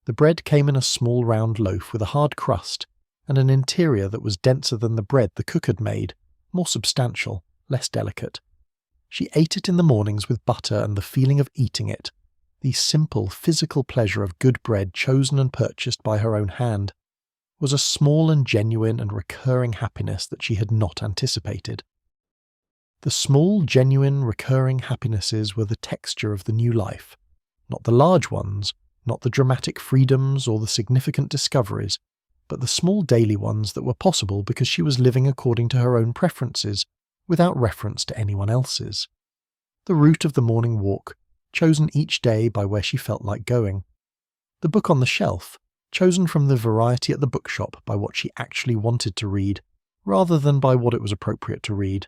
The bread came in a small round loaf with a hard crust and an interior that was denser than the bread the cook had made, more substantial, less delicate. She ate it in the mornings with butter and the feeling of eating it, the simple physical pleasure of good bread chosen and purchased by her own hand, was a small and genuine and recurring happiness that she had not anticipated. The small, genuine, recurring happinesses were the texture of the new life, not the large ones, not the dramatic freedoms or the significant discoveries, but the small daily ones that were possible because she was living according to her own preferences, without reference to anyone else's. The route of the morning walk, chosen each day by where she felt like going. The book on the shelf, chosen from the variety at the bookshop by what she actually wanted to read, rather than by what it was appropriate to read.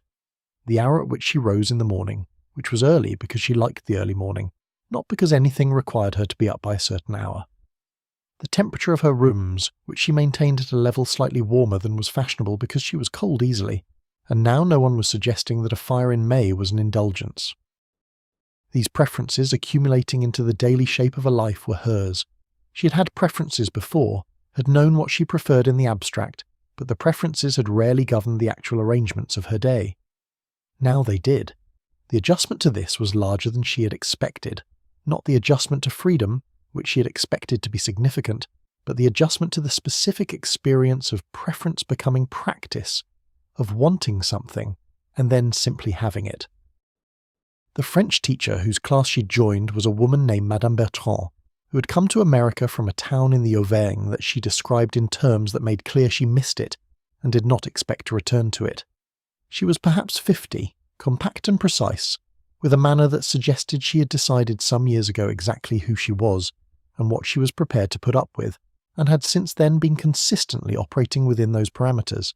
The hour at which she rose in the morning, which was early because she liked the early morning, not because anything required her to be up by a certain hour. The temperature of her rooms, which she maintained at a level slightly warmer than was fashionable because she was cold easily, and now no one was suggesting that a fire in May was an indulgence. These preferences accumulating into the daily shape of a life were hers. She had had preferences before, had known what she preferred in the abstract, but the preferences had rarely governed the actual arrangements of her day. Now they did. The adjustment to this was larger than she had expected, not the adjustment to freedom, which she had expected to be significant, but the adjustment to the specific experience of preference becoming practice, of wanting something, and then simply having it. The French teacher whose class she joined was a woman named Madame Bertrand, who had come to America from a town in the Auvergne that she described in terms that made clear she missed it and did not expect to return to it. She was perhaps 50, compact and precise, with a manner that suggested she had decided some years ago exactly who she was and what she was prepared to put up with, and had since then been consistently operating within those parameters.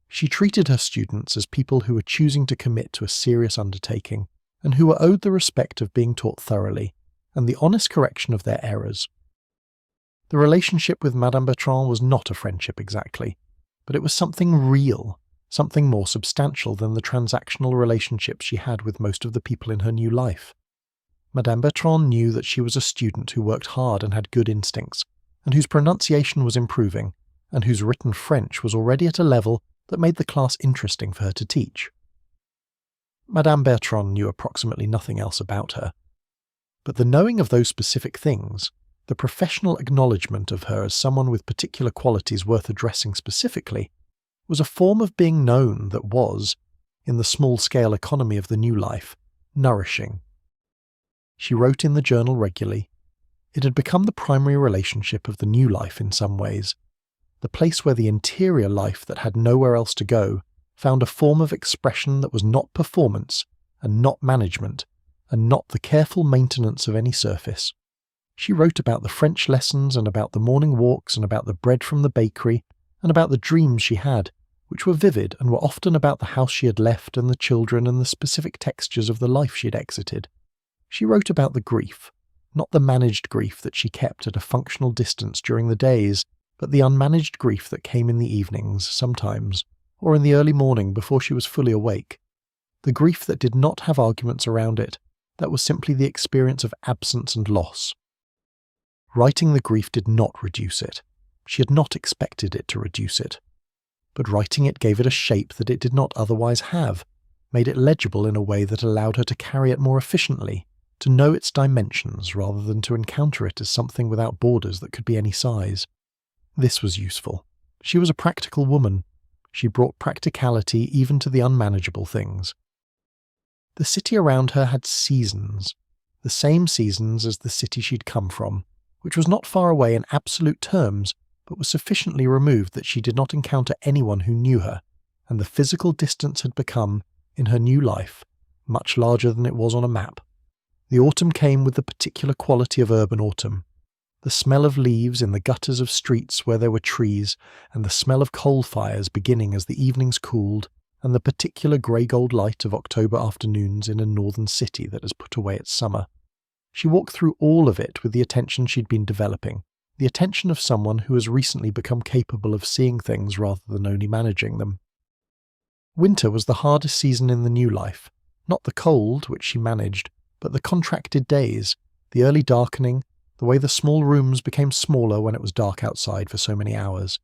She treated her students as people who were choosing to commit to a serious undertaking, and who were owed the respect of being taught thoroughly, and the honest correction of their errors. The relationship with Madame Bertrand was not a friendship exactly, but it was something real, something more substantial than the transactional relationships she had with most of the people in her new life. Madame Bertrand knew that she was a student who worked hard and had good instincts, and whose pronunciation was improving, and whose written French was already at a level that made the class interesting for her to teach. Madame Bertrand knew approximately nothing else about her. But the knowing of those specific things, the professional acknowledgement of her as someone with particular qualities worth addressing specifically, was a form of being known that was, in the small-scale economy of the new life, nourishing. She wrote in the journal regularly. It had become the primary relationship of the new life in some ways, the place where the interior life that had nowhere else to go found a form of expression that was not performance and not management and not the careful maintenance of any surface. She wrote about the French lessons and about the morning walks and about the bread from the bakery and about the dreams she had, which were vivid and were often about the house she had left and the children and the specific textures of the life she had exited. She wrote about the grief, not the managed grief that she kept at a functional distance during the days, but the unmanaged grief that came in the evenings, sometimes, or in the early morning before she was fully awake. The grief that did not have arguments around it, that was simply the experience of absence and loss. Writing the grief did not reduce it. She had not expected it to reduce it. But writing it gave it a shape that it did not otherwise have, made it legible in a way that allowed her to carry it more efficiently, to know its dimensions rather than to encounter it as something without borders that could be any size. This was useful. She was a practical woman. She brought practicality even to the unmanageable things. The city around her had seasons, the same seasons as the city she'd come from, which was not far away in absolute terms, but was sufficiently removed that she did not encounter anyone who knew her, and the physical distance had become, in her new life, much larger than it was on a map. The autumn came with the particular quality of urban autumn. The smell of leaves in the gutters of streets where there were trees, and the smell of coal fires beginning as the evenings cooled, and the particular grey-gold light of October afternoons in a northern city that has put away its summer. She walked through all of it with the attention she'd been developing, the attention of someone who has recently become capable of seeing things rather than only managing them. Winter was the hardest season in the new life, not the cold, which she managed, but the contracted days, the early darkening, the way the small rooms became smaller when it was dark outside for so many hours.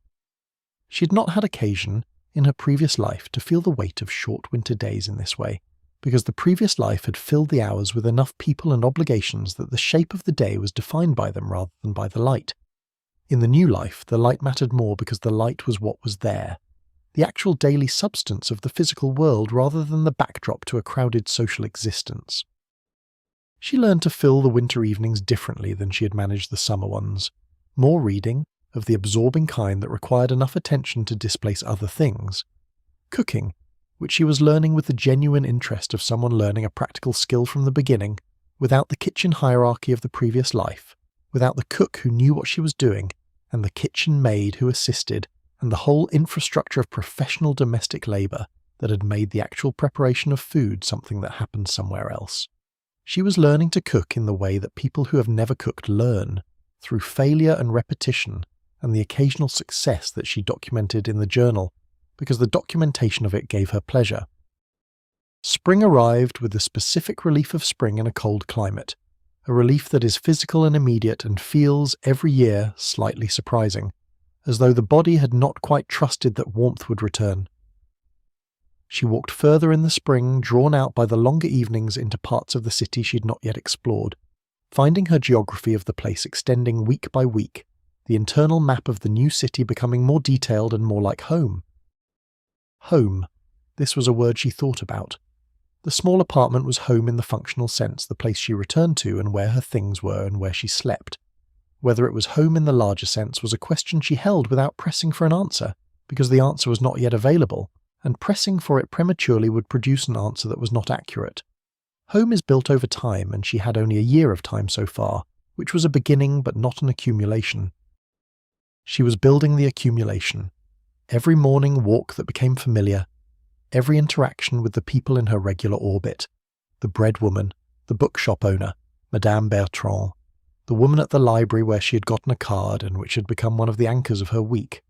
She had not had occasion, in her previous life, to feel the weight of short winter days in this way, because the previous life had filled the hours with enough people and obligations that the shape of the day was defined by them rather than by the light. In the new life, the light mattered more because the light was what was there, the actual daily substance of the physical world rather than the backdrop to a crowded social existence. She learned to fill the winter evenings differently than she had managed the summer ones. More reading, of the absorbing kind that required enough attention to displace other things. Cooking, which she was learning with the genuine interest of someone learning a practical skill from the beginning, without the kitchen hierarchy of the previous life, without the cook who knew what she was doing, and the kitchen maid who assisted, and the whole infrastructure of professional domestic labour that had made the actual preparation of food something that happened somewhere else. She was learning to cook in the way that people who have never cooked learn, through failure and repetition, and the occasional success that she documented in the journal, because the documentation of it gave her pleasure. Spring arrived with the specific relief of spring in a cold climate, a relief that is physical and immediate and feels, every year, slightly surprising, as though the body had not quite trusted that warmth would return. She walked further in the spring, drawn out by the longer evenings into parts of the city she'd not yet explored, finding her geography of the place extending week by week, the internal map of the new city becoming more detailed and more like home. Home, This was a word she thought about. The small apartment was home in the functional sense, the place she returned to and where her things were and where she slept. Whether it was home in the larger sense was a question she held without pressing for an answer, because the answer was not yet available, and pressing for it prematurely would produce an answer that was not accurate. Home is built over time, and she had only a year of time so far, which was a beginning but not an accumulation. She was building the accumulation. Every morning walk that became familiar, every interaction with the people in her regular orbit, the bread woman, the bookshop owner, Madame Bertrand, the woman at the library where she had gotten a card and which had become one of the anchors of her week,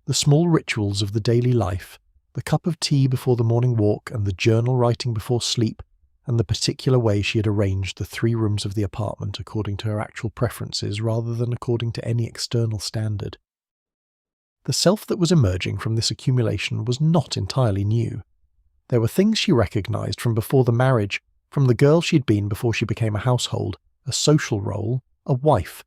the small rituals of the daily life, the cup of tea before the morning walk and the journal writing before sleep, and the particular way she had arranged the 3 rooms of the apartment according to her actual preferences rather than according to any external standard. The self that was emerging from this accumulation was not entirely new. There were things she recognized from before the marriage, from the girl she'd been before she became a household, a social role, a wife,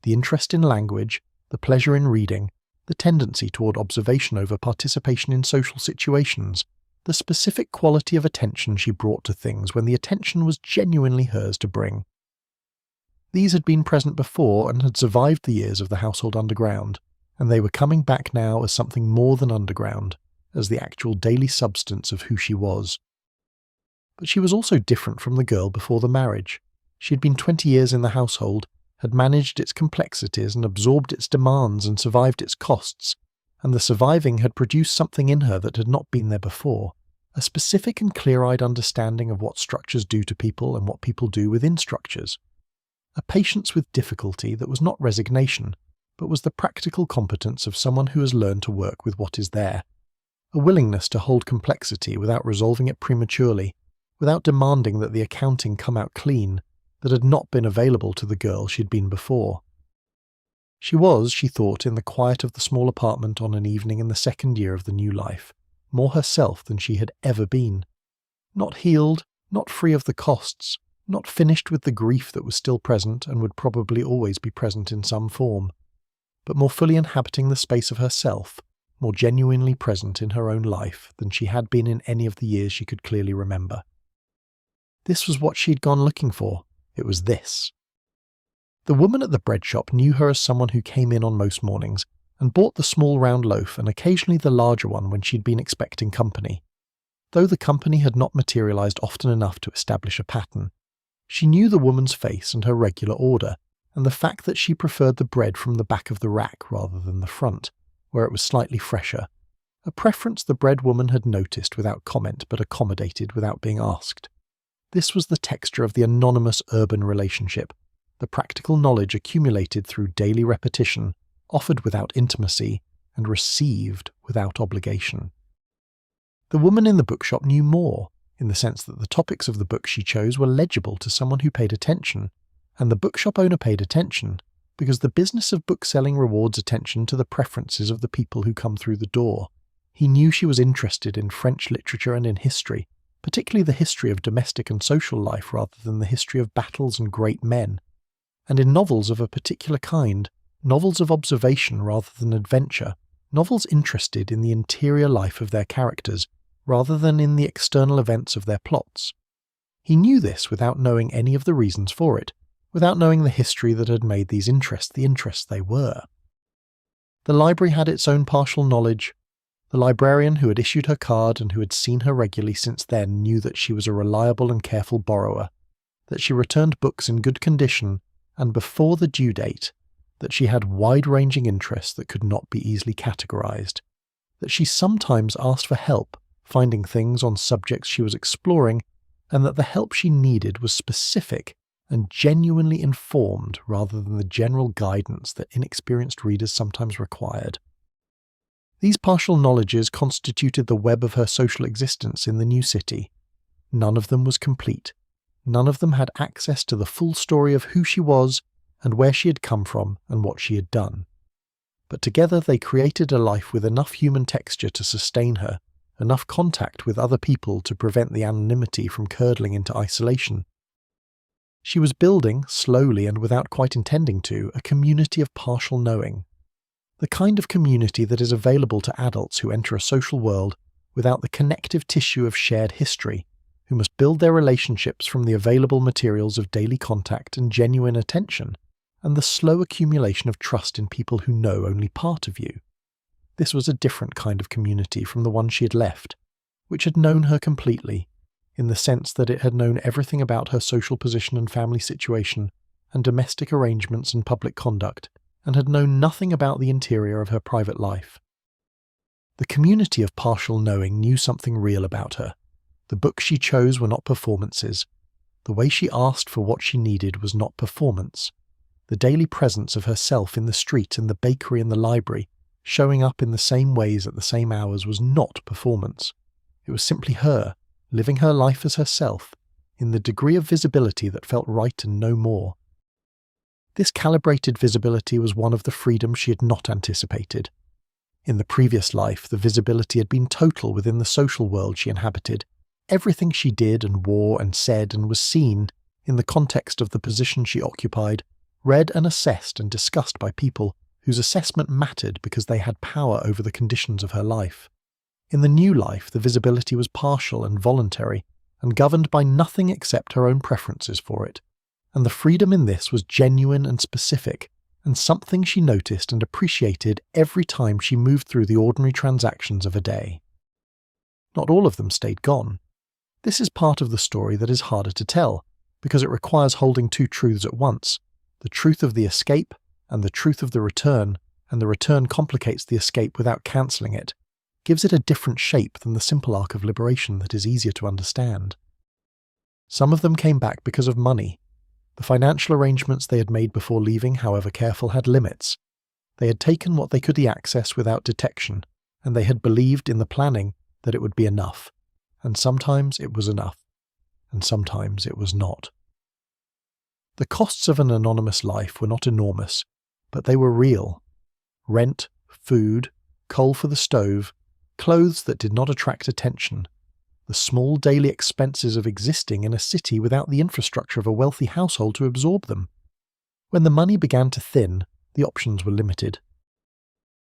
the interest in language, the pleasure in reading, the tendency toward observation over participation in social situations, the specific quality of attention she brought to things when the attention was genuinely hers to bring. These had been present before and had survived the years of the household underground, and they were coming back now as something more than underground, as the actual daily substance of who she was. But she was also different from the girl before the marriage. She had been 20 years in the household, had managed its complexities and absorbed its demands and survived its costs, and the surviving had produced something in her that had not been there before, a specific and clear-eyed understanding of what structures do to people and what people do within structures. A patience with difficulty that was not resignation, but was the practical competence of someone who has learned to work with what is there. A willingness to hold complexity without resolving it prematurely, without demanding that the accounting come out clean, that had not been available to the girl she'd been before. She was, she thought, in the quiet of the small apartment on an evening in the 2nd year of the new life, more herself than she had ever been. Not healed, not free of the costs, not finished with the grief that was still present and would probably always be present in some form, but more fully inhabiting the space of herself, more genuinely present in her own life than she had been in any of the years she could clearly remember. This was what she'd gone looking for. It was this. The woman at the bread shop knew her as someone who came in on most mornings and bought the small round loaf and occasionally the larger one when she'd been expecting company. Though the company had not materialized often enough to establish a pattern, she knew the woman's face and her regular order, and the fact that she preferred the bread from the back of the rack rather than the front, where it was slightly fresher, a preference the bread woman had noticed without comment but accommodated without being asked. This was the texture of the anonymous urban relationship, the practical knowledge accumulated through daily repetition, offered without intimacy, and received without obligation. The woman in the bookshop knew more, in the sense that the topics of the book she chose were legible to someone who paid attention, and the bookshop owner paid attention, because the business of bookselling rewards attention to the preferences of the people who come through the door. He knew she was interested in French literature and in history, particularly the history of domestic and social life rather than the history of battles and great men, and in novels of a particular kind, novels of observation rather than adventure, novels interested in the interior life of their characters rather than in the external events of their plots. He knew this without knowing any of the reasons for it, without knowing the history that had made these interests the interests they were. The library had its own partial knowledge. The librarian who had issued her card and who had seen her regularly since then knew that she was a reliable and careful borrower, that she returned books in good condition and before the due date, that she had wide-ranging interests that could not be easily categorized, that she sometimes asked for help finding things on subjects she was exploring, and that the help she needed was specific and genuinely informed rather than the general guidance that inexperienced readers sometimes required. These partial knowledges constituted the web of her social existence in the new city. None of them was complete. None of them had access to the full story of who she was and where she had come from and what she had done. But together they created a life with enough human texture to sustain her, enough contact with other people to prevent the anonymity from curdling into isolation. She was building, slowly and without quite intending to, a community of partial knowing. The kind of community that is available to adults who enter a social world without the connective tissue of shared history, who must build their relationships from the available materials of daily contact and genuine attention, and the slow accumulation of trust in people who know only part of you. This was a different kind of community from the one she had left, which had known her completely, in the sense that it had known everything about her social position and family situation, and domestic arrangements and public conduct, and had known nothing about the interior of her private life. The community of partial knowing knew something real about her. The books she chose were not performances. The way she asked for what she needed was not performance. The daily presence of herself in the street and the bakery and the library, showing up in the same ways at the same hours, was not performance. It was simply her, living her life as herself, in the degree of visibility that felt right and no more. This calibrated visibility was one of the freedoms she had not anticipated. In the previous life, the visibility had been total within the social world she inhabited. Everything she did and wore and said and was seen, in the context of the position she occupied, read and assessed and discussed by people whose assessment mattered because they had power over the conditions of her life. In the new life, the visibility was partial and voluntary, and governed by nothing except her own preferences for it, and the freedom in this was genuine and specific, and something she noticed and appreciated every time she moved through the ordinary transactions of a day. Not all of them stayed gone. This is part of the story that is harder to tell, because it requires holding two truths at once, the truth of the escape and the truth of the return, and the return complicates the escape without cancelling it, gives it a different shape than the simple arc of liberation that is easier to understand. Some of them came back because of money. The financial arrangements they had made before leaving, however careful, had limits. They had taken what they could access without detection, and they had believed in the planning that it would be enough. And sometimes it was enough, and sometimes it was not. The costs of an anonymous life were not enormous, but they were real. Rent, food, coal for the stove, clothes that did not attract attention, the small daily expenses of existing in a city without the infrastructure of a wealthy household to absorb them. When the money began to thin, the options were limited.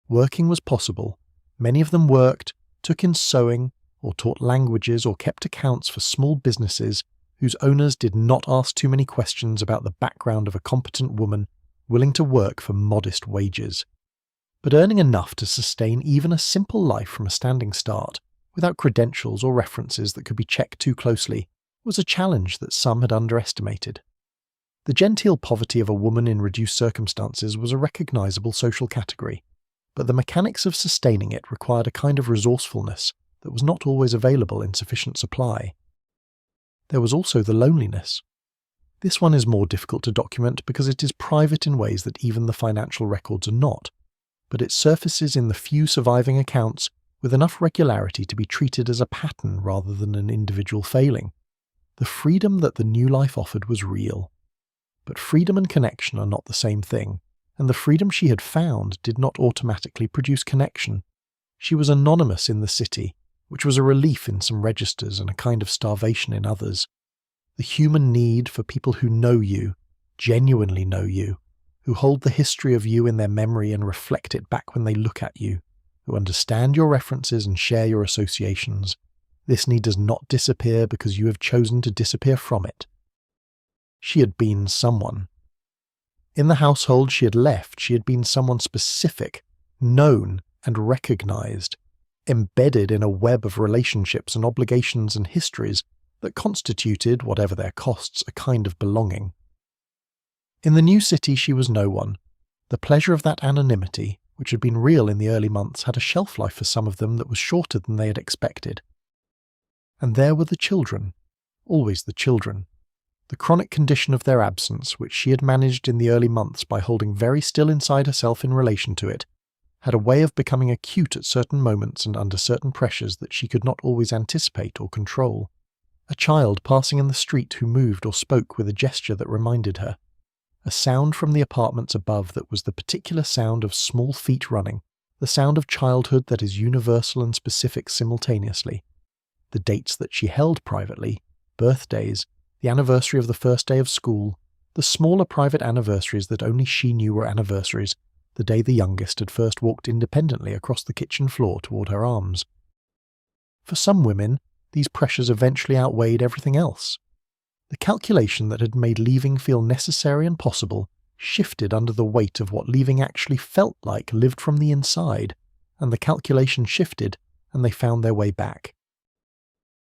Working was possible. Many of them worked, took in sewing, or taught languages or kept accounts for small businesses whose owners did not ask too many questions about the background of a competent woman willing to work for modest wages. But earning enough to sustain even a simple life from a standing start, without credentials or references that could be checked too closely, was a challenge that some had underestimated. The genteel poverty of a woman in reduced circumstances was a recognizable social category, but the mechanics of sustaining it required a kind of resourcefulness that was not always available in sufficient supply. There was also the loneliness. This one is more difficult to document because it is private in ways that even the financial records are not, but it surfaces in the few surviving accounts with enough regularity to be treated as a pattern rather than an individual failing. The freedom that the new life offered was real. But freedom and connection are not the same thing, and the freedom she had found did not automatically produce connection. She was anonymous in the city, which was a relief in some registers and a kind of starvation in others. The human need for people who know you, genuinely know you, who hold the history of you in their memory and reflect it back when they look at you, who understand your references and share your associations. This need does not disappear because you have chosen to disappear from it. She had been someone. In the household she had left, she had been someone specific, known and recognized, embedded in a web of relationships and obligations and histories that constituted, whatever their costs, a kind of belonging. In the new city she was no one. The pleasure of that anonymity, which had been real in the early months, had a shelf life for some of them that was shorter than they had expected. And there were the children, always the children. The chronic condition of their absence, which she had managed in the early months by holding very still inside herself in relation to it, had a way of becoming acute at certain moments and under certain pressures that she could not always anticipate or control. A child passing in the street who moved or spoke with a gesture that reminded her. A sound from the apartments above that was the particular sound of small feet running, the sound of childhood that is universal and specific simultaneously. The dates that she held privately, birthdays, the anniversary of the first day of school, the smaller private anniversaries that only she knew were anniversaries, the day the youngest had first walked independently across the kitchen floor toward her arms. For some women, these pressures eventually outweighed everything else. The calculation that had made leaving feel necessary and possible shifted under the weight of what leaving actually felt like lived from the inside, and the calculation shifted, and they found their way back.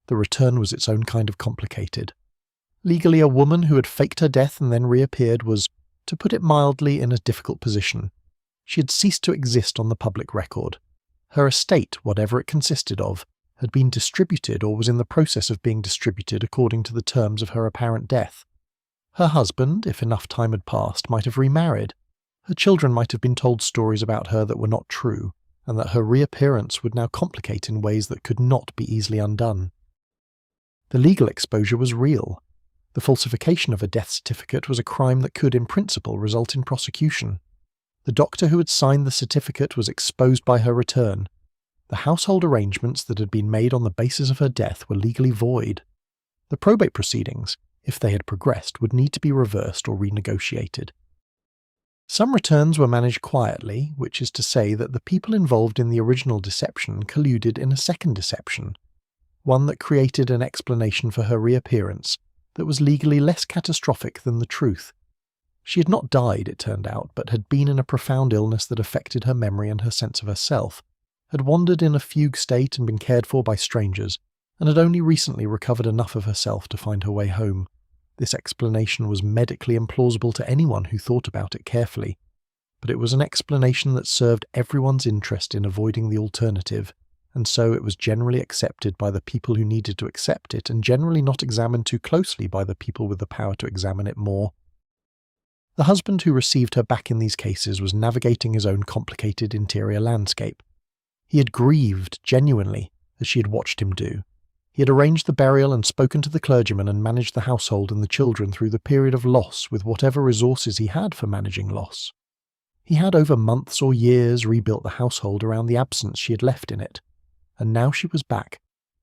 The return was its own kind of complicated. Legally, a woman who had faked her death and then reappeared was, to put it mildly, in a difficult position. She had ceased to exist on the public record. Her estate, whatever it consisted of, had been distributed or was in the process of being distributed according to the terms of her apparent death. Her husband, if enough time had passed, might have remarried. Her children might have been told stories about her that were not true, and that her reappearance would now complicate in ways that could not be easily undone. The legal exposure was real. The falsification of a death certificate was a crime that could, in principle, result in prosecution. The doctor who had signed the certificate was exposed by her return. The household arrangements that had been made on the basis of her death were legally void. The probate proceedings, if they had progressed, would need to be reversed or renegotiated. Some returns were managed quietly, which is to say that the people involved in the original deception colluded in a second deception, one that created an explanation for her reappearance that was legally less catastrophic than the truth. She had not died, it turned out, but had been in a profound illness that affected her memory and her sense of herself, had wandered in a fugue state and been cared for by strangers, and had only recently recovered enough of herself to find her way home. This explanation was medically implausible to anyone who thought about it carefully, but it was an explanation that served everyone's interest in avoiding the alternative, and so it was generally accepted by the people who needed to accept it, and generally not examined too closely by the people with the power to examine it more. The husband who received her back in these cases was navigating his own complicated interior landscape. He had grieved, genuinely, as she had watched him do. He had arranged the burial and spoken to the clergyman and managed the household and the children through the period of loss with whatever resources he had for managing loss. He had over months or years rebuilt the household around the absence she had left in it, and now she was back,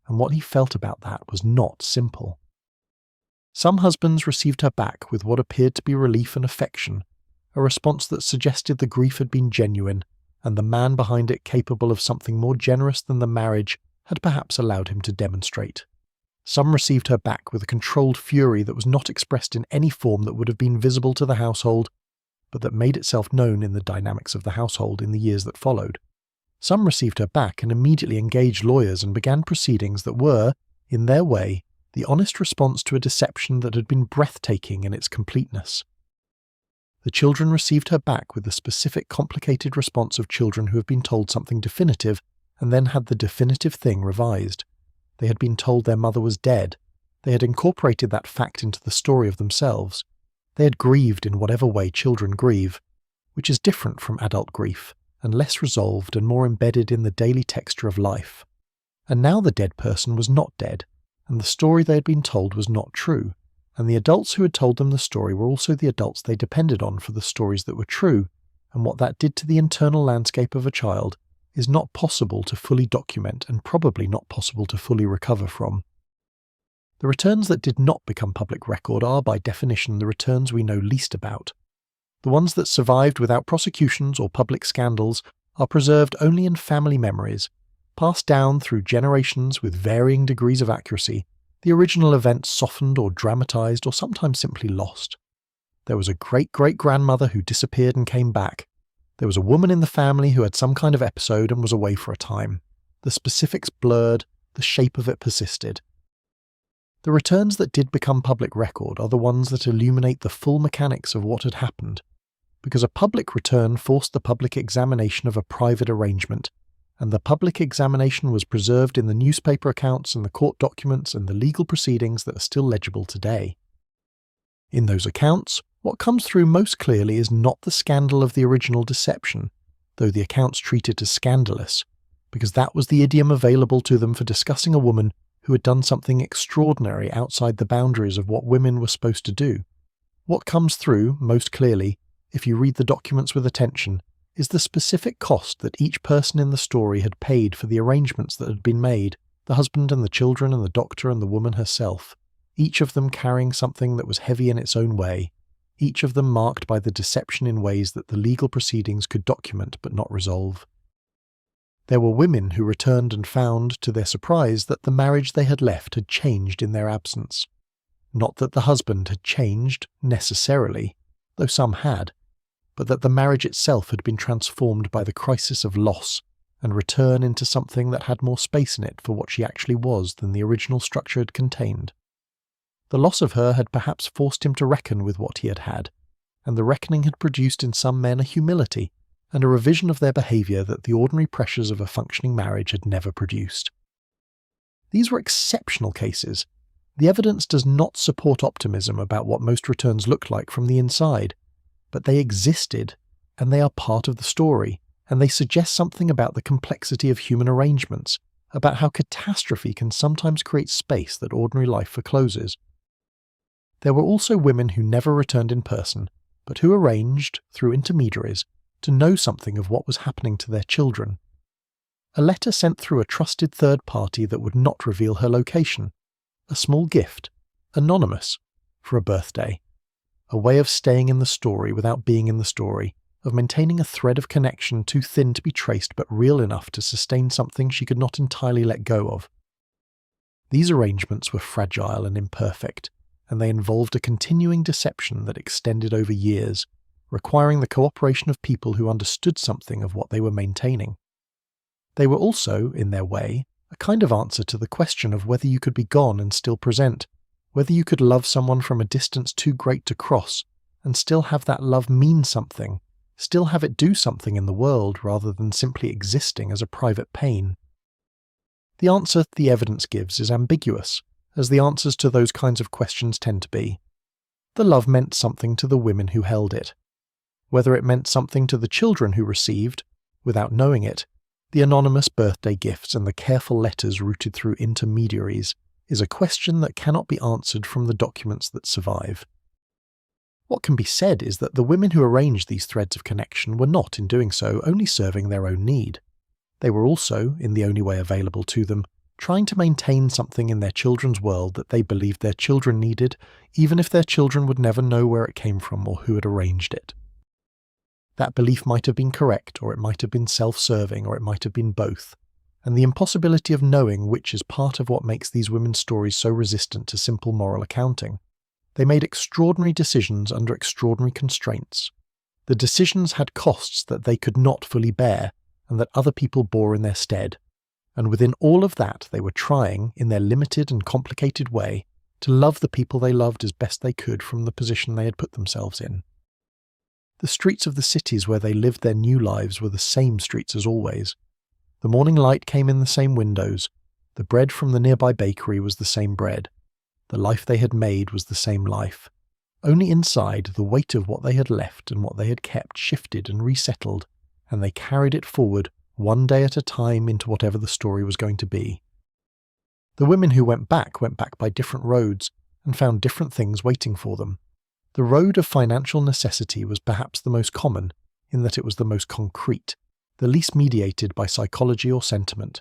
and what he felt about that was not simple. Some husbands received her back with what appeared to be relief and affection, a response that suggested the grief had been genuine, and the man behind it capable of something more generous than the marriage had perhaps allowed him to demonstrate. Some received her back with a controlled fury that was not expressed in any form that would have been visible to the household, but that made itself known in the dynamics of the household in the years that followed. Some received her back and immediately engaged lawyers and began proceedings that were, in their way, the honest response to a deception that had been breathtaking in its completeness. The children received her back with the specific complicated response of children who have been told something definitive and then had the definitive thing revised. They had been told their mother was dead. They had incorporated that fact into the story of themselves. They had grieved in whatever way children grieve, which is different from adult grief, and less resolved and more embedded in the daily texture of life. And now the dead person was not dead, and the story they had been told was not true, and the adults who had told them the story were also the adults they depended on for the stories that were true, and what that did to the internal landscape of a child is not possible to fully document and probably not possible to fully recover from. The returns that did not become public record are, by definition, the returns we know least about. The ones that survived without prosecutions or public scandals are preserved only in family memories, passed down through generations with varying degrees of accuracy, the original event softened or dramatized or sometimes simply lost. There was a great-great-grandmother who disappeared and came back. There was a woman in the family who had some kind of episode and was away for a time. The specifics blurred, the shape of it persisted. The returns that did become public record are the ones that illuminate the full mechanics of what had happened, because a public return forced the public examination of a private arrangement, and the public examination was preserved in the newspaper accounts and the court documents and the legal proceedings that are still legible today. In those accounts, what comes through most clearly is not the scandal of the original deception, though the accounts treat it as scandalous, because that was the idiom available to them for discussing a woman who had done something extraordinary outside the boundaries of what women were supposed to do. What comes through, most clearly, if you read the documents with attention, is the specific cost that each person in the story had paid for the arrangements that had been made, the husband and the children and the doctor and the woman herself, each of them carrying something that was heavy in its own way, each of them marked by the deception in ways that the legal proceedings could document but not resolve. There were women who returned and found, to their surprise, that the marriage they had left had changed in their absence. Not that the husband had changed, necessarily, though some had, but that the marriage itself had been transformed by the crisis of loss and return into something that had more space in it for what she actually was than the original structure had contained. The loss of her had perhaps forced him to reckon with what he had had, and the reckoning had produced in some men a humility and a revision of their behaviour that the ordinary pressures of a functioning marriage had never produced. These were exceptional cases. The evidence does not support optimism about what most returns look like from the inside, but they existed, and they are part of the story, and they suggest something about the complexity of human arrangements, about how catastrophe can sometimes create space that ordinary life forecloses. There were also women who never returned in person, but who arranged, through intermediaries, to know something of what was happening to their children. A letter sent through a trusted third party that would not reveal her location. A small gift, anonymous, for a birthday. A way of staying in the story without being in the story, of maintaining a thread of connection too thin to be traced but real enough to sustain something she could not entirely let go of. These arrangements were fragile and imperfect, and they involved a continuing deception that extended over years, requiring the cooperation of people who understood something of what they were maintaining. They were also, in their way, a kind of answer to the question of whether you could be gone and still present, whether you could love someone from a distance too great to cross, and still have that love mean something, still have it do something in the world rather than simply existing as a private pain. The answer the evidence gives is ambiguous, as the answers to those kinds of questions tend to be. The love meant something to the women who held it. Whether it meant something to the children who received, without knowing it, the anonymous birthday gifts and the careful letters routed through intermediaries is a question that cannot be answered from the documents that survive. What can be said is that the women who arranged these threads of connection were not, in doing so, only serving their own need. They were also, in the only way available to them, trying to maintain something in their children's world that they believed their children needed, even if their children would never know where it came from or who had arranged it. That belief might have been correct, or it might have been self-serving, or it might have been both, and the impossibility of knowing which is part of what makes these women's stories so resistant to simple moral accounting. They made extraordinary decisions under extraordinary constraints. The decisions had costs that they could not fully bear, and that other people bore in their stead, and within all of that they were trying, in their limited and complicated way, to love the people they loved as best they could from the position they had put themselves in. The streets of the cities where they lived their new lives were the same streets as always. The morning light came in the same windows, the bread from the nearby bakery was the same bread, the life they had made was the same life. Only inside, the weight of what they had left and what they had kept shifted and resettled, and they carried it forward, one day at a time, into whatever the story was going to be. The women who went back by different roads, and found different things waiting for them. The road of financial necessity was perhaps the most common, in that it was the most concrete, the least mediated by psychology or sentiment.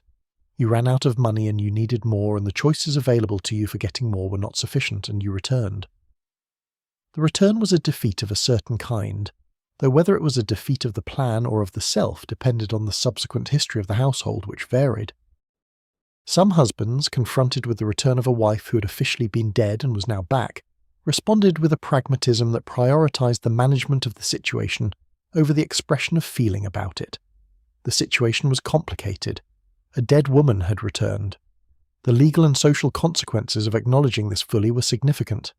You ran out of money and you needed more, and the choices available to you for getting more were not sufficient, and you returned. The return was a defeat of a certain kind, though whether it was a defeat of the plan or of the self depended on the subsequent history of the household, which varied. Some husbands, confronted with the return of a wife who had officially been dead and was now back, responded with a pragmatism that prioritized the management of the situation over the expression of feeling about it. The situation was complicated. A dead woman had returned. The legal and social consequences of acknowledging this fully were significant.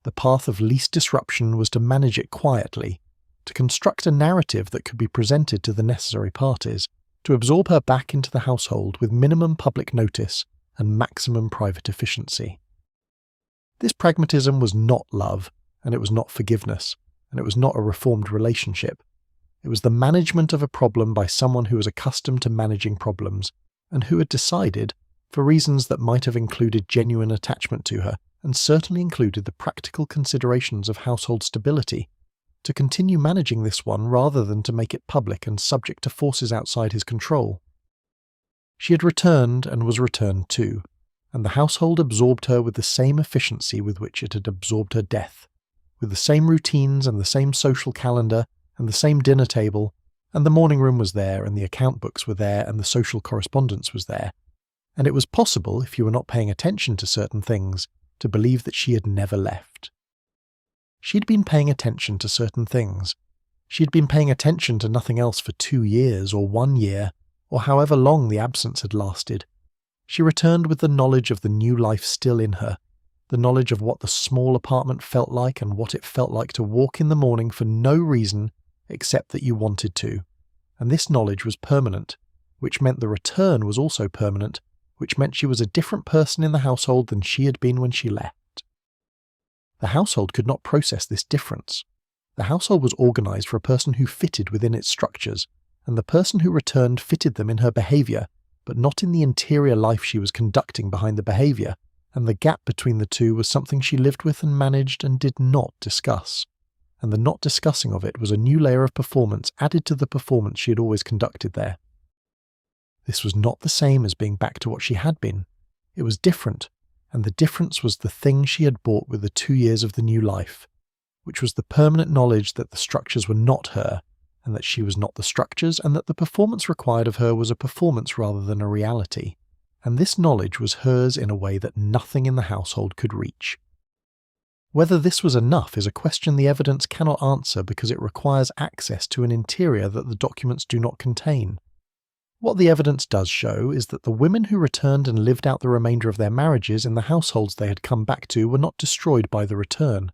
The path of least disruption was to manage it quietly, to construct a narrative that could be presented to the necessary parties, to absorb her back into the household with minimum public notice and maximum private efficiency. This pragmatism was not love, and it was not forgiveness, and it was not a reformed relationship. It was the management of a problem by someone who was accustomed to managing problems, and who had decided, for reasons that might have included genuine attachment to her, and certainly included the practical considerations of household stability, to continue managing this one rather than to make it public and subject to forces outside his control. She had returned and was returned to, and the household absorbed her with the same efficiency with which it had absorbed her death, with the same routines and the same social calendar and the same dinner table, And the morning room was there, and the account books were there, and the social correspondence was there. And it was possible, if you were not paying attention to certain things, to believe that she had never left. She'd been paying attention to certain things. She'd been paying attention to nothing else for 2 years or 1 year, or however long the absence had lasted. She returned with the knowledge of the new life still in her, the knowledge of what the small apartment felt like and what it felt like to walk in the morning for no reason except that you wanted to. And this knowledge was permanent, which meant the return was also permanent, which meant she was a different person in the household than she had been when she left. The household could not process this difference. The household was organised for a person who fitted within its structures, and the person who returned fitted them in her behaviour, but not in the interior life she was conducting behind the behaviour, and the gap between the two was something she lived with and managed and did not discuss. And the not discussing of it was a new layer of performance added to the performance she had always conducted there. This was not the same as being back to what she had been. It was different, and the difference was the thing she had bought with the 2 years of the new life, which was the permanent knowledge that the structures were not her, and that she was not the structures, and that the performance required of her was a performance rather than a reality. And this knowledge was hers in a way that nothing in the household could reach. Whether this was enough is a question the evidence cannot answer because it requires access to an interior that the documents do not contain. What the evidence does show is that the women who returned and lived out the remainder of their marriages in the households they had come back to were not destroyed by the return.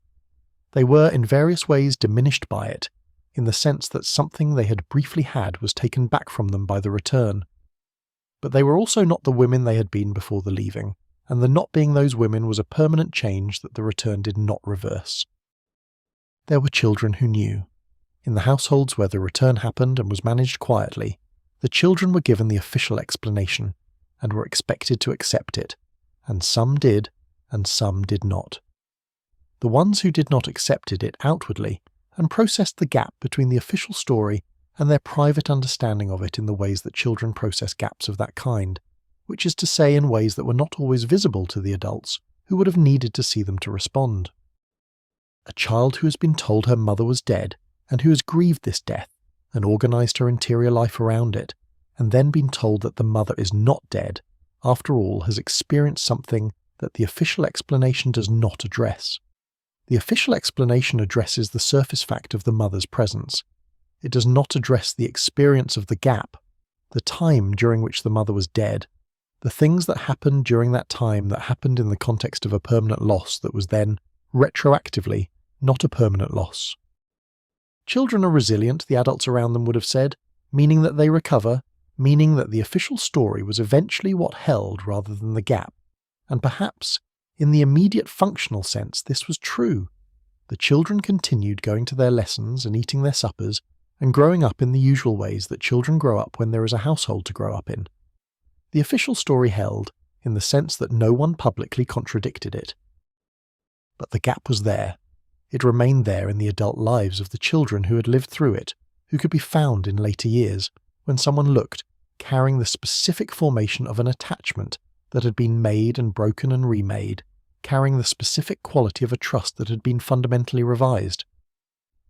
They were in various ways diminished by it, in the sense that something they had briefly had was taken back from them by the return. But they were also not the women they had been before the leaving, and the not being those women was a permanent change that the return did not reverse. There were children who knew. In the households where the return happened and was managed quietly, the children were given the official explanation, and were expected to accept it, and some did, and some did not. The ones who did not accepted it outwardly, and processed the gap between the official story and their private understanding of it in the ways that children process gaps of that kind, which is to say in ways that were not always visible to the adults who would have needed to see them to respond. A child who has been told her mother was dead, and who has grieved this death, and organised her interior life around it, and then been told that the mother is not dead, after all has experienced something that the official explanation does not address. The official explanation addresses the surface fact of the mother's presence. It does not address the experience of the gap, the time during which the mother was dead, the things that happened during that time that happened in the context of a permanent loss that was then, retroactively, not a permanent loss. Children are resilient, the adults around them would have said, meaning that they recover, meaning that the official story was eventually what held rather than the gap, and perhaps, in the immediate functional sense, this was true. The children continued going to their lessons and eating their suppers, and growing up in the usual ways that children grow up when there is a household to grow up in. The official story held, in the sense that no one publicly contradicted it. But the gap was there. It remained there in the adult lives of the children who had lived through it, who could be found in later years, when someone looked, carrying the specific formation of an attachment that had been made and broken and remade, carrying the specific quality of a trust that had been fundamentally revised.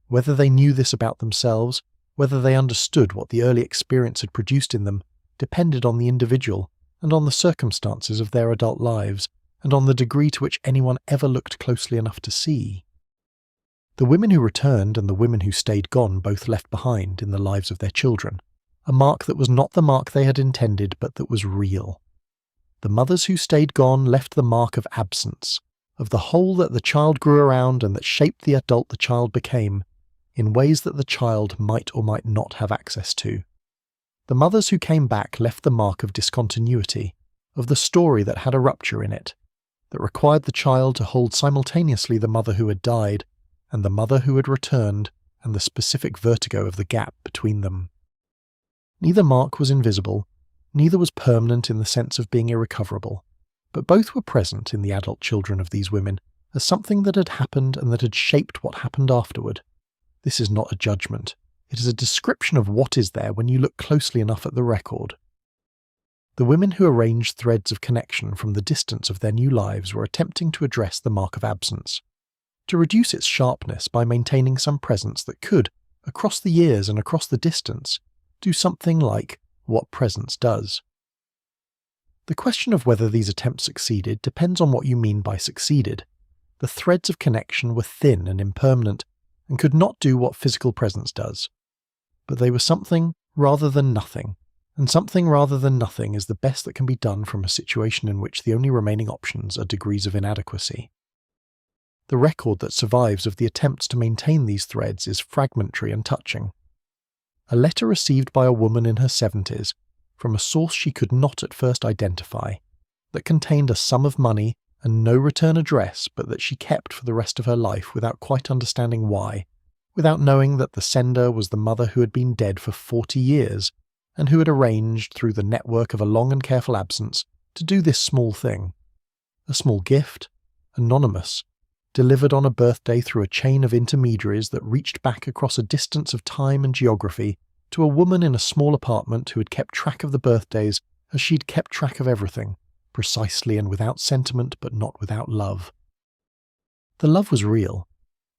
Whether they knew this about themselves, whether they understood what the early experience had produced in them, depended on the individual and on the circumstances of their adult lives, and on the degree to which anyone ever looked closely enough to see. The women who returned and the women who stayed gone both left behind, in the lives of their children, a mark that was not the mark they had intended but that was real. The mothers who stayed gone left the mark of absence, of the hole that the child grew around and that shaped the adult the child became, in ways that the child might or might not have access to. The mothers who came back left the mark of discontinuity, of the story that had a rupture in it, that required the child to hold simultaneously the mother who had died and the mother who had returned, and the specific vertigo of the gap between them. Neither mark was invisible, neither was permanent in the sense of being irrecoverable, but both were present in the adult children of these women as something that had happened and that had shaped what happened afterward. This is not a judgment. It is a description of what is there when you look closely enough at the record. The women who arranged threads of connection from the distance of their new lives were attempting to address the mark of absence, to reduce its sharpness by maintaining some presence that could, across the years and across the distance, do something like what presence does. The question of whether these attempts succeeded depends on what you mean by succeeded. The threads of connection were thin and impermanent, and could not do what physical presence does. But they were something rather than nothing, and something rather than nothing is the best that can be done from a situation in which the only remaining options are degrees of inadequacy. The record that survives of the attempts to maintain these threads is fragmentary and touching. A letter received by a woman in her 70s, from a source she could not at first identify, that contained a sum of money and no return address, but that she kept for the rest of her life without quite understanding why, without knowing that the sender was the mother who had been dead for 40 years, and who had arranged, through the network of a long and careful absence, to do this small thing. A small gift, anonymous, delivered on a birthday through a chain of intermediaries that reached back across a distance of time and geography to a woman in a small apartment who had kept track of the birthdays as she'd kept track of everything, precisely and without sentiment but not without love. The love was real.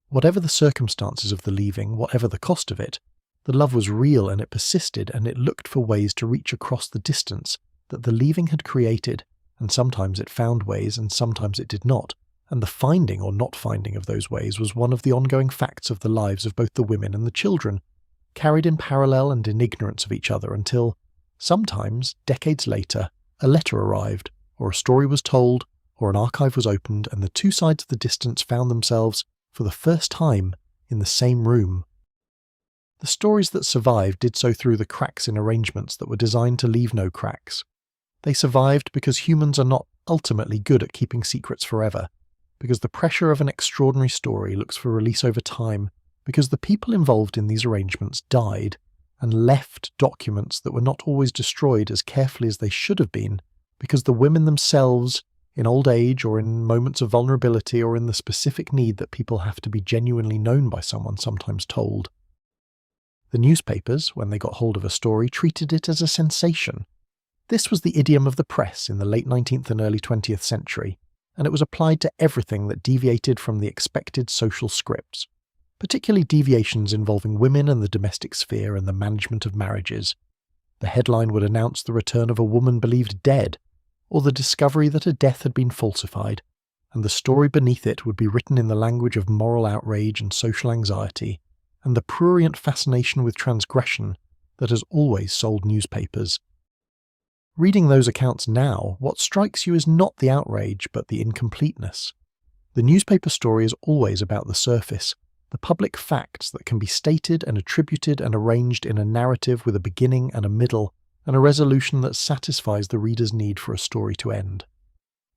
Whatever the circumstances of the leaving, whatever the cost of it, the love was real and it persisted, and it looked for ways to reach across the distance that the leaving had created, and sometimes it found ways and sometimes it did not, and the finding or not finding of those ways was one of the ongoing facts of the lives of both the women and the children, carried in parallel and in ignorance of each other until, sometimes, decades later, a letter arrived, or a story was told, or an archive was opened, and the two sides of the distance found themselves, for the first time, in the same room. The stories that survived did so through the cracks in arrangements that were designed to leave no cracks. They survived because humans are not ultimately good at keeping secrets forever, because the pressure of an extraordinary story looks for release over time, because the people involved in these arrangements died and left documents that were not always destroyed as carefully as they should have been, because the women themselves, in old age or in moments of vulnerability or in the specific need that people have to be genuinely known by someone, sometimes told. The newspapers, when they got hold of a story, treated it as a sensation. This was the idiom of the press in the late 19th and early 20th century, and it was applied to everything that deviated from the expected social scripts, particularly deviations involving women and the domestic sphere and the management of marriages. The headline would announce the return of a woman believed dead, or the discovery that a death had been falsified, and the story beneath it would be written in the language of moral outrage and social anxiety, and the prurient fascination with transgression that has always sold newspapers. Reading those accounts now, what strikes you is not the outrage but the incompleteness. The newspaper story is always about the surface, the public facts that can be stated and attributed and arranged in a narrative with a beginning and a middle, and a resolution that satisfies the reader's need for a story to end.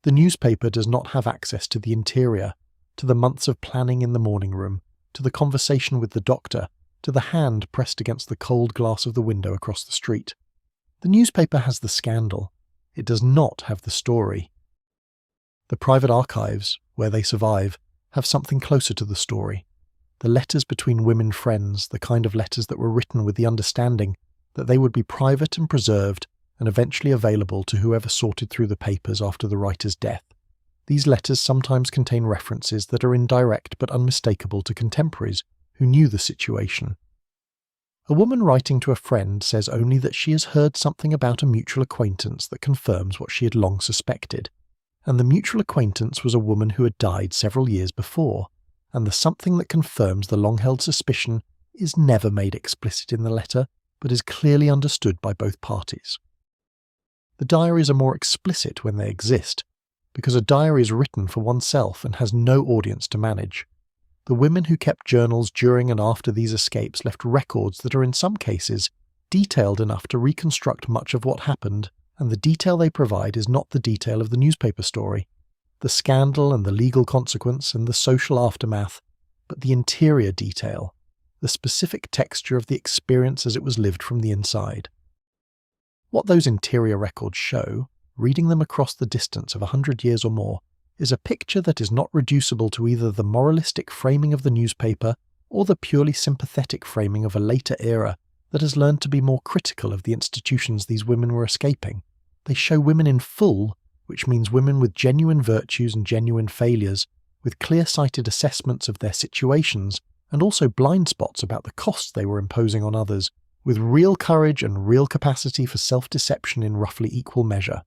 The newspaper does not have access to the interior, to the months of planning in the morning room, to the conversation with the doctor, to the hand pressed against the cold glass of the window across the street. The newspaper has the scandal. It does not have the story. The private archives, where they survive, have something closer to the story. The letters between women friends, the kind of letters that were written with the understanding that they would be private and preserved and eventually available to whoever sorted through the papers after the writer's death. These letters sometimes contain references that are indirect but unmistakable to contemporaries who knew the situation. A woman writing to a friend says only that she has heard something about a mutual acquaintance that confirms what she had long suspected, and the mutual acquaintance was a woman who had died several years before, and the something that confirms the long-held suspicion is never made explicit in the letter, but is clearly understood by both parties. The diaries are more explicit when they exist, because a diary is written for oneself and has no audience to manage. The women who kept journals during and after these escapes left records that are in some cases detailed enough to reconstruct much of what happened, and the detail they provide is not the detail of the newspaper story, the scandal and the legal consequence and the social aftermath, but the interior detail, the specific texture of the experience as it was lived from the inside. What those interior records show, reading them across the distance of 100 years or more, is a picture that is not reducible to either the moralistic framing of the newspaper or the purely sympathetic framing of a later era that has learned to be more critical of the institutions these women were escaping. They show women in full, which means women with genuine virtues and genuine failures, with clear-sighted assessments of their situations and also blind spots about the costs they were imposing on others, with real courage and real capacity for self-deception in roughly equal measure.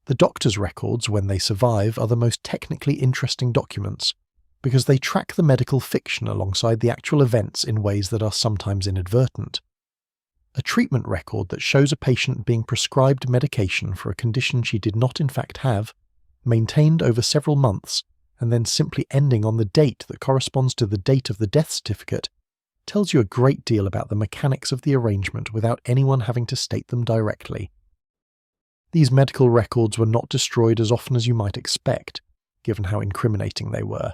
The doctor's records, when they survive, are the most technically interesting documents, because they track the medical fiction alongside the actual events in ways that are sometimes inadvertent. A treatment record that shows a patient being prescribed medication for a condition she did not in fact have, maintained over several months, and then simply ending on the date that corresponds to the date of the death certificate, tells you a great deal about the mechanics of the arrangement without anyone having to state them directly. These medical records were not destroyed as often as you might expect, given how incriminating they were.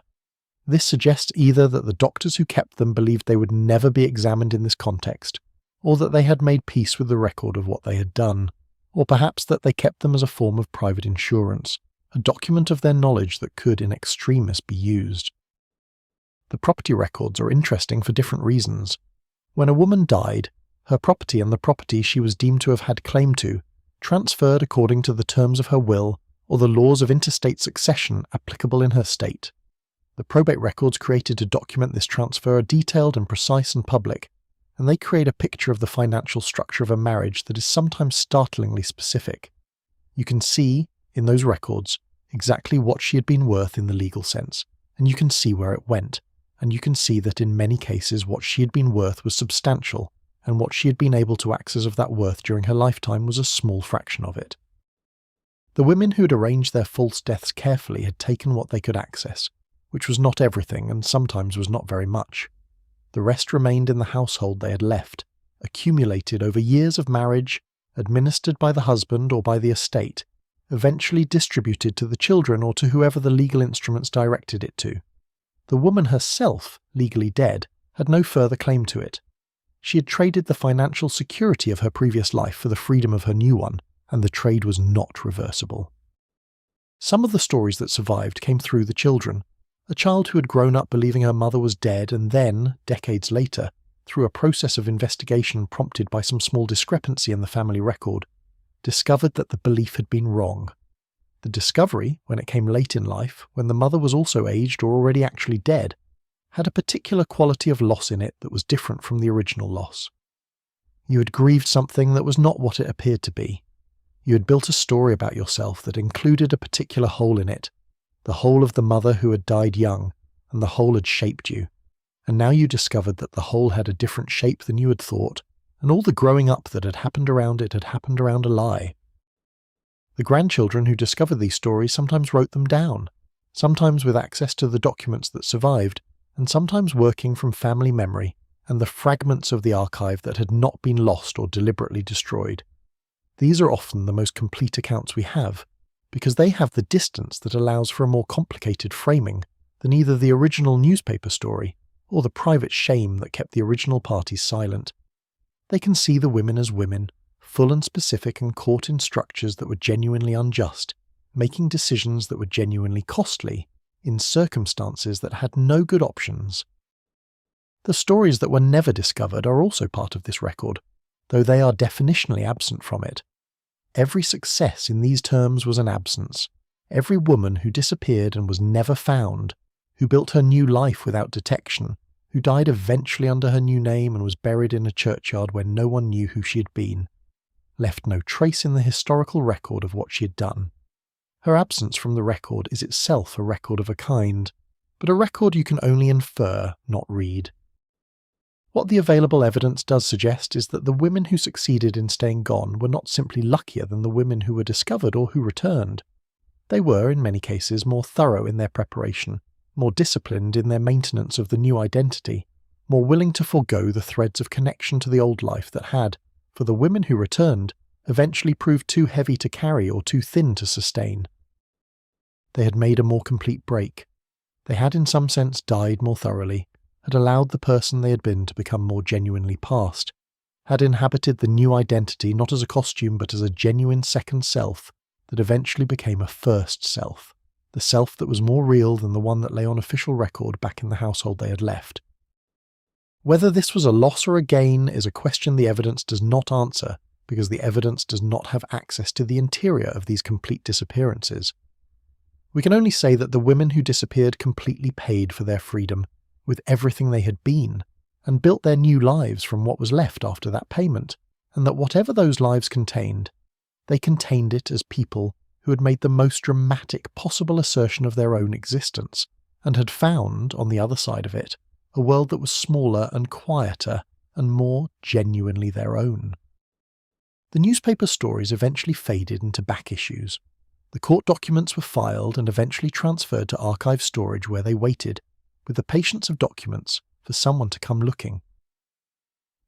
This suggests either that the doctors who kept them believed they would never be examined in this context, or that they had made peace with the record of what they had done, or perhaps that they kept them as a form of private insurance, a document of their knowledge that could in extremis be used. The property records are interesting for different reasons. When a woman died, her property and the property she was deemed to have had claim to transferred according to the terms of her will or the laws of interstate succession applicable in her state. The probate records created to document this transfer are detailed and precise and public, and they create a picture of the financial structure of a marriage that is sometimes startlingly specific. You can see, in those records, exactly what she had been worth in the legal sense, and you can see where it went, and you can see that in many cases what she had been worth was substantial, and what she had been able to access of that worth during her lifetime was a small fraction of it. The women who had arranged their false deaths carefully had taken what they could access, which was not everything and sometimes was not very much. The rest remained in the household they had left, accumulated over years of marriage, administered by the husband or by the estate, eventually distributed to the children or to whoever the legal instruments directed it to. The woman herself, legally dead, had no further claim to it. She had traded the financial security of her previous life for the freedom of her new one, and the trade was not reversible. Some of the stories that survived came through the children. A child who had grown up believing her mother was dead and then, decades later, through a process of investigation prompted by some small discrepancy in the family record, discovered that the belief had been wrong. The discovery, when it came late in life, when the mother was also aged or already actually dead, had a particular quality of loss in it that was different from the original loss. You had grieved something that was not what it appeared to be. You had built a story about yourself that included a particular hole in it, the hole of the mother who had died young, and the hole had shaped you, and now you discovered that the hole had a different shape than you had thought, and all the growing up that had happened around it had happened around a lie. The grandchildren who discovered these stories sometimes wrote them down, sometimes with access to the documents that survived, and sometimes working from family memory and the fragments of the archive that had not been lost or deliberately destroyed. These are often the most complete accounts we have, because they have the distance that allows for a more complicated framing than either the original newspaper story or the private shame that kept the original parties silent. They can see the women as women, full and specific and caught in structures that were genuinely unjust, making decisions that were genuinely costly, in circumstances that had no good options. The stories that were never discovered are also part of this record, though they are definitionally absent from it. Every success in these terms was an absence. Every woman who disappeared and was never found, who built her new life without detection, who died eventually under her new name and was buried in a churchyard where no one knew who she had been, left no trace in the historical record of what she had done. Her absence from the record is itself a record of a kind, but a record you can only infer, not read. What the available evidence does suggest is that the women who succeeded in staying gone were not simply luckier than the women who were discovered or who returned. They were, in many cases, more thorough in their preparation, more disciplined in their maintenance of the new identity, more willing to forego the threads of connection to the old life that had, for the women who returned, eventually proved too heavy to carry or too thin to sustain. They had made a more complete break. They had in some sense died more thoroughly, had allowed the person they had been to become more genuinely past, had inhabited the new identity not as a costume but as a genuine second self that eventually became a first self, the self that was more real than the one that lay on official record back in the household they had left. Whether this was a loss or a gain is a question the evidence does not answer, because the evidence does not have access to the interior of these complete disappearances. We can only say that the women who disappeared completely paid for their freedom, with everything they had been, and built their new lives from what was left after that payment, and that whatever those lives contained, they contained it as people who had made the most dramatic possible assertion of their own existence, and had found, on the other side of it, a world that was smaller and quieter and more genuinely their own. The newspaper stories eventually faded into back issues. The court documents were filed and eventually transferred to archive storage where they waited, with the patience of documents, for someone to come looking.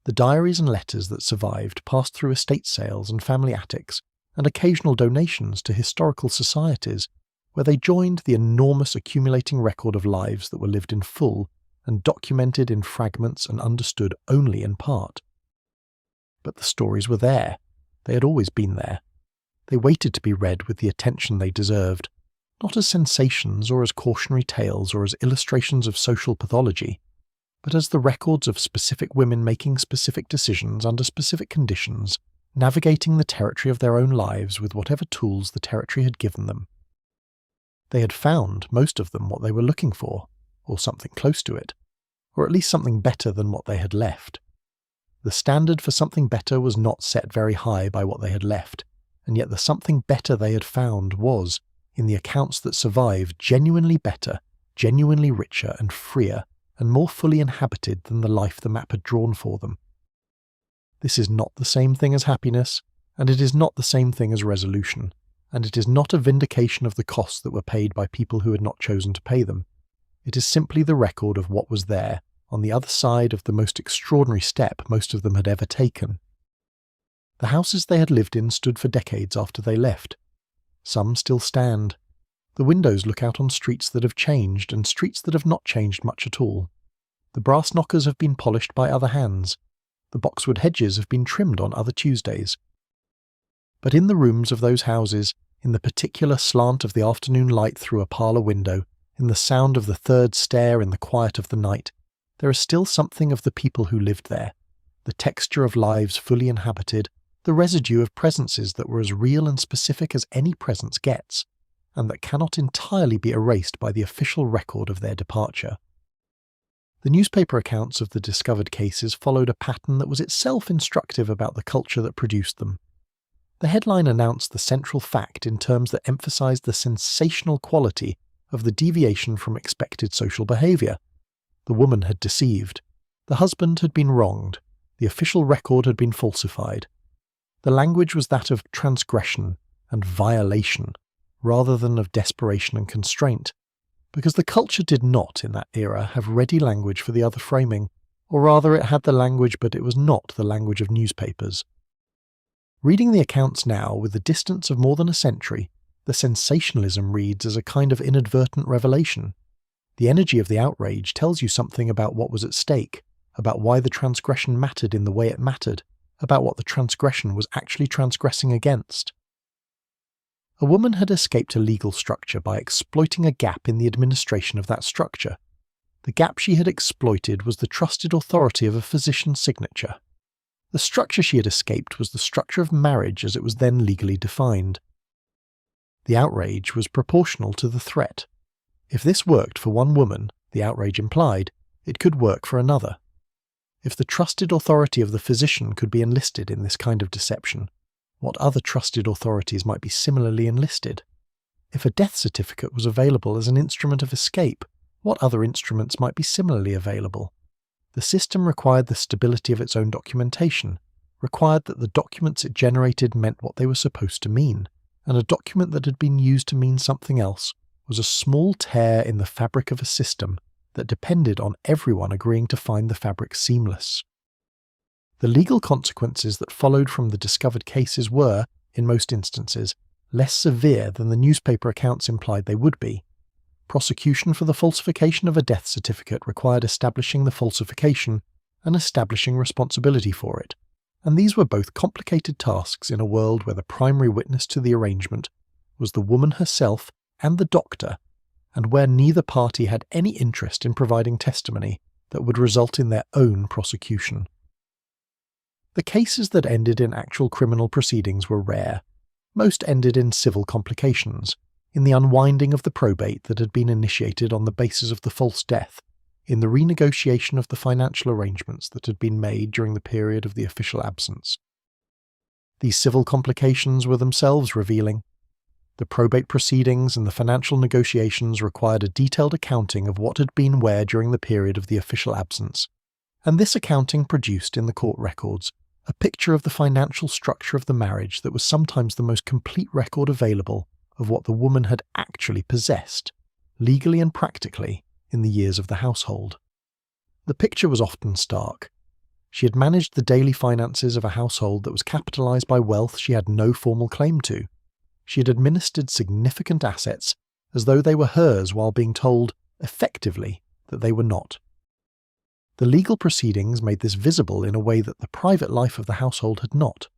The diaries and letters that survived passed through estate sales and family attics, and occasional donations to historical societies, where they joined the enormous accumulating record of lives that were lived in full and documented in fragments and understood only in part. But the stories were there. They had always been there. They waited to be read with the attention they deserved, not as sensations or as cautionary tales or as illustrations of social pathology, but as the records of specific women making specific decisions under specific conditions, navigating the territory of their own lives with whatever tools the territory had given them. They had found, most of them, what they were looking for, or something close to it, or at least something better than what they had left. The standard for something better was not set very high by what they had left, and yet the something better they had found was, in the accounts that survived, genuinely better, genuinely richer and freer, and more fully inhabited than the life the map had drawn for them. This is not the same thing as happiness, and it is not the same thing as resolution, and it is not a vindication of the costs that were paid by people who had not chosen to pay them. It is simply the record of what was there, on the other side of the most extraordinary step most of them had ever taken. The houses they had lived in stood for decades after they left. Some still stand. The windows look out on streets that have changed and streets that have not changed much at all. The brass knockers have been polished by other hands. The boxwood hedges have been trimmed on other Tuesdays. But in the rooms of those houses, in the particular slant of the afternoon light through a parlour window, in the sound of the third stair in the quiet of the night, there is still something of the people who lived there, the texture of lives fully inhabited, the residue of presences that were as real and specific as any presence gets, and that cannot entirely be erased by the official record of their departure. The newspaper accounts of the discovered cases followed a pattern that was itself instructive about the culture that produced them. The headline announced the central fact in terms that emphasized the sensational quality of the deviation from expected social behavior. The woman had deceived. The husband had been wronged. The official record had been falsified. The language was that of transgression and violation, rather than of desperation and constraint, because the culture did not, in that era, have ready language for the other framing, or rather it had the language but it was not the language of newspapers. Reading the accounts now, with the distance of more than a century, the sensationalism reads as a kind of inadvertent revelation. The energy of the outrage tells you something about what was at stake, about why the transgression mattered in the way it mattered, about what the transgression was actually transgressing against. A woman had escaped a legal structure by exploiting a gap in the administration of that structure. The gap she had exploited was the trusted authority of a physician's signature. The structure she had escaped was the structure of marriage as it was then legally defined. The outrage was proportional to the threat. If this worked for one woman, the outrage implied, it could work for another. If the trusted authority of the physician could be enlisted in this kind of deception, what other trusted authorities might be similarly enlisted? If a death certificate was available as an instrument of escape, what other instruments might be similarly available? The system required the stability of its own documentation, required that the documents it generated meant what they were supposed to mean, and a document that had been used to mean something else was a small tear in the fabric of a system that depended on everyone agreeing to find the fabric seamless. The legal consequences that followed from the discovered cases were, in most instances, less severe than the newspaper accounts implied they would be. Prosecution for the falsification of a death certificate required establishing the falsification and establishing responsibility for it, and these were both complicated tasks in a world where the primary witness to the arrangement was the woman herself and the doctor, and where neither party had any interest in providing testimony that would result in their own prosecution. The cases that ended in actual criminal proceedings were rare. Most ended in civil complications, in the unwinding of the probate that had been initiated on the basis of the false death, in the renegotiation of the financial arrangements that had been made during the period of the official absence. These civil complications were themselves revealing. The probate proceedings and the financial negotiations required a detailed accounting of what had been where during the period of the official absence, and this accounting produced in the court records a picture of the financial structure of the marriage that was sometimes the most complete record available of what the woman had actually possessed, legally and practically, in the years of the household. The picture was often stark. She had managed the daily finances of a household that was capitalized by wealth she had no formal claim to. She had administered significant assets as though they were hers while being told, effectively, that they were not. The legal proceedings made this visible in a way that the private life of the household had not.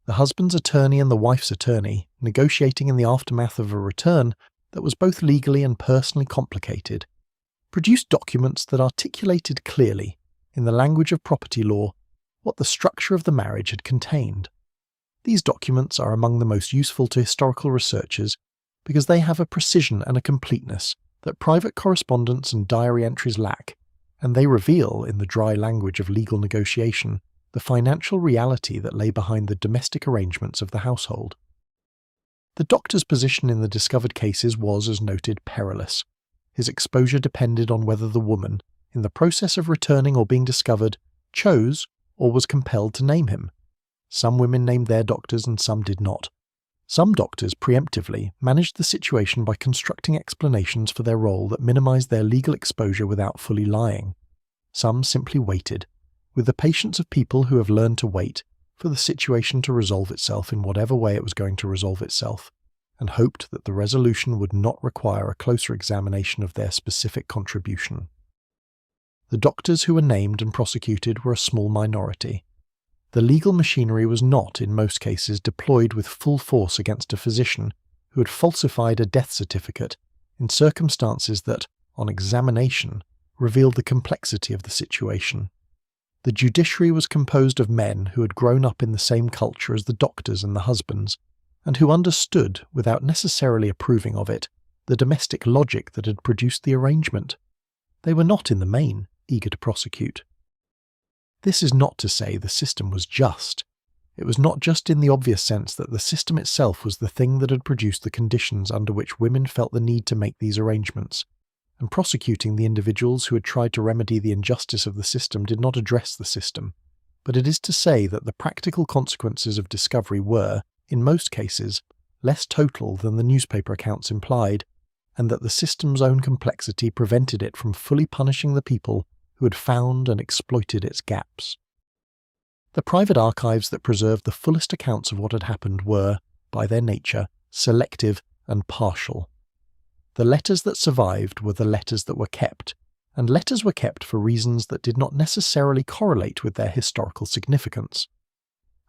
The husband's attorney and the wife's attorney, negotiating in the aftermath of a return that was both legally and personally complicated, produced documents that articulated clearly, in the language of property law, what the structure of the marriage had contained. These documents are among the most useful to historical researchers because they have a precision and a completeness that private correspondence and diary entries lack, and they reveal, in the dry language of legal negotiation, the financial reality that lay behind the domestic arrangements of the household. The doctor's position in the discovered cases was, as noted, perilous. His exposure depended on whether the woman, in the process of returning or being discovered, chose or was compelled to name him. Some women named their doctors and some did not. Some doctors preemptively managed the situation by constructing explanations for their role that minimized their legal exposure without fully lying. Some simply waited, with the patience of people who have learned to wait, for the situation to resolve itself in whatever way it was going to resolve itself, and hoped that the resolution would not require a closer examination of their specific contribution. The doctors who were named and prosecuted were a small minority. The legal machinery was not, in most cases, deployed with full force against a physician who had falsified a death certificate in circumstances that, on examination, revealed the complexity of the situation. The judiciary was composed of men who had grown up in the same culture as the doctors and the husbands, and who understood, without necessarily approving of it, the domestic logic that had produced the arrangement. They were not, in the main, eager to prosecute. This is not to say the system was just. It was not just in the obvious sense that the system itself was the thing that had produced the conditions under which women felt the need to make these arrangements, and prosecuting the individuals who had tried to remedy the injustice of the system did not address the system, but it is to say that the practical consequences of discovery were, in most cases, less total than the newspaper accounts implied, and that the system's own complexity prevented it from fully punishing the people who had found and exploited its gaps. The private archives that preserved the fullest accounts of what had happened were, by their nature, selective and partial. The letters that survived were the letters that were kept, and letters were kept for reasons that did not necessarily correlate with their historical significance.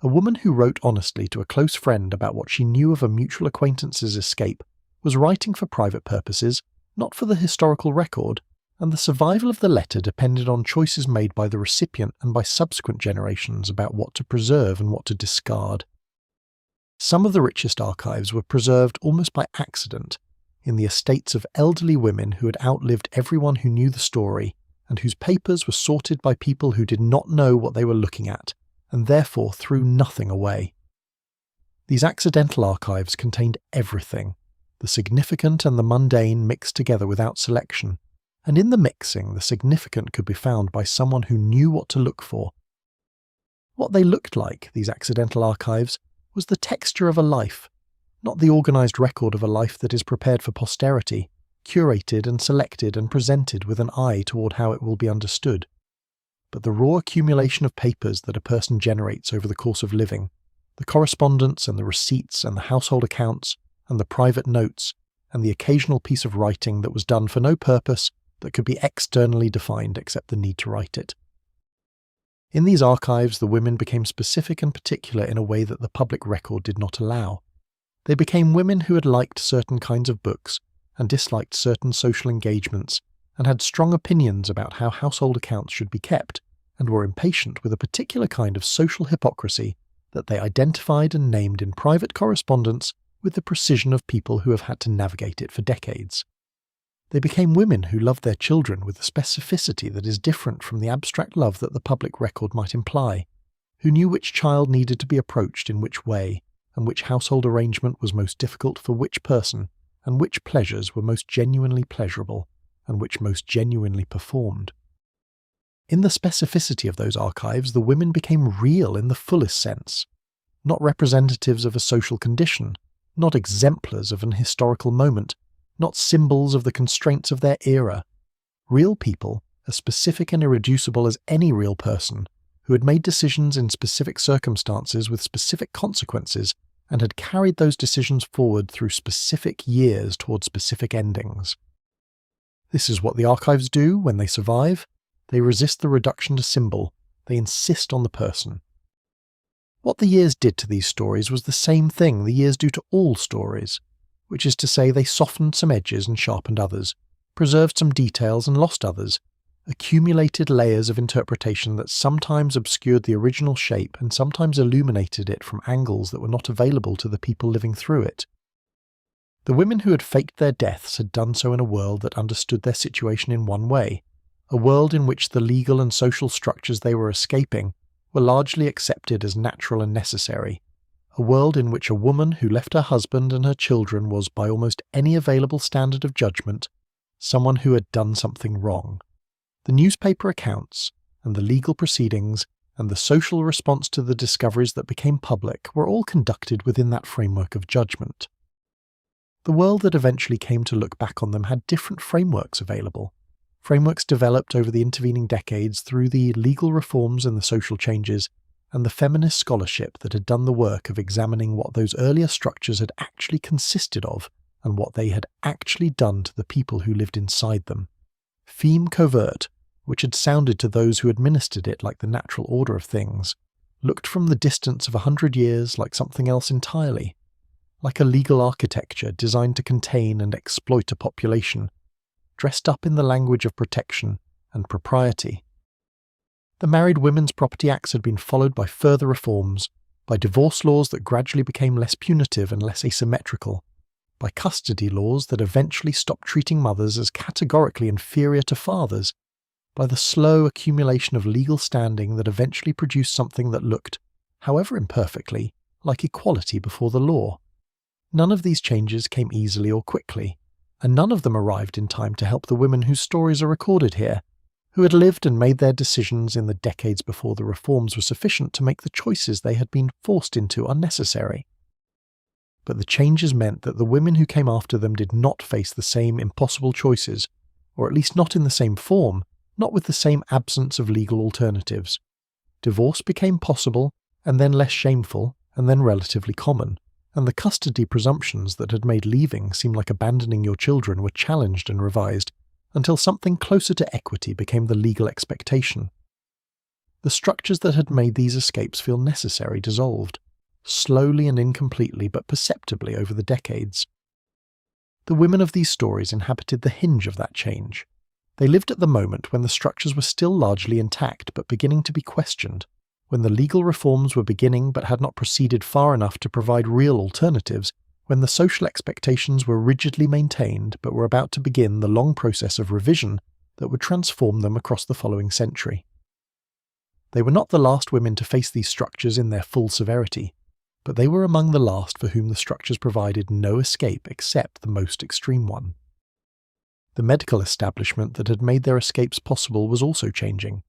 A woman who wrote honestly to a close friend about what she knew of a mutual acquaintance's escape was writing for private purposes, not for the historical record, and the survival of the letter depended on choices made by the recipient and by subsequent generations about what to preserve and what to discard. Some of the richest archives were preserved almost by accident, in the estates of elderly women who had outlived everyone who knew the story, and whose papers were sorted by people who did not know what they were looking at, and therefore threw nothing away. These accidental archives contained everything, the significant and the mundane mixed together without selection, and in the mixing the significant could be found by someone who knew what to look for. What they looked like, these accidental archives, was the texture of a life, not the organised record of a life that is prepared for posterity, curated and selected and presented with an eye toward how it will be understood, but the raw accumulation of papers that a person generates over the course of living, the correspondence and the receipts and the household accounts and the private notes and the occasional piece of writing that was done for no purpose that could be externally defined except the need to write it. In these archives, the women became specific and particular in a way that the public record did not allow. They became women who had liked certain kinds of books and disliked certain social engagements and had strong opinions about how household accounts should be kept and were impatient with a particular kind of social hypocrisy that they identified and named in private correspondence with the precision of people who have had to navigate it for decades. They became women who loved their children with a specificity that is different from the abstract love that the public record might imply, who knew which child needed to be approached in which way, and which household arrangement was most difficult for which person, and which pleasures were most genuinely pleasurable, and which most genuinely performed. In the specificity of those archives, the women became real in the fullest sense, not representatives of a social condition, not exemplars of an historical moment, not symbols of the constraints of their era. Real people, as specific and irreducible as any real person, who had made decisions in specific circumstances with specific consequences and had carried those decisions forward through specific years toward specific endings. This is what the archives do when they survive. They resist the reduction to symbol. They insist on the person. What the years did to these stories was the same thing the years do to all stories, which is to say they softened some edges and sharpened others, preserved some details and lost others, accumulated layers of interpretation that sometimes obscured the original shape and sometimes illuminated it from angles that were not available to the people living through it. The women who had faked their deaths had done so in a world that understood their situation in one way, a world in which the legal and social structures they were escaping were largely accepted as natural and necessary, a world in which a woman who left her husband and her children was, by almost any available standard of judgment, someone who had done something wrong. The newspaper accounts, and the legal proceedings, and the social response to the discoveries that became public were all conducted within that framework of judgment. The world that eventually came to look back on them had different frameworks available, frameworks developed over the intervening decades through the legal reforms and the social changes, and the feminist scholarship that had done the work of examining what those earlier structures had actually consisted of and what they had actually done to the people who lived inside them. Feme covert, which had sounded to those who administered it like the natural order of things, looked from the distance of 100 years like something else entirely, like a legal architecture designed to contain and exploit a population, dressed up in the language of protection and propriety. The Married Women's Property Acts had been followed by further reforms, by divorce laws that gradually became less punitive and less asymmetrical, by custody laws that eventually stopped treating mothers as categorically inferior to fathers, by the slow accumulation of legal standing that eventually produced something that looked, however imperfectly, like equality before the law. None of these changes came easily or quickly, and none of them arrived in time to help the women whose stories are recorded here, who had lived and made their decisions in the decades before the reforms were sufficient to make the choices they had been forced into unnecessary. But the changes meant that the women who came after them did not face the same impossible choices, or at least not in the same form, not with the same absence of legal alternatives. Divorce became possible, and then less shameful, and then relatively common, and the custody presumptions that had made leaving seem like abandoning your children were challenged and revised, until something closer to equity became the legal expectation. The structures that had made these escapes feel necessary dissolved, slowly and incompletely but perceptibly over the decades. The women of these stories inhabited the hinge of that change. They lived at the moment when the structures were still largely intact but beginning to be questioned, when the legal reforms were beginning but had not proceeded far enough to provide real alternatives, when the social expectations were rigidly maintained but were about to begin the long process of revision that would transform them across the following century. They were not the last women to face these structures in their full severity, but they were among the last for whom the structures provided no escape except the most extreme one. The medical establishment that had made their escapes possible was also changing.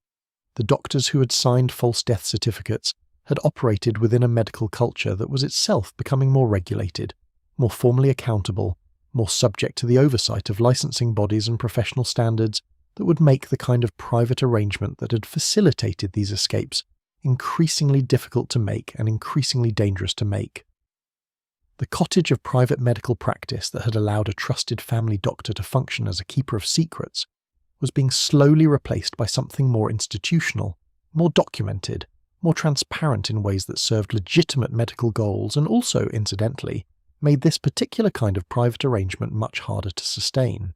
The doctors who had signed false death certificates had operated within a medical culture that was itself becoming more regulated, more formally accountable, more subject to the oversight of licensing bodies and professional standards that would make the kind of private arrangement that had facilitated these escapes increasingly difficult to make and increasingly dangerous to make. The cottage of private medical practice that had allowed a trusted family doctor to function as a keeper of secrets was being slowly replaced by something more institutional, more documented, more transparent in ways that served legitimate medical goals and also, incidentally, made this particular kind of private arrangement much harder to sustain.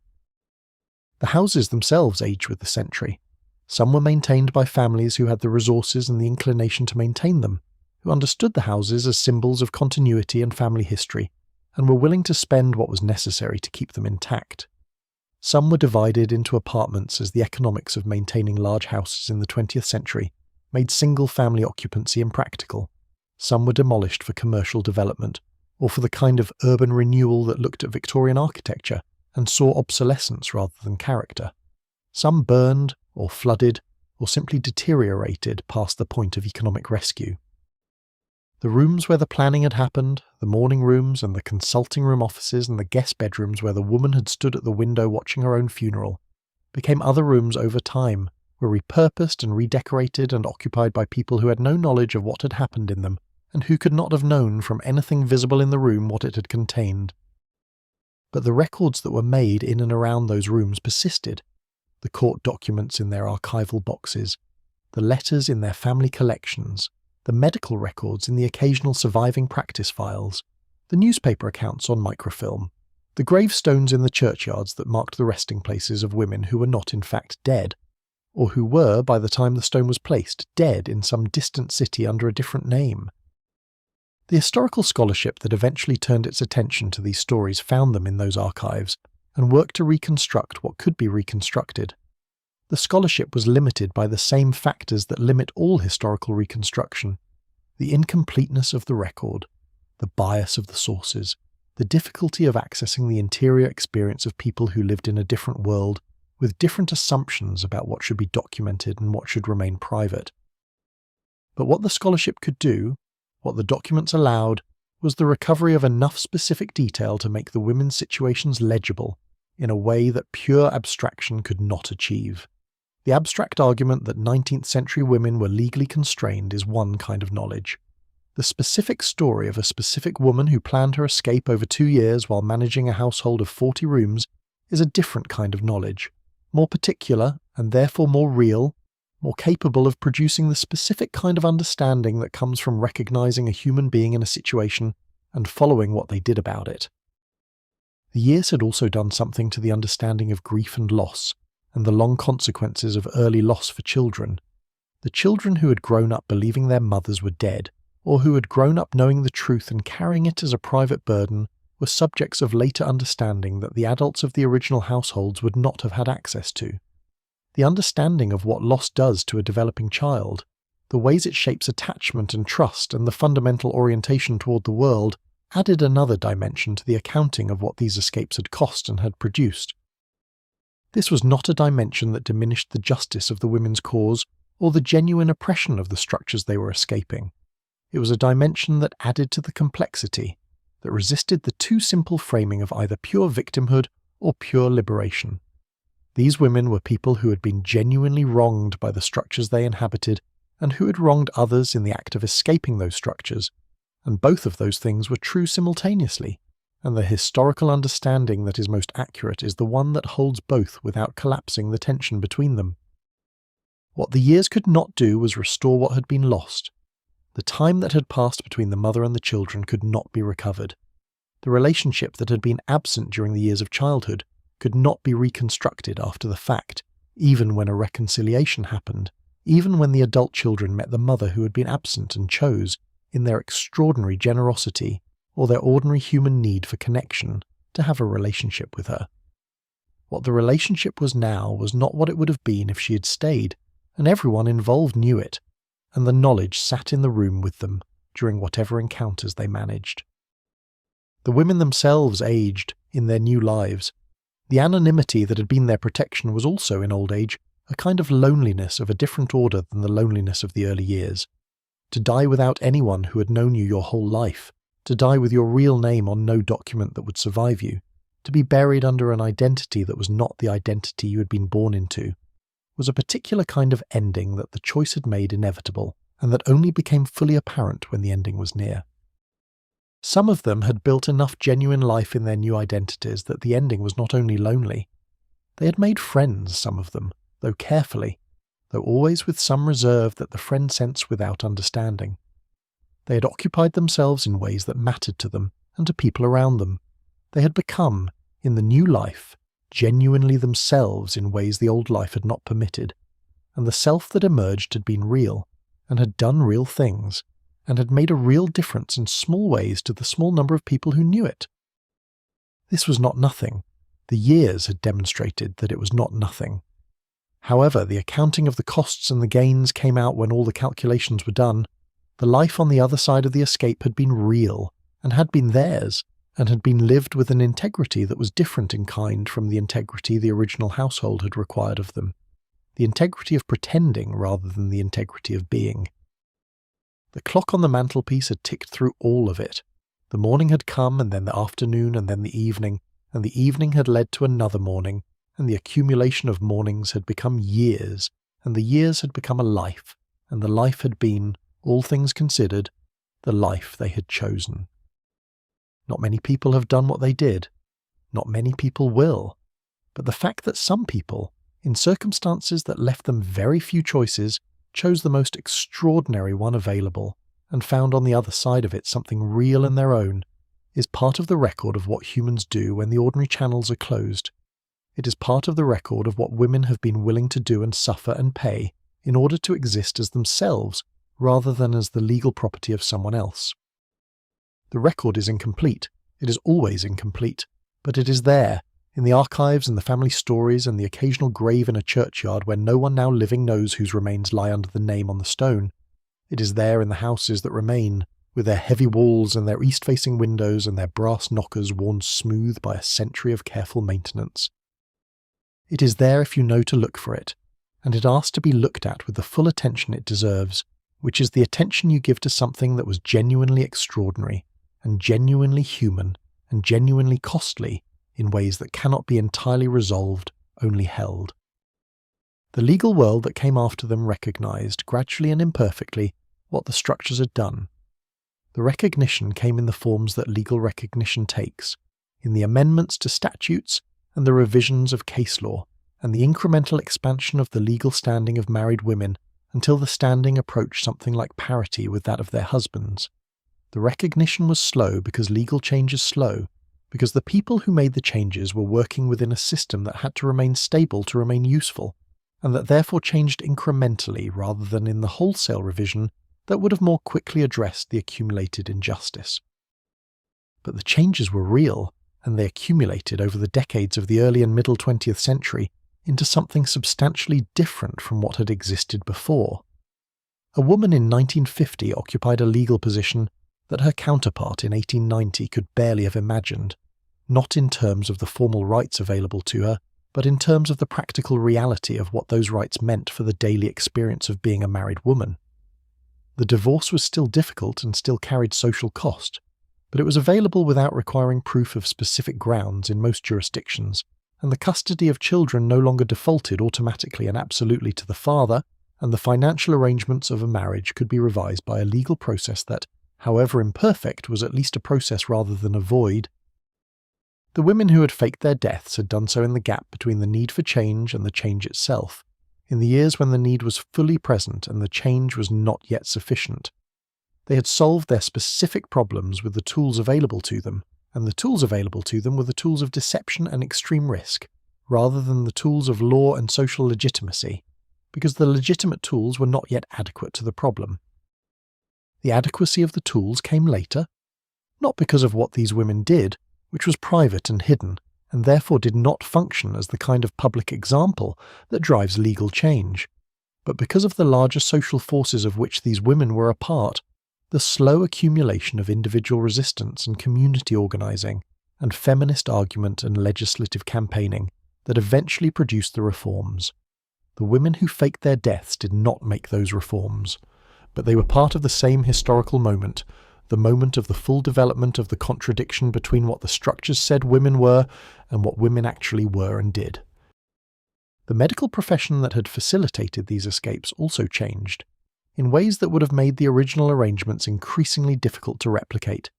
The houses themselves aged with the century. Some were maintained by families who had the resources and the inclination to maintain them, who understood the houses as symbols of continuity and family history, and were willing to spend what was necessary to keep them intact. Some were divided into apartments as the economics of maintaining large houses in the 20th century made single-family occupancy impractical. Some were demolished for commercial development, or for the kind of urban renewal that looked at Victorian architecture and saw obsolescence rather than character. Some burned, or flooded, or simply deteriorated past the point of economic rescue. The rooms where the planning had happened, the morning rooms and the consulting room offices and the guest bedrooms where the woman had stood at the window watching her own funeral, became other rooms over time, were repurposed and redecorated and occupied by people who had no knowledge of what had happened in them, and who could not have known from anything visible in the room what it had contained. But the records that were made in and around those rooms persisted. The court documents in their archival boxes, the letters in their family collections, the medical records in the occasional surviving practice files, the newspaper accounts on microfilm, the gravestones in the churchyards that marked the resting places of women who were not in fact dead, or who were, by the time the stone was placed, dead in some distant city under a different name. The historical scholarship that eventually turned its attention to these stories found them in those archives and worked to reconstruct what could be reconstructed. The scholarship was limited by the same factors that limit all historical reconstruction: the incompleteness of the record, the bias of the sources, the difficulty of accessing the interior experience of people who lived in a different world, with different assumptions about what should be documented and what should remain private. But what the scholarship could do, what the documents allowed, was the recovery of enough specific detail to make the women's situations legible in a way that pure abstraction could not achieve. The abstract argument that 19th century women were legally constrained is one kind of knowledge. The specific story of a specific woman who planned her escape over 2 years while managing a household of 40 rooms is a different kind of knowledge, more particular and therefore more real, more capable of producing the specific kind of understanding that comes from recognizing a human being in a situation and following what they did about it. The years had also done something to the understanding of grief and loss, and the long consequences of early loss for children. The children who had grown up believing their mothers were dead, or who had grown up knowing the truth and carrying it as a private burden, were subjects of later understanding that the adults of the original households would not have had access to. The understanding of what loss does to a developing child, the ways it shapes attachment and trust and the fundamental orientation toward the world, added another dimension to the accounting of what these escapes had cost and had produced. This was not a dimension that diminished the justice of the women's cause or the genuine oppression of the structures they were escaping. It was a dimension that added to the complexity, that resisted the too simple framing of either pure victimhood or pure liberation. These women were people who had been genuinely wronged by the structures they inhabited and who had wronged others in the act of escaping those structures, and both of those things were true simultaneously, and the historical understanding that is most accurate is the one that holds both without collapsing the tension between them. What the years could not do was restore what had been lost. The time that had passed between the mother and the children could not be recovered. The relationship that had been absent during the years of childhood could not be reconstructed after the fact, even when a reconciliation happened, even when the adult children met the mother who had been absent and chose, in their extraordinary generosity or their ordinary human need for connection, to have a relationship with her. What the relationship was now was not what it would have been if she had stayed, and everyone involved knew it, and the knowledge sat in the room with them during whatever encounters they managed. The women themselves aged in their new lives. The anonymity that had been their protection was also, in old age, a kind of loneliness of a different order than the loneliness of the early years. To die without anyone who had known you your whole life, to die with your real name on no document that would survive you, to be buried under an identity that was not the identity you had been born into, was a particular kind of ending that the choice had made inevitable, and that only became fully apparent when the ending was near. Some of them had built enough genuine life in their new identities that the ending was not only lonely. They had made friends, some of them, though carefully, though always with some reserve that the friend sensed without understanding. They had occupied themselves in ways that mattered to them and to people around them. They had become, in the new life, genuinely themselves in ways the old life had not permitted, and the self that emerged had been real, and had done real things, and had made a real difference in small ways to the small number of people who knew it. This was not nothing. The years had demonstrated that it was not nothing. However, the accounting of the costs and the gains came out when all the calculations were done. The life on the other side of the escape had been real, and had been theirs, and had been lived with an integrity that was different in kind from the integrity the original household had required of them. The integrity of pretending rather than the integrity of being. The clock on the mantelpiece had ticked through all of it. The morning had come, and then the afternoon, and then the evening, and the evening had led to another morning, and the accumulation of mornings had become years, and the years had become a life, and the life had been, all things considered, the life they had chosen. Not many people have done what they did. Not many people will. But the fact that some people, in circumstances that left them very few choices, chose the most extraordinary one available, and found on the other side of it something real in their own, is part of the record of what humans do when the ordinary channels are closed. It is part of the record of what women have been willing to do and suffer and pay in order to exist as themselves, rather than as the legal property of someone else. The record is incomplete. It is always incomplete. But it is there, in the archives and the family stories and the occasional grave in a churchyard where no one now living knows whose remains lie under the name on the stone. It is there in the houses that remain, with their heavy walls and their east-facing windows and their brass knockers worn smooth by a century of careful maintenance. It is there if you know to look for it, and it asks to be looked at with the full attention it deserves, which is the attention you give to something that was genuinely extraordinary, and genuinely human, and genuinely costly in ways that cannot be entirely resolved, only held. The legal world that came after them recognized, gradually and imperfectly, what the structures had done. The recognition came in the forms that legal recognition takes, in the amendments to statutes and the revisions of case law, and the incremental expansion of the legal standing of married women until the standing approached something like parity with that of their husbands. The recognition was slow because legal change is slow, because the people who made the changes were working within a system that had to remain stable to remain useful, and that therefore changed incrementally rather than in the wholesale revision that would have more quickly addressed the accumulated injustice. But the changes were real, and they accumulated over the decades of the early and middle 20th century into something substantially different from what had existed before. A woman in 1950 occupied a legal position that her counterpart in 1890 could barely have imagined, not in terms of the formal rights available to her, but in terms of the practical reality of what those rights meant for the daily experience of being a married woman. The divorce was still difficult and still carried social cost, but it was available without requiring proof of specific grounds in most jurisdictions, and the custody of children no longer defaulted automatically and absolutely to the father, and the financial arrangements of a marriage could be revised by a legal process that, however imperfect, was at least a process rather than a void. The women who had faked their deaths had done so in the gap between the need for change and the change itself, in the years when the need was fully present and the change was not yet sufficient. They had solved their specific problems with the tools available to them, and the tools available to them were the tools of deception and extreme risk, rather than the tools of law and social legitimacy, because the legitimate tools were not yet adequate to the problem. The adequacy of the tools came later, not because of what these women did, which was private and hidden, and therefore did not function as the kind of public example that drives legal change, but because of the larger social forces of which these women were a part, the slow accumulation of individual resistance and community organizing, and feminist argument and legislative campaigning that eventually produced the reforms. The women who faked their deaths did not make those reforms, but they were part of the same historical moment, the moment of the full development of the contradiction between what the structures said women were and what women actually were and did. The medical profession that had facilitated these escapes also changed, in ways that would have made the original arrangements increasingly difficult to replicate.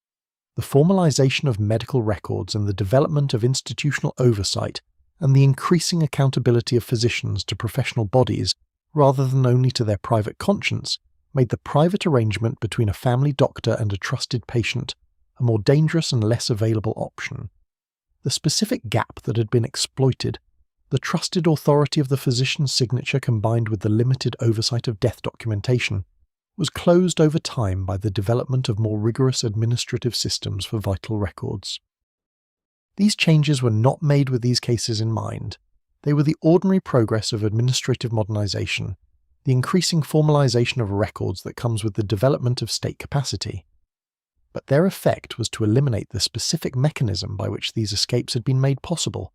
The formalization of medical records and the development of institutional oversight and the increasing accountability of physicians to professional bodies, rather than only to their private conscience, made the private arrangement between a family doctor and a trusted patient a more dangerous and less available option. The specific gap that had been exploited, the trusted authority of the physician's signature combined with the limited oversight of death documentation, was closed over time by the development of more rigorous administrative systems for vital records. These changes were not made with these cases in mind. They were the ordinary progress of administrative modernization, the increasing formalization of records that comes with the development of state capacity. But their effect was to eliminate the specific mechanism by which these escapes had been made possible,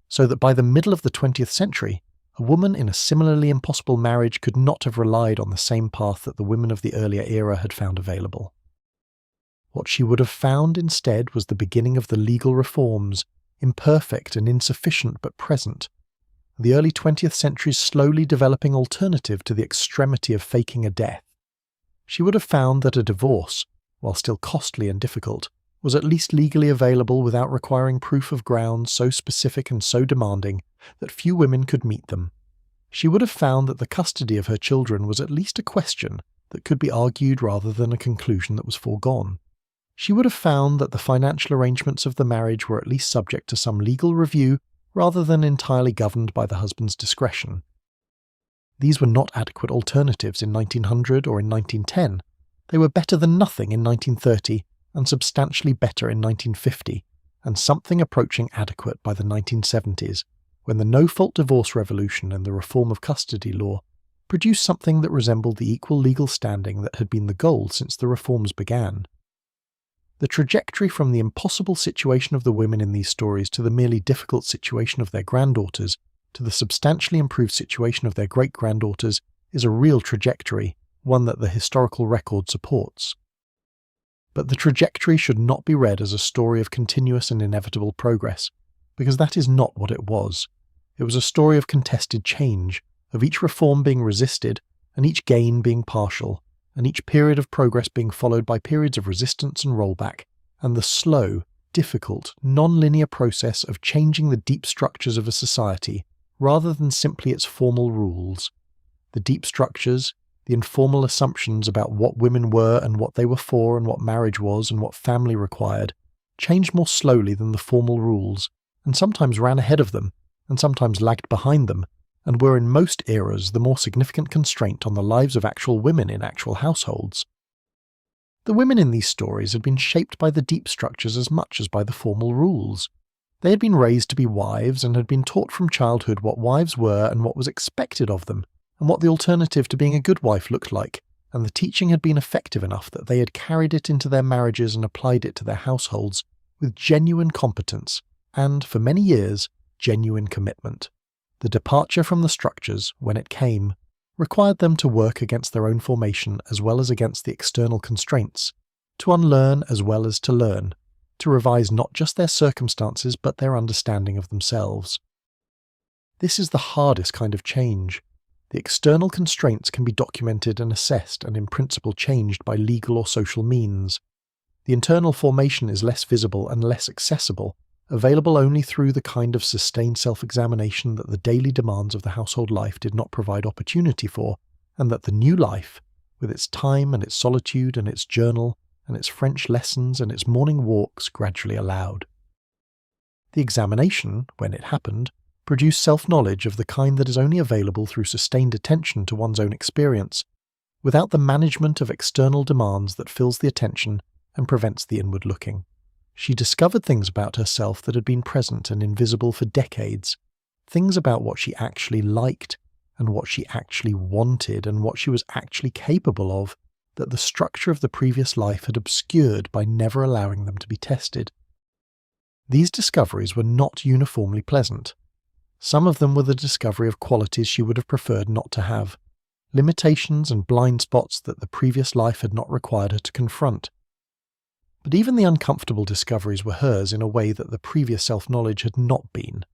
so that by the middle of the 20th century, a woman in a similarly impossible marriage could not have relied on the same path that the women of the earlier era had found available. What she would have found instead was the beginning of the legal reforms, imperfect and insufficient but present, the early 20th century's slowly developing alternative to the extremity of faking a death. She would have found that a divorce, while still costly and difficult, was at least legally available without requiring proof of grounds so specific and so demanding that few women could meet them. She would have found that the custody of her children was at least a question that could be argued rather than a conclusion that was foregone. She would have found that the financial arrangements of the marriage were at least subject to some legal review rather than entirely governed by the husband's discretion. These were not adequate alternatives in 1900 or in 1910. They were better than nothing in 1930 and substantially better in 1950, and something approaching adequate by the 1970s, when the no-fault divorce revolution and the reform of custody law produced something that resembled the equal legal standing that had been the goal since the reforms began. The trajectory from the impossible situation of the women in these stories to the merely difficult situation of their granddaughters to the substantially improved situation of their great-granddaughters is a real trajectory, one that the historical record supports. But the trajectory should not be read as a story of continuous and inevitable progress, because that is not what it was. It was a story of contested change, of each reform being resisted, and each gain being partial, and each period of progress being followed by periods of resistance and rollback, and the slow, difficult, non-linear process of changing the deep structures of a society rather than simply its formal rules. The deep structures, the informal assumptions about what women were and what they were for and what marriage was and what family required, changed more slowly than the formal rules, and sometimes ran ahead of them, and sometimes lagged behind them, and were in most eras the more significant constraint on the lives of actual women in actual households. The women in these stories had been shaped by the deep structures as much as by the formal rules. They had been raised to be wives and had been taught from childhood what wives were and what was expected of them, and what the alternative to being a good wife looked like, and the teaching had been effective enough that they had carried it into their marriages and applied it to their households with genuine competence and, for many years, genuine commitment. The departure from the structures, when it came, required them to work against their own formation as well as against the external constraints, to unlearn as well as to learn, to revise not just their circumstances but their understanding of themselves. This is the hardest kind of change. The external constraints can be documented and assessed and in principle changed by legal or social means. The internal formation is less visible and less accessible, available only through the kind of sustained self-examination that the daily demands of the household life did not provide opportunity for, and that the new life, with its time and its solitude and its journal and its French lessons and its morning walks, gradually allowed. The examination, when it happened, produced self-knowledge of the kind that is only available through sustained attention to one's own experience, without the management of external demands that fills the attention and prevents the inward looking. She discovered things about herself that had been present and invisible for decades, things about what she actually liked and what she actually wanted and what she was actually capable of, that the structure of the previous life had obscured by never allowing them to be tested. These discoveries were not uniformly pleasant. Some of them were the discovery of qualities she would have preferred not to have, limitations and blind spots that the previous life had not required her to confront. But even the uncomfortable discoveries were hers in a way that the previous self-knowledge had not been,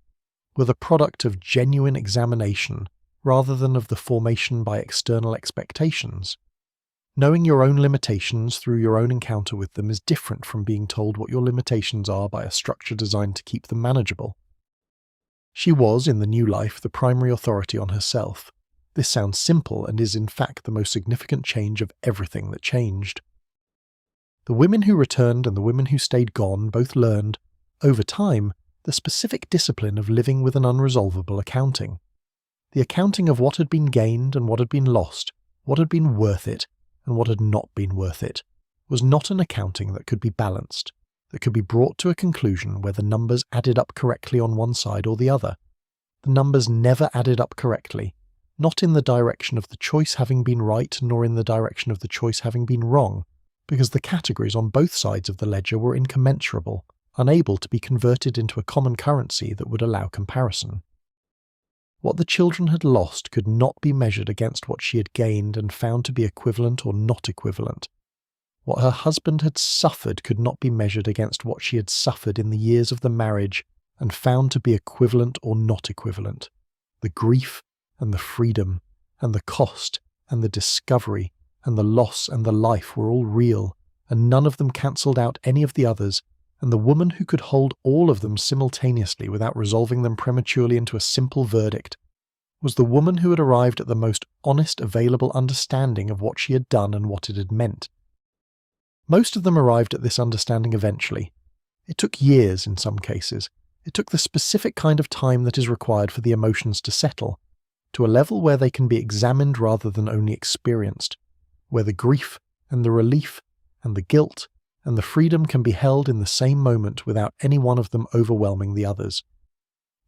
were the product of genuine examination rather than of the formation by external expectations. Knowing your own limitations through your own encounter with them is different from being told what your limitations are by a structure designed to keep them manageable. She was, in the new life, the primary authority on herself. This sounds simple and is in fact the most significant change of everything that changed. The women who returned and the women who stayed gone both learned, over time, the specific discipline of living with an unresolvable accounting. The accounting of what had been gained and what had been lost, what had been worth it and what had not been worth it, was not an accounting that could be balanced. that could be brought to a conclusion where the numbers added up correctly on one side or the other. The numbers never added up correctly, not in the direction of the choice having been right nor in the direction of the choice having been wrong, because the categories on both sides of the ledger were incommensurable, unable to be converted into a common currency that would allow comparison. What the children had lost could not be measured against what she had gained and found to be equivalent or not equivalent. What her husband had suffered could not be measured against what she had suffered in the years of the marriage and found to be equivalent or not equivalent. The grief and the freedom and the cost and the discovery and the loss and the life were all real, and none of them cancelled out any of the others, and the woman who could hold all of them simultaneously without resolving them prematurely into a simple verdict was the woman who had arrived at the most honest available understanding of what she had done and what it had meant. Most of them arrived at this understanding eventually. It took years in some cases. It took the specific kind of time that is required for the emotions to settle, to a level where they can be examined rather than only experienced, where the grief and the relief and the guilt and the freedom can be held in the same moment without any one of them overwhelming the others.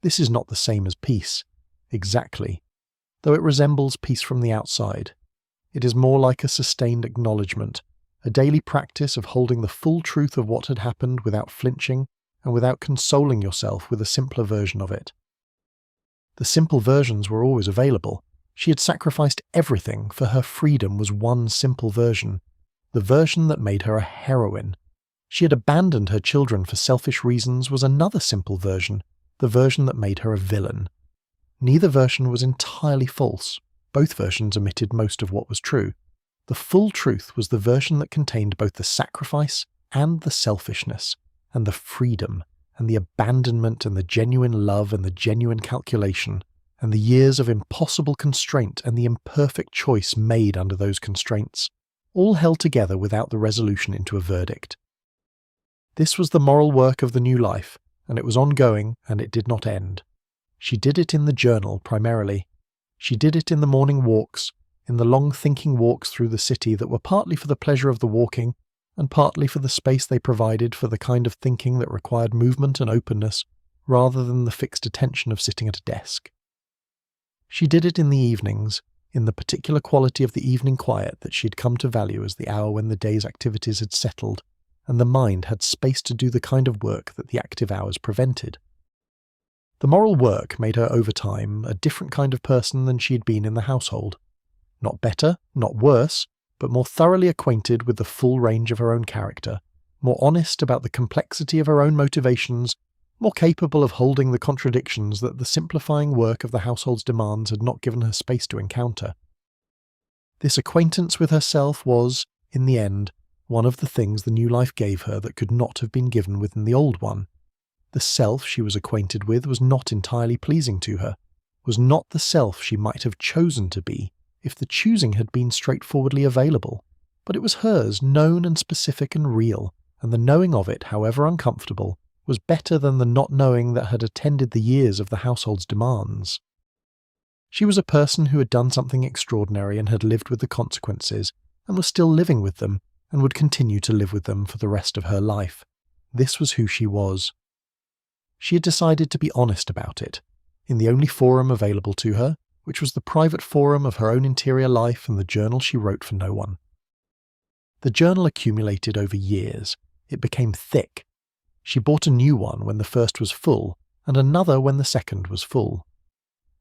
This is not the same as peace, exactly, though it resembles peace from the outside. It is more like a sustained acknowledgement, a daily practice of holding the full truth of what had happened without flinching and without consoling yourself with a simpler version of it. The simple versions were always available. She had sacrificed everything, for her freedom was one simple version, the version that made her a heroine. She had abandoned her children for selfish reasons was another simple version, the version that made her a villain. Neither version was entirely false. Both versions omitted most of what was true. The full truth was the version that contained both the sacrifice and the selfishness, and the freedom, and the abandonment, and the genuine love, and the genuine calculation, and the years of impossible constraint and the imperfect choice made under those constraints, all held together without the resolution into a verdict. This was the moral work of the new life, and it was ongoing, and it did not end. She did it in the journal, primarily. She did it in the morning walks, in the long thinking walks through the city that were partly for the pleasure of the walking, and partly for the space they provided for the kind of thinking that required movement and openness, rather than the fixed attention of sitting at a desk. She did it in the evenings, in the particular quality of the evening quiet that she had come to value as the hour when the day's activities had settled, and the mind had space to do the kind of work that the active hours prevented. The moral work made her over time a different kind of person than she had been in the household. Not better, not worse, but more thoroughly acquainted with the full range of her own character, more honest about the complexity of her own motivations, more capable of holding the contradictions that the simplifying work of the household's demands had not given her space to encounter. This acquaintance with herself was, in the end, one of the things the new life gave her that could not have been given within the old one. The self she was acquainted with was not entirely pleasing to her, was not the self she might have chosen to be if the choosing had been straightforwardly available, but it was hers, known and specific and real, and the knowing of it, however uncomfortable, was better than the not knowing that had attended the years of the household's demands. She was a person who had done something extraordinary and had lived with the consequences, and was still living with them, and would continue to live with them for the rest of her life. This was who she was. She had decided to be honest about it, in the only forum available to her, which was the private forum of her own interior life and the journal she wrote for no one. The journal accumulated over years. It became thick. She bought a new one when the first was full, and another when the second was full.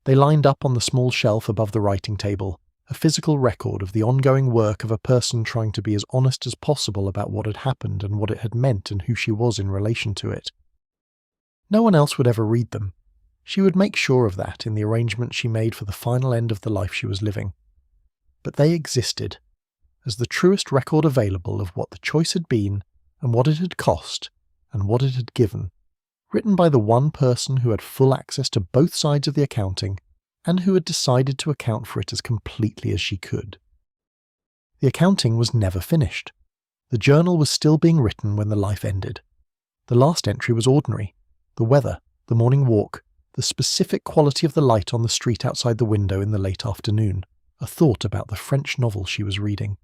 They lined up on the small shelf above the writing table, a physical record of the ongoing work of a person trying to be as honest as possible about what had happened and what it had meant and who she was in relation to it. No one else would ever read them. She would make sure of that in the arrangement she made for the final end of the life she was living. But they existed, as the truest record available of what the choice had been, and what it had cost, and what it had given, written by the one person who had full access to both sides of the accounting, and who had decided to account for it as completely as she could. The accounting was never finished. The journal was still being written when the life ended. The last entry was ordinary. The weather, the morning walk, the specific quality of the light on the street outside the window in the late afternoon, a thought about the French novel she was reading.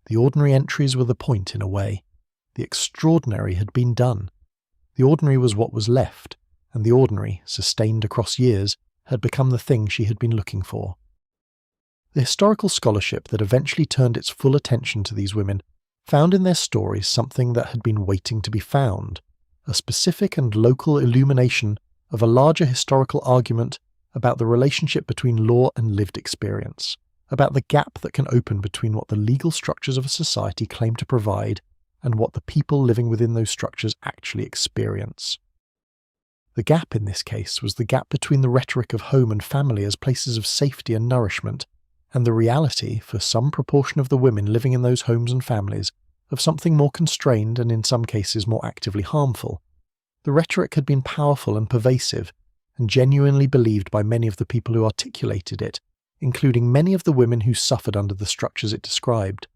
The ordinary entries were the point in a way. The extraordinary had been done. The ordinary was what was left, and the ordinary, sustained across years, had become the thing she had been looking for. The historical scholarship that eventually turned its full attention to these women found in their stories something that had been waiting to be found, a specific and local illumination of a larger historical argument about the relationship between law and lived experience, about the gap that can open between what the legal structures of a society claim to provide and what the people living within those structures actually experience. The gap in this case was the gap between the rhetoric of home and family as places of safety and nourishment, and the reality, for some proportion of the women living in those homes and families, of something more constrained and in some cases more actively harmful. The rhetoric had been powerful and pervasive, and genuinely believed by many of the people who articulated it, including many of the women who suffered under the structures it described.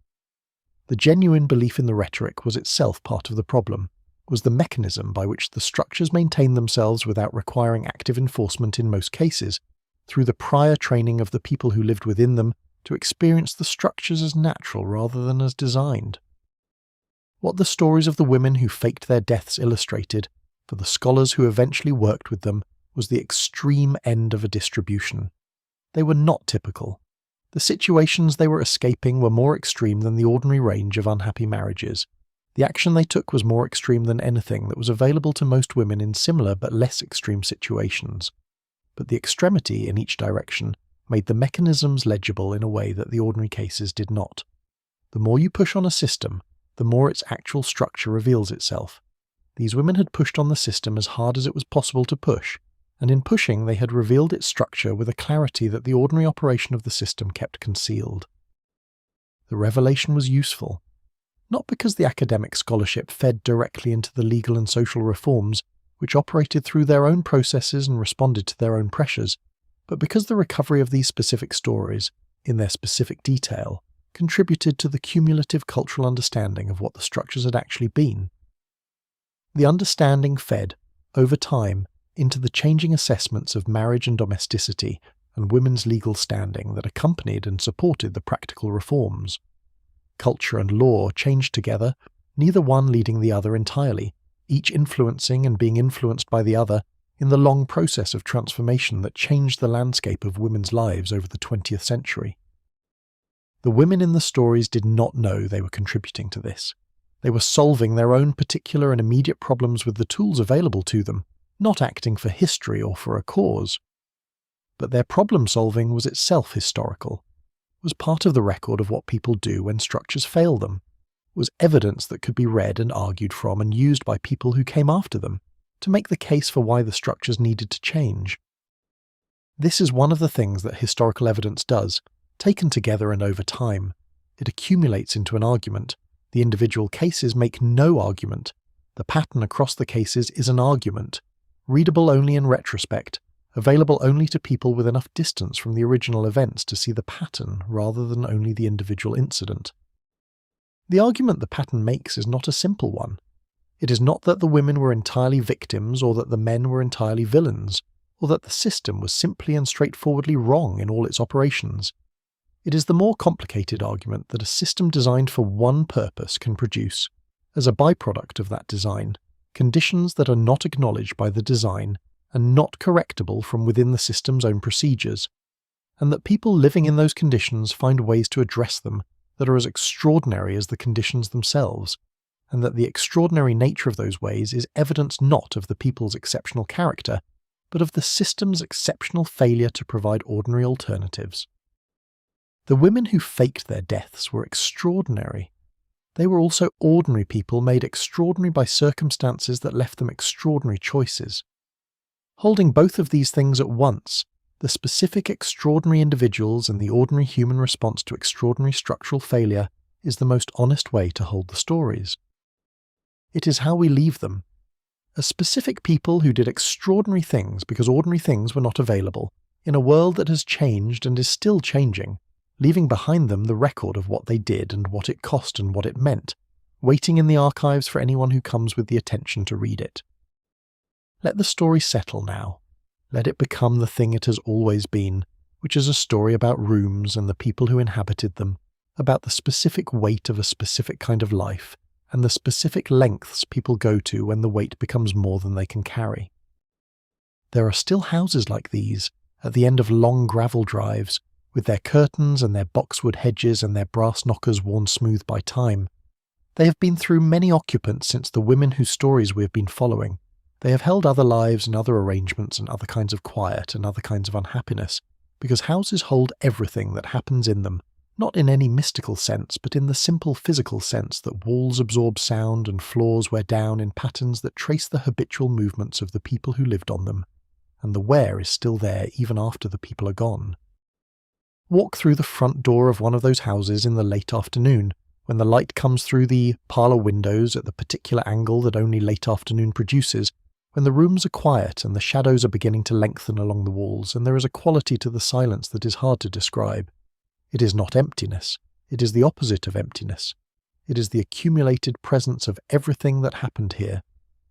The genuine belief in the rhetoric was itself part of the problem, was the mechanism by which the structures maintained themselves without requiring active enforcement in most cases, through the prior training of the people who lived within them to experience the structures as natural rather than as designed. What the stories of the women who faked their deaths illustrated, for the scholars who eventually worked with them, was the extreme end of a distribution. They were not typical. The situations they were escaping were more extreme than the ordinary range of unhappy marriages. The action they took was more extreme than anything that was available to most women in similar but less extreme situations. But the extremity in each direction made the mechanisms legible in a way that the ordinary cases did not. The more you push on a system, the more its actual structure reveals itself. These women had pushed on the system as hard as it was possible to push, and in pushing they had revealed its structure with a clarity that the ordinary operation of the system kept concealed. The revelation was useful, not because the academic scholarship fed directly into the legal and social reforms which operated through their own processes and responded to their own pressures, but because the recovery of these specific stories, in their specific detail, contributed to the cumulative cultural understanding of what the structures had actually been. The understanding fed, over time, into the changing assessments of marriage and domesticity and women's legal standing that accompanied and supported the practical reforms. Culture and law changed together, neither one leading the other entirely, each influencing and being influenced by the other in the long process of transformation that changed the landscape of women's lives over the 20th century. The women in the stories did not know they were contributing to this. They were solving their own particular and immediate problems with the tools available to them, not acting for history or for a cause. But their problem-solving was itself historical, was part of the record of what people do when structures fail them, was evidence that could be read and argued from and used by people who came after them to make the case for why the structures needed to change. This is one of the things that historical evidence does, taken together and over time. It accumulates into an argument. The individual cases make no argument. The pattern across the cases is an argument, readable only in retrospect, available only to people with enough distance from the original events to see the pattern rather than only the individual incident. The argument the pattern makes is not a simple one. It is not that the women were entirely victims or that the men were entirely villains, or that the system was simply and straightforwardly wrong in all its operations. It is the more complicated argument that a system designed for one purpose can produce, as a byproduct of that design, conditions that are not acknowledged by the design and not correctable from within the system's own procedures, and that people living in those conditions find ways to address them that are as extraordinary as the conditions themselves, and that the extraordinary nature of those ways is evidence not of the people's exceptional character, but of the system's exceptional failure to provide ordinary alternatives. The women who faked their deaths were extraordinary. They were also ordinary people made extraordinary by circumstances that left them extraordinary choices. Holding both of these things at once, the specific extraordinary individuals and the ordinary human response to extraordinary structural failure, is the most honest way to hold the stories. It is how we leave them. As specific people who did extraordinary things because ordinary things were not available, in a world that has changed and is still changing, leaving behind them the record of what they did and what it cost and what it meant, waiting in the archives for anyone who comes with the attention to read it. Let the story settle now. Let it become the thing it has always been, which is a story about rooms and the people who inhabited them, about the specific weight of a specific kind of life, and the specific lengths people go to when the weight becomes more than they can carry. There are still houses like these at the end of long gravel drives, with their curtains and their boxwood hedges and their brass knockers worn smooth by time. They have been through many occupants since the women whose stories we have been following. They have held other lives and other arrangements and other kinds of quiet and other kinds of unhappiness, because houses hold everything that happens in them, not in any mystical sense, but in the simple physical sense that walls absorb sound and floors wear down in patterns that trace the habitual movements of the people who lived on them, and the wear is still there even after the people are gone. Walk through the front door of one of those houses in the late afternoon, when the light comes through the parlour windows at the particular angle that only late afternoon produces, when the rooms are quiet and the shadows are beginning to lengthen along the walls, and there is a quality to the silence that is hard to describe. It is not emptiness. It is the opposite of emptiness. It is the accumulated presence of everything that happened here,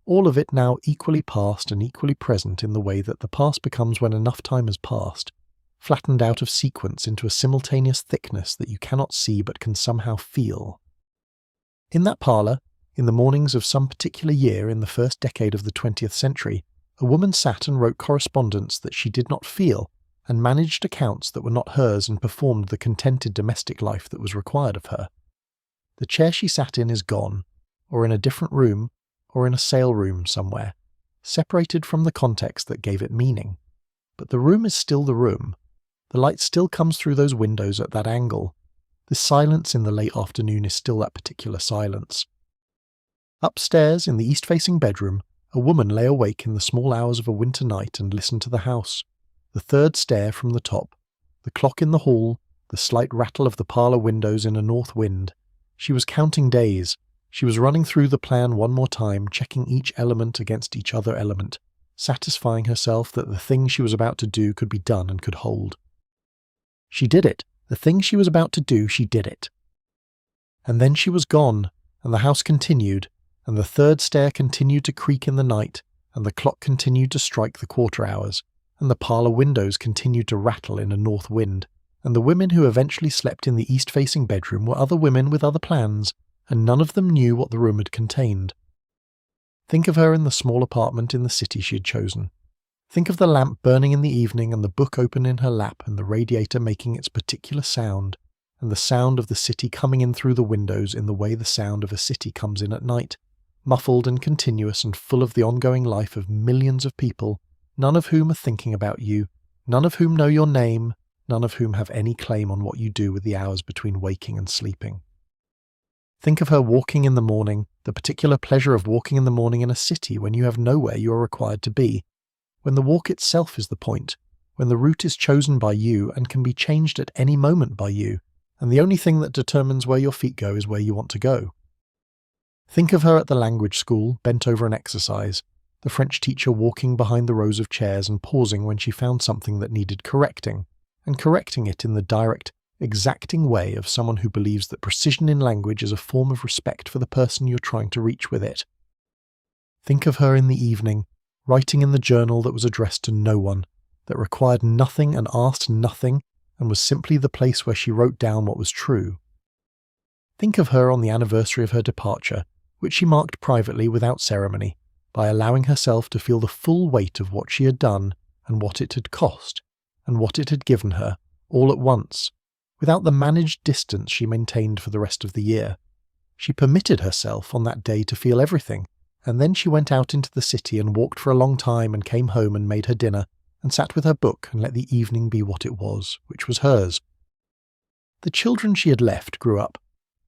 all of it now equally past and equally present in the way that the past becomes when enough time has passed, flattened out of sequence into a simultaneous thickness that you cannot see but can somehow feel. In that parlour, in the mornings of some particular year in the first decade of the 20th century, a woman sat and wrote correspondence that she did not feel, and managed accounts that were not hers and performed the contented domestic life that was required of her. The chair she sat in is gone, or in a different room, or in a sale room somewhere, separated from the context that gave it meaning. But the room is still the room. The light still comes through those windows at that angle. The silence in the late afternoon is still that particular silence. Upstairs, in the east-facing bedroom, a woman lay awake in the small hours of a winter night and listened to the house. The third stair from the top, the clock in the hall, the slight rattle of the parlour windows in a north wind. She was counting days. She was running through the plan one more time, checking each element against each other element, satisfying herself that the thing she was about to do could be done and could hold. She did it. The thing she was about to do, she did it. And then she was gone, and the house continued, and the third stair continued to creak in the night, and the clock continued to strike the quarter hours, and the parlour windows continued to rattle in a north wind, and the women who eventually slept in the east-facing bedroom were other women with other plans, and none of them knew what the room had contained. Think of her in the small apartment in the city she had chosen. Think of the lamp burning in the evening and the book open in her lap and the radiator making its particular sound, and the sound of the city coming in through the windows in the way the sound of a city comes in at night, muffled and continuous and full of the ongoing life of millions of people, none of whom are thinking about you, none of whom know your name, none of whom have any claim on what you do with the hours between waking and sleeping. Think of her walking in the morning, the particular pleasure of walking in the morning in a city when you have nowhere you are required to be, when the walk itself is the point, when the route is chosen by you and can be changed at any moment by you, and the only thing that determines where your feet go is where you want to go. Think of her at the language school, bent over an exercise, the French teacher walking behind the rows of chairs and pausing when she found something that needed correcting, and correcting it in the direct, exacting way of someone who believes that precision in language is a form of respect for the person you're trying to reach with it. Think of her in the evening, writing in the journal that was addressed to no one, that required nothing and asked nothing, and was simply the place where she wrote down what was true. Think of her on the anniversary of her departure, which she marked privately without ceremony, by allowing herself to feel the full weight of what she had done and what it had cost, and what it had given her, all at once, without the managed distance she maintained for the rest of the year. She permitted herself on that day to feel everything, and then she went out into the city and walked for a long time and came home and made her dinner, and sat with her book and let the evening be what it was, which was hers. The children she had left grew up.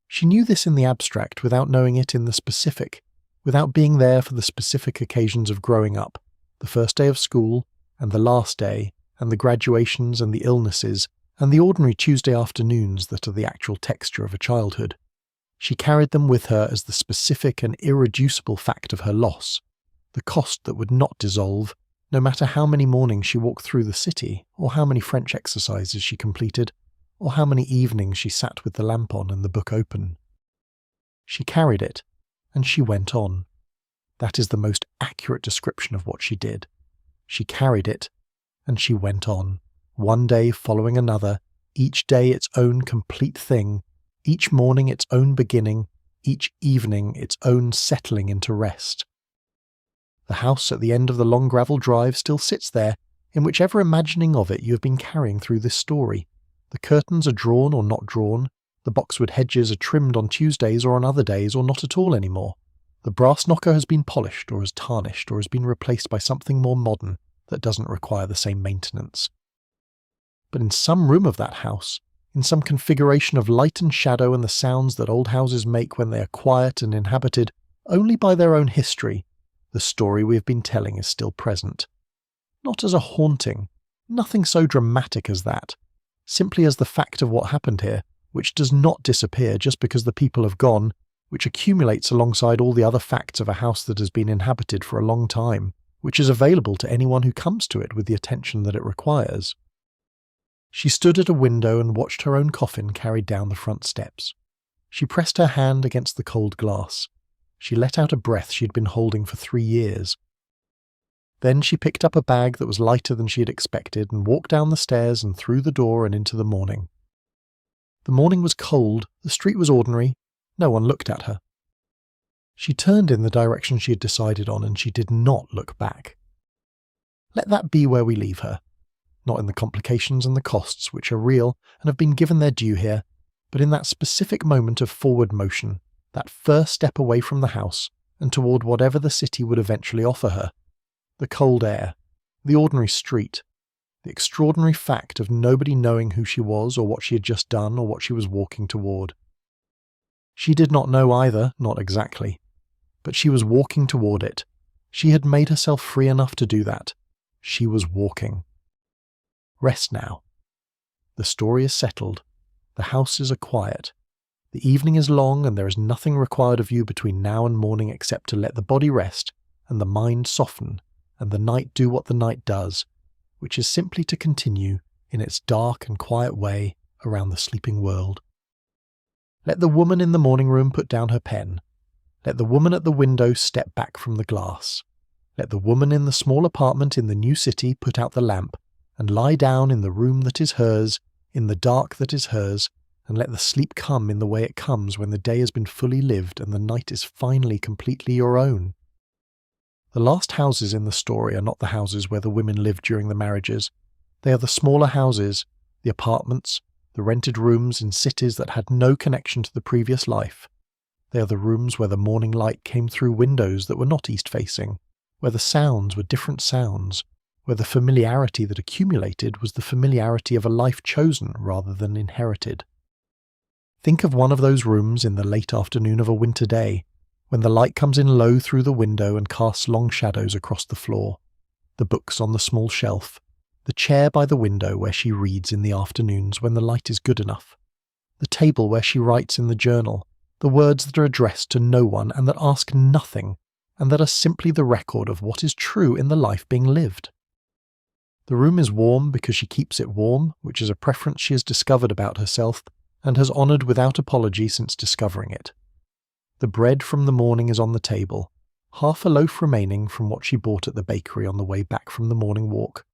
She knew this in the abstract without knowing it in the specific, without being there for the specific occasions of growing up, the first day of school, and the last day, and the graduations and the illnesses, and the ordinary Tuesday afternoons that are the actual texture of a childhood. She carried them with her as the specific and irreducible fact of her loss, the cost that would not dissolve, no matter how many mornings she walked through the city, or how many French exercises she completed, or how many evenings she sat with the lamp on and the book open. She carried it, and she went on. That is the most accurate description of what she did. She carried it, and she went on, one day following another, each day its own complete thing, each morning its own beginning, each evening its own settling into rest. The house at the end of the long gravel drive still sits there, in whichever imagining of it you have been carrying through this story. The curtains are drawn or not drawn, the boxwood hedges are trimmed on Tuesdays or on other days or not at all anymore. The brass knocker has been polished or has tarnished or has been replaced by something more modern that doesn't require the same maintenance. But in some room of that house, in some configuration of light and shadow and the sounds that old houses make when they are quiet and inhabited only by their own history, the story we have been telling is still present. Not as a haunting, nothing so dramatic as that, simply as the fact of what happened here, which does not disappear just because the people have gone, which accumulates alongside all the other facts of a house that has been inhabited for a long time, which is available to anyone who comes to it with the attention that it requires. She stood at a window and watched her own coffin carried down the front steps. She pressed her hand against the cold glass. She let out a breath she had been holding for 3 years. Then she picked up a bag that was lighter than she had expected and walked down the stairs and through the door and into the morning. The morning was cold, the street was ordinary, no one looked at her. She turned in the direction she had decided on and she did not look back. Let that be where we leave her. Not in the complications and the costs, which are real and have been given their due here, but in that specific moment of forward motion, that first step away from the house and toward whatever the city would eventually offer her. The cold air, the ordinary street, the extraordinary fact of nobody knowing who she was or what she had just done or what she was walking toward. She did not know either, not exactly, but she was walking toward it. She had made herself free enough to do that. She was walking. Rest now. The story is settled. The houses are quiet. The evening is long and there is nothing required of you between now and morning except to let the body rest and the mind soften and the night do what the night does, which is simply to continue in its dark and quiet way around the sleeping world. Let the woman in the morning room put down her pen. Let the woman at the window step back from the glass. Let the woman in the small apartment in the new city put out the lamp and lie down in the room that is hers, in the dark that is hers, and let the sleep come in the way it comes when the day has been fully lived and the night is finally completely your own. The last houses in the story are not the houses where the women lived during the marriages. They are the smaller houses, the apartments, the rented rooms in cities that had no connection to the previous life. They are the rooms where the morning light came through windows that were not east-facing, where the sounds were different sounds, where the familiarity that accumulated was the familiarity of a life chosen rather than inherited. Think of one of those rooms in the late afternoon of a winter day, when the light comes in low through the window and casts long shadows across the floor, the books on the small shelf, the chair by the window where she reads in the afternoons when the light is good enough, the table where she writes in the journal, the words that are addressed to no one and that ask nothing, and that are simply the record of what is true in the life being lived. The room is warm because she keeps it warm, which is a preference she has discovered about herself and has honoured without apology since discovering it. The bread from the morning is on the table, half a loaf remaining from what she bought at the bakery on the way back from the morning walk.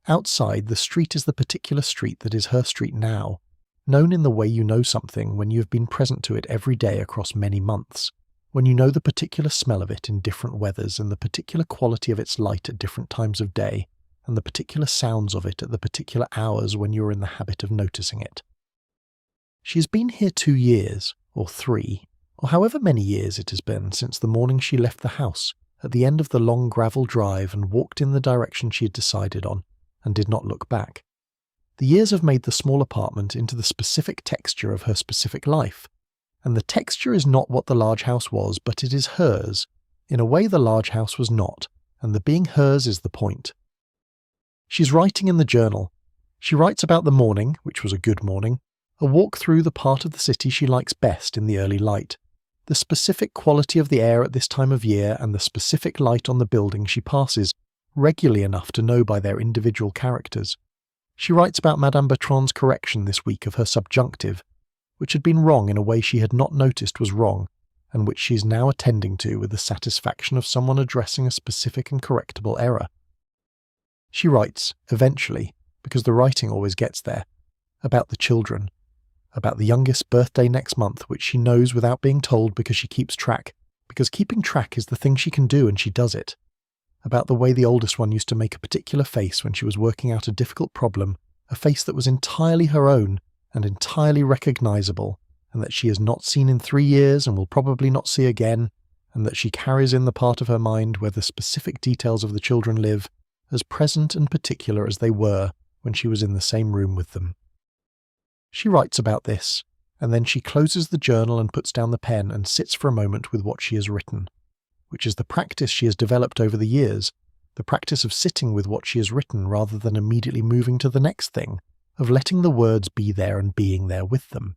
Outside, the street is the particular street that is her street now, known in the way you know something when you have been present to it every day across many months, when you know the particular smell of it in different weathers and the particular quality of its light at different times of day, and the particular sounds of it at the particular hours when you are in the habit of noticing it. She has been here 2 years, or 3, or however many years it has been since the morning she left the house at the end of the long gravel drive and walked in the direction she had decided on, and did not look back. The years have made the small apartment into the specific texture of her specific life, and the texture is not what the large house was, but it is hers. In a way the large house was not, and the being hers is the point. She's writing in the journal. She writes about the morning, which was a good morning, a walk through the part of the city she likes best in the early light, the specific quality of the air at this time of year and the specific light on the building she passes, regularly enough to know by their individual characters. She writes about Madame Bertrand's correction this week of her subjunctive, which had been wrong in a way she had not noticed was wrong, and which she is now attending to with the satisfaction of someone addressing a specific and correctable error. She writes, eventually, because the writing always gets there, about the children, about the youngest's birthday next month, which she knows without being told because she keeps track, because keeping track is the thing she can do and she does it. About the way the oldest one used to make a particular face when she was working out a difficult problem, a face that was entirely her own and entirely recognisable, and that she has not seen in 3 years and will probably not see again, and that she carries in the part of her mind where the specific details of the children live, as present and particular as they were when she was in the same room with them. She writes about this, and then she closes the journal and puts down the pen and sits for a moment with what she has written, which is the practice she has developed over the years, the practice of sitting with what she has written rather than immediately moving to the next thing, of letting the words be there and being there with them.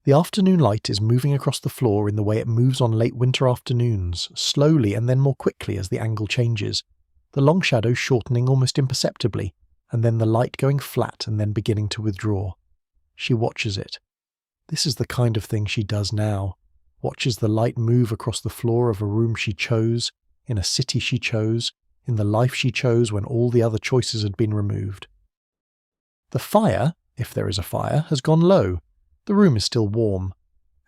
The afternoon light is moving across the floor in the way it moves on late winter afternoons, slowly and then more quickly as the angle changes, the long shadows shortening almost imperceptibly, and then the light going flat and then beginning to withdraw. She watches it. This is the kind of thing she does now, watches the light move across the floor of a room she chose, in a city she chose, in the life she chose when all the other choices had been removed. The fire, if there is a fire, has gone low. The room is still warm.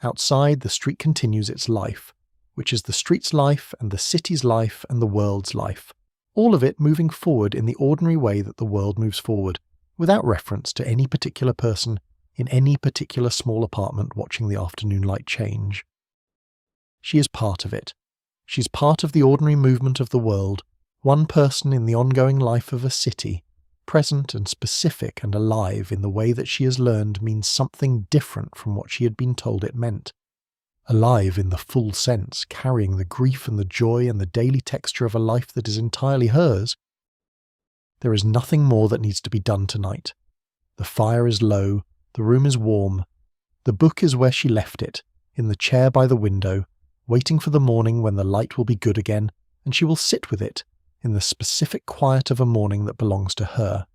Outside, the street continues its life, which is the street's life and the city's life and the world's life, all of it moving forward in the ordinary way that the world moves forward, without reference to any particular person in any particular small apartment watching the afternoon light change. She is part of it. She's part of the ordinary movement of the world, one person in the ongoing life of a city, present and specific and alive in the way that she has learned means something different from what she had been told it meant. Alive in the full sense, carrying the grief and the joy and the daily texture of a life that is entirely hers. There is nothing more that needs to be done tonight. The fire is low, the room is warm. The book is where she left it, in the chair by the window, waiting for the morning when the light will be good again, and she will sit with it, in the specific quiet of a morning that belongs to her.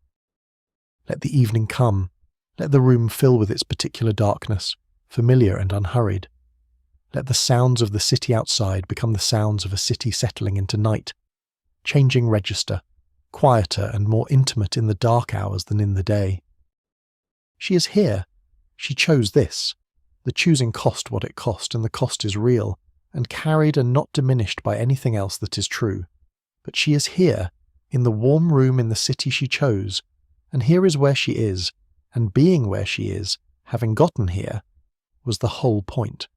Let the evening come. Let the room fill with its particular darkness, familiar and unhurried. Let the sounds of the city outside become the sounds of a city settling into night, changing register, quieter and more intimate in the dark hours than in the day. She is here. She chose this. The choosing cost what it cost, and the cost is real, and carried and not diminished by anything else that is true. But she is here, in the warm room in the city she chose, and here is where she is, and being where she is, having gotten here, was the whole point.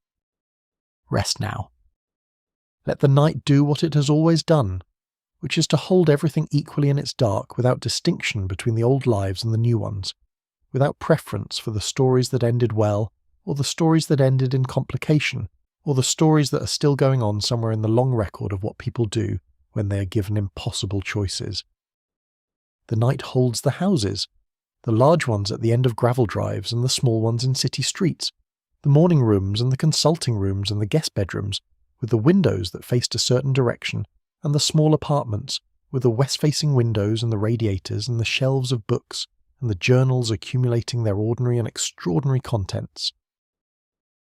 Rest now. Let the night do what it has always done, which is to hold everything equally in its dark without distinction between the old lives and the new ones, without preference for the stories that ended well, or the stories that ended in complication, or the stories that are still going on somewhere in the long record of what people do when they are given impossible choices. The night holds the houses, the large ones at the end of gravel drives and the small ones in city streets, the morning rooms and the consulting rooms and the guest bedrooms, with the windows that faced a certain direction, and the small apartments, with the west-facing windows and the radiators and the shelves of books and the journals accumulating their ordinary and extraordinary contents.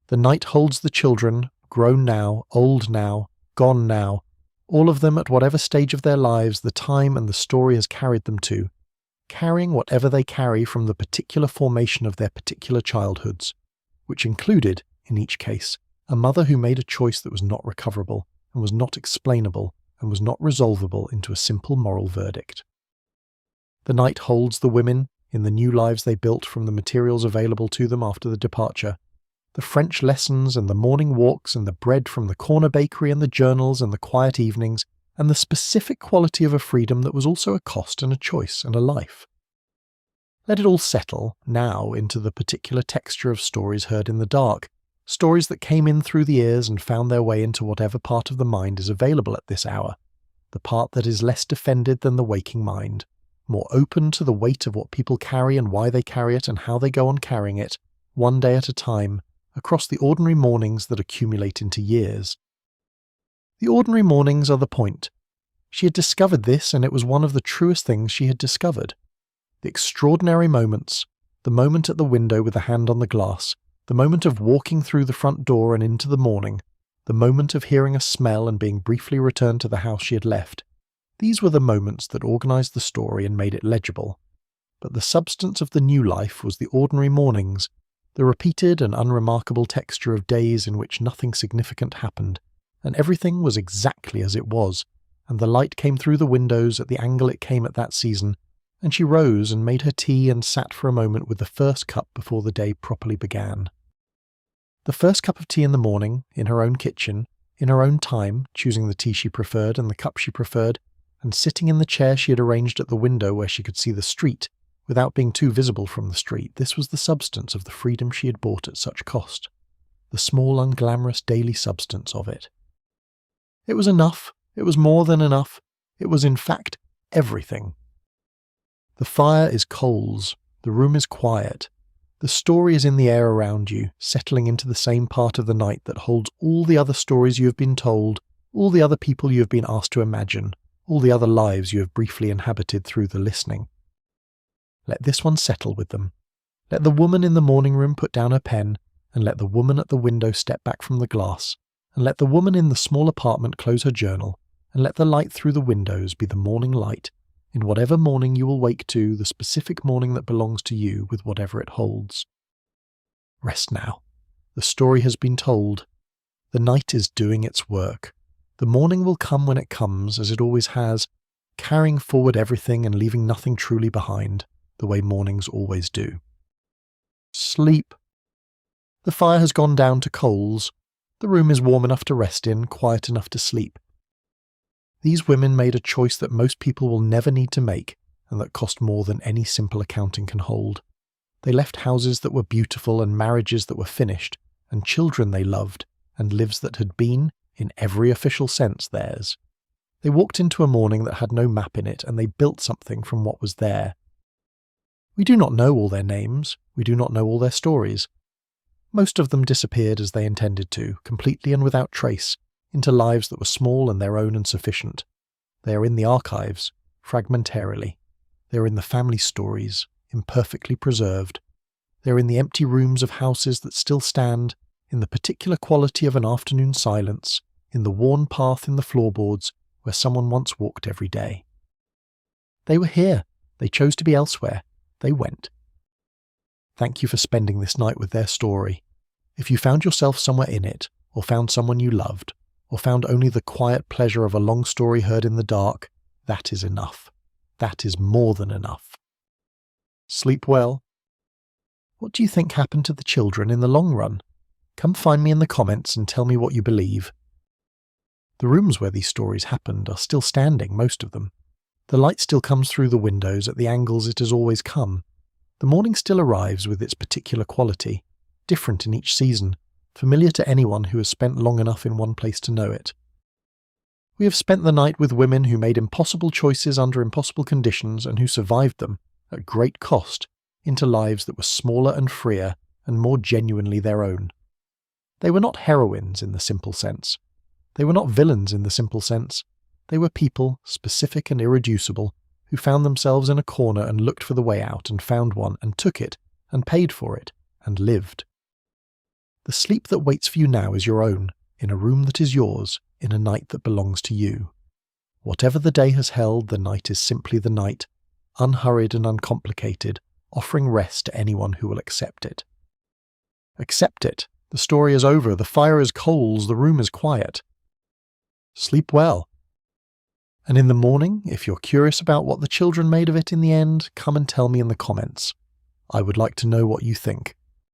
The night holds the children, grown now, old now, gone now, all of them at whatever stage of their lives the time and the story has carried them to, carrying whatever they carry from the particular formation of their particular childhoods, which included, in each case, a mother who made a choice that was not recoverable, and was not explainable, and was not resolvable into a simple moral verdict. The night holds the women, in the new lives they built from the materials available to them after the departure, the French lessons and the morning walks and the bread from the corner bakery and the journals and the quiet evenings, and the specific quality of a freedom that was also a cost and a choice and a life. Let it all settle, now, into the particular texture of stories heard in the dark, stories that came in through the ears and found their way into whatever part of the mind is available at this hour, the part that is less defended than the waking mind, more open to the weight of what people carry and why they carry it and how they go on carrying it, one day at a time, across the ordinary mornings that accumulate into years. The ordinary mornings are the point. She had discovered this, and it was one of the truest things she had discovered. The extraordinary moments, the moment at the window with a hand on the glass, the moment of walking through the front door and into the morning, the moment of hearing a smell and being briefly returned to the house she had left, these were the moments that organized the story and made it legible. But the substance of the new life was the ordinary mornings, The repeated and unremarkable texture of days in which nothing significant happened, and everything was exactly as it was, and the light came through the windows at the angle it came at that season, and she rose and made her tea and sat for a moment with the first cup before the day properly began. The first cup of tea in the morning, in her own kitchen, in her own time, choosing the tea she preferred and the cup she preferred, and sitting in the chair she had arranged at the window where she could see the street, without being too visible from the street. This was the substance of the freedom she had bought at such cost, the small unglamorous daily substance of it. It was enough, it was more than enough, it was in fact everything. The fire is coals, the room is quiet, the story is in the air around you, settling into the same part of the night that holds all the other stories you have been told, all the other people you have been asked to imagine, all the other lives you have briefly inhabited through the listening. Let this one settle with them. Let the woman in the morning room put down her pen, and let the woman at the window step back from the glass, and let the woman in the small apartment close her journal, and let the light through the windows be the morning light, in whatever morning you will wake to, the specific morning that belongs to you with whatever it holds. Rest now. The story has been told. The night is doing its work. The morning will come when it comes, as it always has, carrying forward everything and leaving nothing truly behind, the way mornings always do. Sleep. The fire has gone down to coals. The room is warm enough to rest in, quiet enough to sleep. These women made a choice that most people will never need to make, and that cost more than any simple accounting can hold. They left houses that were beautiful and marriages that were finished, and children they loved, and lives that had been, in every official sense, theirs. They walked into a morning that had no map in it, and they built something from what was there. We do not know all their names, we do not know all their stories. Most of them disappeared as they intended to, completely and without trace, into lives that were small and their own and sufficient. They are in the archives, fragmentarily. They are in the family stories, imperfectly preserved. They are in the empty rooms of houses that still stand, in the particular quality of an afternoon silence, in the worn path in the floorboards where someone once walked every day. They were here. They chose to be elsewhere. They went. Thank you for spending this night with their story. If you found yourself somewhere in it, or found someone you loved, or found only the quiet pleasure of a long story heard in the dark, that is enough. That is more than enough. Sleep well. What do you think happened to the children in the long run? Come find me in the comments and tell me what you believe. The rooms where these stories happened are still standing, most of them. The light still comes through the windows at the angles it has always come. The morning still arrives with its particular quality, different in each season, familiar to anyone who has spent long enough in one place to know it. We have spent the night with women who made impossible choices under impossible conditions and who survived them, at great cost, into lives that were smaller and freer and more genuinely their own. They were not heroines in the simple sense. They were not villains in the simple sense. They were people, specific and irreducible, who found themselves in a corner and looked for the way out and found one and took it and paid for it and lived. The sleep that waits for you now is your own, in a room that is yours, in a night that belongs to you. Whatever the day has held, the night is simply the night, unhurried and uncomplicated, offering rest to anyone who will accept it. Accept it. The story is over. The fire is coals. The room is quiet. Sleep well. And in the morning, if you're curious about what the children made of it in the end, come and tell me in the comments. I would like to know what you think.